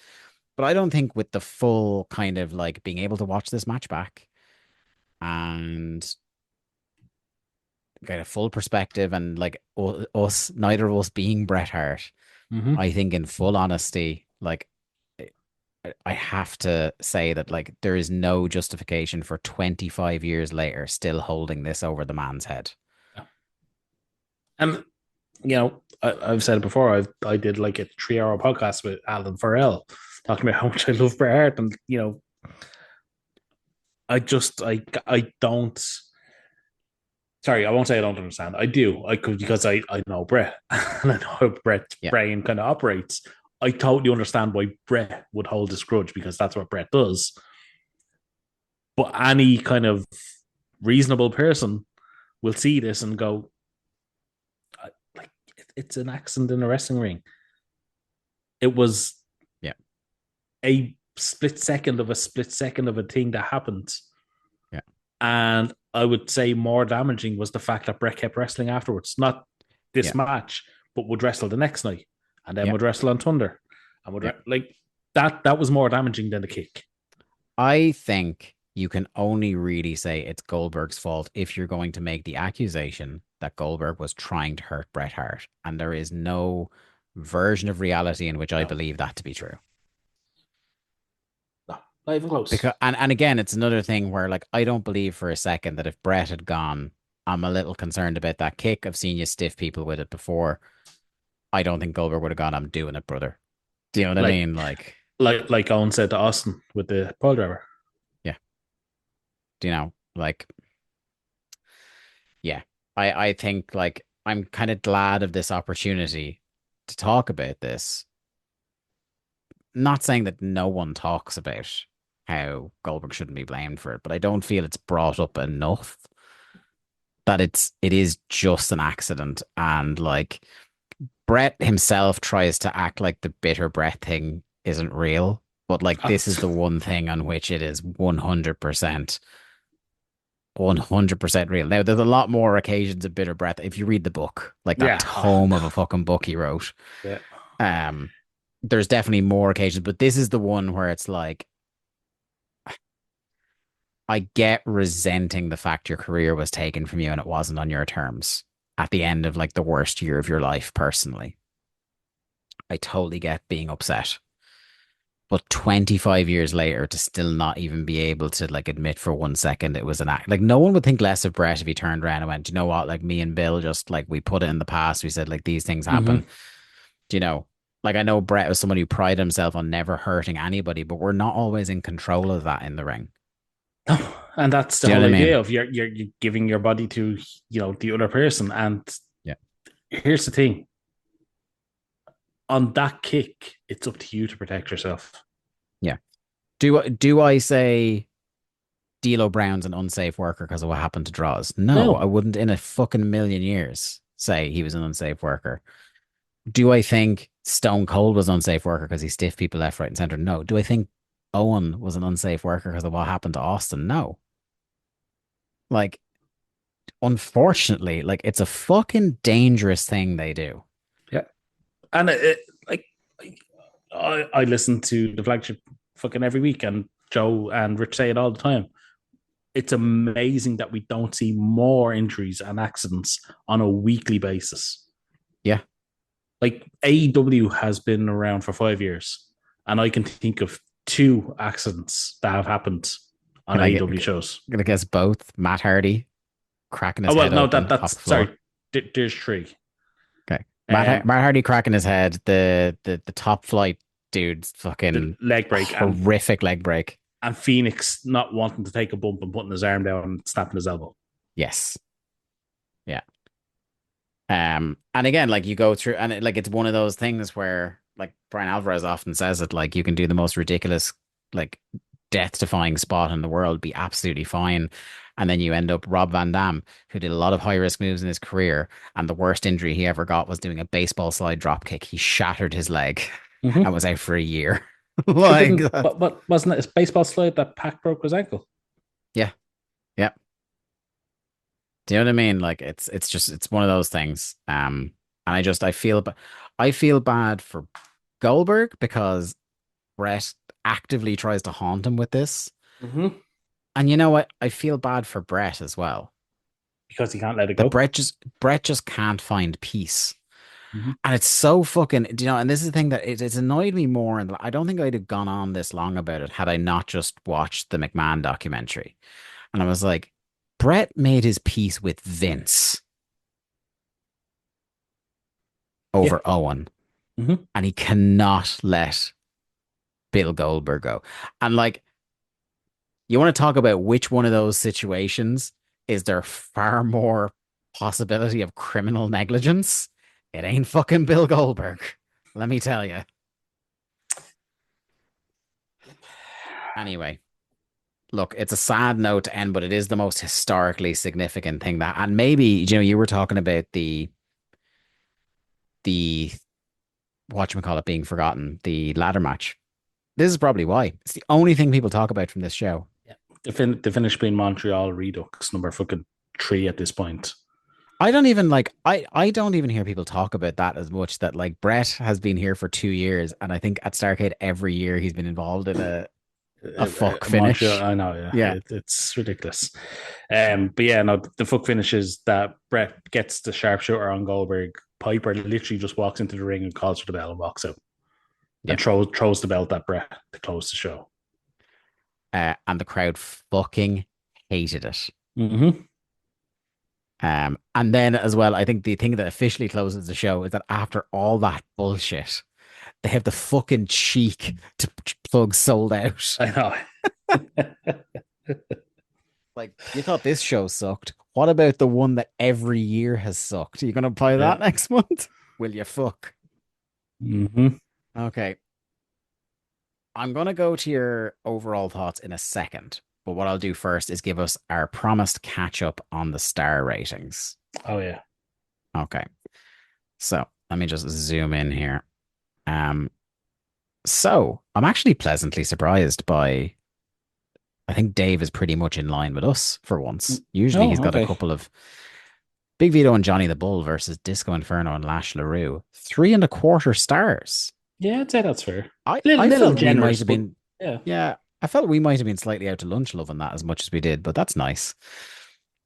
But I don't think, with the full kind of, like, being able to watch this match back and get a full perspective, and, like, us, neither of us being Bret Hart, I think, in full honesty, like, I have to say that, like, there is no justification for 25 years later still holding this over the man's head. And, I've said it before, I did, like, a 3-hour podcast with Alan Farrell talking about how much I love Bret Hart, and, I don't. Sorry, I won't say I don't understand. I do. I could, because I know Bret and I know how Bret's brain kind of operates. I totally understand why Bret would hold this grudge, because that's what Bret does. But any kind of reasonable person will see this and go, like, it's an accident in a wrestling ring. It was a split second of a thing that happened. Yeah. And I would say more damaging was the fact that Bret kept wrestling afterwards. Not this match, but would wrestle the next night, and then would wrestle on Thunder, and would like that. That was more damaging than the kick. I think you can only really say it's Goldberg's fault if you're going to make the accusation that Goldberg was trying to hurt Bret Hart, and there is no version of reality in which I believe that to be true. Not even close. Because, and again, it's another thing where, like, I don't believe for a second that if Bret had gone, I'm a little concerned about that kick. I've seen you stiff people with it before. I don't think Goldberg would have gone, I'm doing it, brother. Do you know what I mean? Like Owen said to Austin with the pole driver. Yeah. Do you know, like, yeah. I think, like, I'm kind of glad of this opportunity to talk about this. Not saying that no one talks about how Goldberg shouldn't be blamed for it, but I don't feel it's brought up enough that it is just an accident. And, like, Bret himself tries to act like the bitter Bret thing isn't real, but, like, this is the one thing on which it is 100% real. Now, there's a lot more occasions of bitter Bret if you read the book, like that tome of a fucking book he wrote. There's definitely more occasions, but this is the one where it's like, I get resenting the fact your career was taken from you and it wasn't on your terms at the end of, like, the worst year of your life. Personally, I totally get being upset, but 25 years later to still not even be able to, like, admit for 1 second it was an act. Like, no one would think less of Bret if he turned around and went, you know what, like, me and Bill just, like, we put it in the past, we said, like, these things happen. Do you know, like, I know Bret was someone who prided himself on never hurting anybody, but we're not always in control of that in the ring. And that's the whole idea of you're giving your body to, the other person. And here's the thing. on that kick, it's up to you to protect yourself. Yeah. Do I say D'Lo Brown's an unsafe worker because of what happened to Draws? No, I No. wouldn't in a fucking million years say he was an unsafe worker. Do I think Stone Cold was an unsafe worker because he stiffed people left, right, and center? No. Do I think Owen was an unsafe worker because of what happened to Austin? No. Like, unfortunately, like it's a fucking dangerous thing they do. Yeah. And like, I listen to the flagship fucking every week, and Joe and Rich say it all the time. It's amazing that we don't see more injuries and accidents on a weekly basis. Yeah. Like AEW has been around for 5 years, and I can think of 2 accidents that have happened on AEW shows. I'm gonna guess both. Matt Hardy cracking his Oh well, head no, open off that's the floor. sorry. There's 3. Okay, Matt Hardy cracking his head. The top flight dude's fucking the leg break, horrific leg break, and Phoenix not wanting to take a bump and putting his arm down and snapping his elbow. Yes. Yeah. And again, like you go through, and it's one of those things where, like Brian Alvarez often says it, like you can do the most ridiculous, like death-defying spot in the world, be absolutely fine, and then you end up Rob Van Dam, who did a lot of high-risk moves in his career, and the worst injury he ever got was doing a baseball slide drop kick. He shattered his leg and was out for a year. Like, but wasn't it a baseball slide that Pac broke his ankle? Yeah. Yeah. Do you know what I mean? Like it's one of those things. And I feel bad for Goldberg because Brett actively tries to haunt him with this. Mm-hmm. And you know what? I feel bad for Brett as well. Because he can't let it go. Brett just can't find peace. Mm-hmm. And it's so fucking, you know, and this is the thing that it's annoyed me more. And I don't think I'd have gone on this long about it had I not just watched the McMahon documentary. And I was like, Brett made his peace with Vince over Owen. Mm-hmm. And he cannot let Bill Goldberg go. And like, you want to talk about which one of those situations is there far more possibility of criminal negligence? It ain't fucking Bill Goldberg. Let me tell you. Anyway, look, it's a sad note to end, but it is the most historically significant thing that, and maybe, you know, you were talking about the whatchamacallit being forgotten, the ladder match. This is probably why. It's the only thing people talk about from this show. Yeah. The finish being Montreal Redux number fucking 3 at this point. I don't even I don't even hear people talk about that as much, that like Brett has been here for 2 years, and I think at Starrcade every year he's been involved in a fuck finish. Montreal, I know, yeah. It's ridiculous. But yeah, no, the fuck finish is that Brett gets the sharpshooter on Goldberg. Piper literally just walks into the ring and calls for the bell and walks out. And throws the belt at Brett to close the show. And the crowd fucking hated it. Mm-hmm. And then as well, I think the thing that officially closes the show is that after all that bullshit, they have the fucking cheek to plug Sold Out. I know. Like, you thought this show sucked. What about the one that every year has sucked? Are you going to play that next month? Will you fuck? Mm-hmm. Okay. I'm going to go to your overall thoughts in a second. But what I'll do first is give us our promised catch up on the star ratings. Oh, yeah. Okay. So let me just zoom in here. So I'm actually pleasantly surprised by, I think Dave is pretty much in line with us for once. Usually he's got a couple of Big Vito and Johnny the Bull versus Disco Inferno and Lash LaRue. 3.25 stars. Yeah, I'd say that's fair. I felt we might have been, yeah. I felt we might have been slightly out to lunch loving that as much as we did, but that's nice.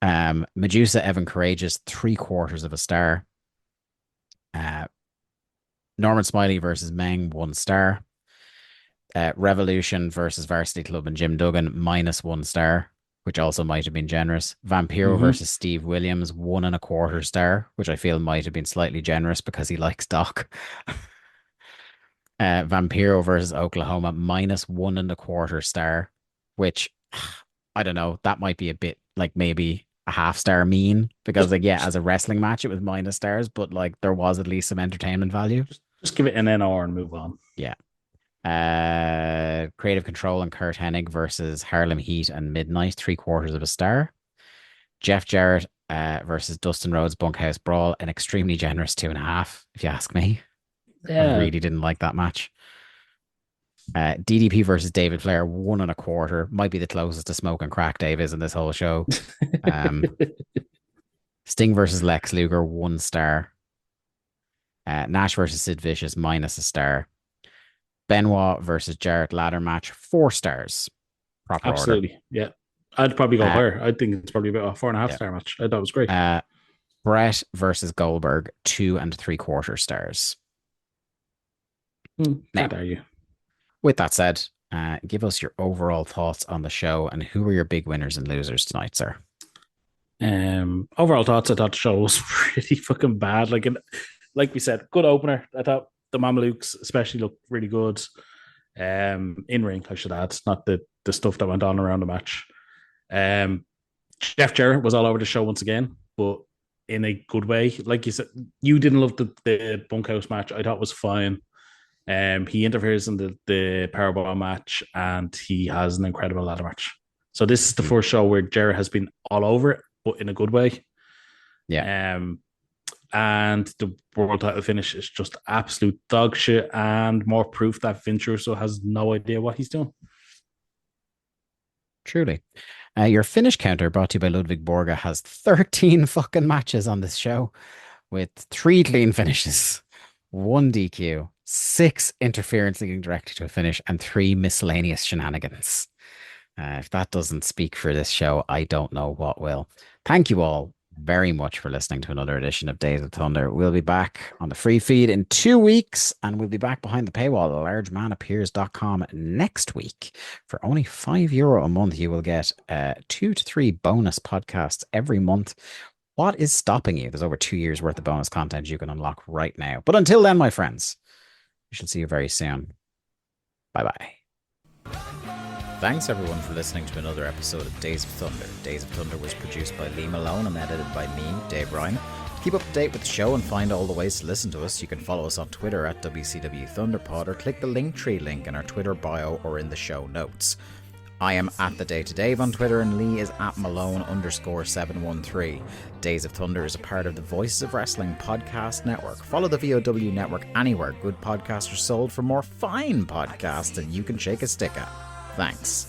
Medusa, Evan Courageous, 3/4 star. Norman Smiley versus Meng, 1 star. Revolution versus Varsity Club and Jim Duggan, -1 star, which also might have been generous. Vampiro versus Steve Williams, 1.25 star, which I feel might have been slightly generous because he likes Doc. Vampiro versus Oklahoma, -1.25 star, which I don't know. That might be a bit like maybe a 1/2 star mean, because like, yeah, as a wrestling match, it was -stars, but like there was at least some entertainment value. Just give it an NR and move on. Yeah. Creative Control and Kurt Hennig versus Harlem Heat and Midnight, 3/4 of a star. Jeff Jarrett versus Dustin Rhodes Bunkhouse Brawl, an extremely generous 2.5, if you ask me. Yeah. I really didn't like that match. DDP versus David Flair, 1.25. Might be the closest to smoke and crack Dave is in this whole show. Sting versus Lex Luger, 1 star. Nash versus Sid Vicious, -1 star. Benoit versus Jarrett ladder match, 4 stars. Proper Absolutely. order. Yeah. I'd probably go higher. I think it's probably about a 4.5 star match. I thought it was great. Brett versus Goldberg, 2.75 stars. How dare you? With that said, give us your overall thoughts on the show and who were your big winners and losers tonight, sir? Overall thoughts, I thought the show was pretty fucking bad. Like we said, good opener. I thought the Mamalukes especially looked really good. In ring, I should add, not the stuff that went on around the match. Jeff Jarrett was all over the show once again, but in a good way. Like you said, you didn't love the bunkhouse match. I thought it was fine. He interferes in the Powerbomb match, and he has an incredible ladder match. So this is the first show where Jarrett has been all over it, but in a good way. Yeah. And the world title finish is just absolute dog shit, and more proof that Vince Russo has no idea what he's doing. Truly. Your finish counter, brought to you by Ludwig Borga, has 13 fucking matches on this show with 3 clean finishes, 1 DQ, 6 interference leading directly to a finish, and 3 miscellaneous shenanigans. If that doesn't speak for this show, I don't know what will. Thank you all very much for listening to another edition of Days of Thunder. We'll be back on the free feed in 2 weeks, and we'll be back behind the paywall at largemanappears.com next week. For only €5 a month, you will get 2 to 3 bonus podcasts every month. What is stopping you? There's over 2 years worth of bonus content you can unlock right now. But until then, my friends, we shall see you very soon. Bye-bye. Thanks everyone for listening to another episode of Days of Thunder. Days of Thunder was produced by Lee Malone and edited by me, Dave Ryan. To keep up to date with the show and find all the ways to listen to us, you can follow us on Twitter at WCW ThunderPod or click the Linktree link in our Twitter bio or in the show notes. I am at The Day to Dave on Twitter, and Lee is at Malone_713. Days of Thunder is a part of the Voices of Wrestling podcast network. Follow the VOW network anywhere good podcasts are sold for more fine podcasts than you can shake a stick at. Thanks.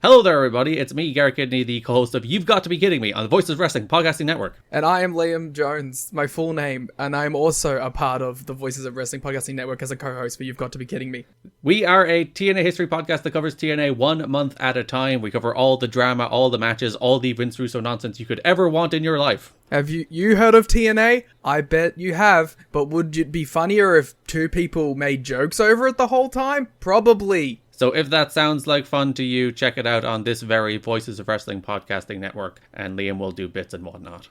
Hello there, everybody. It's me, Garrett Kidney, the co-host of You've Got to Be Kidding Me on the Voices of Wrestling Podcasting Network. And I am Liam Jones, my full name, and I'm also a part of the Voices of Wrestling Podcasting Network as a co-host for You've Got to Be Kidding Me. We are a TNA history podcast that covers TNA 1 month at a time. We cover all the drama, all the matches, all the Vince Russo nonsense you could ever want in your life. Have you heard of TNA? I bet you have, but would it be funnier if 2 people made jokes over it the whole time? Probably. So if that sounds like fun to you, check it out on this very Voices of Wrestling Podcasting Network, and Liam will do bits and whatnot.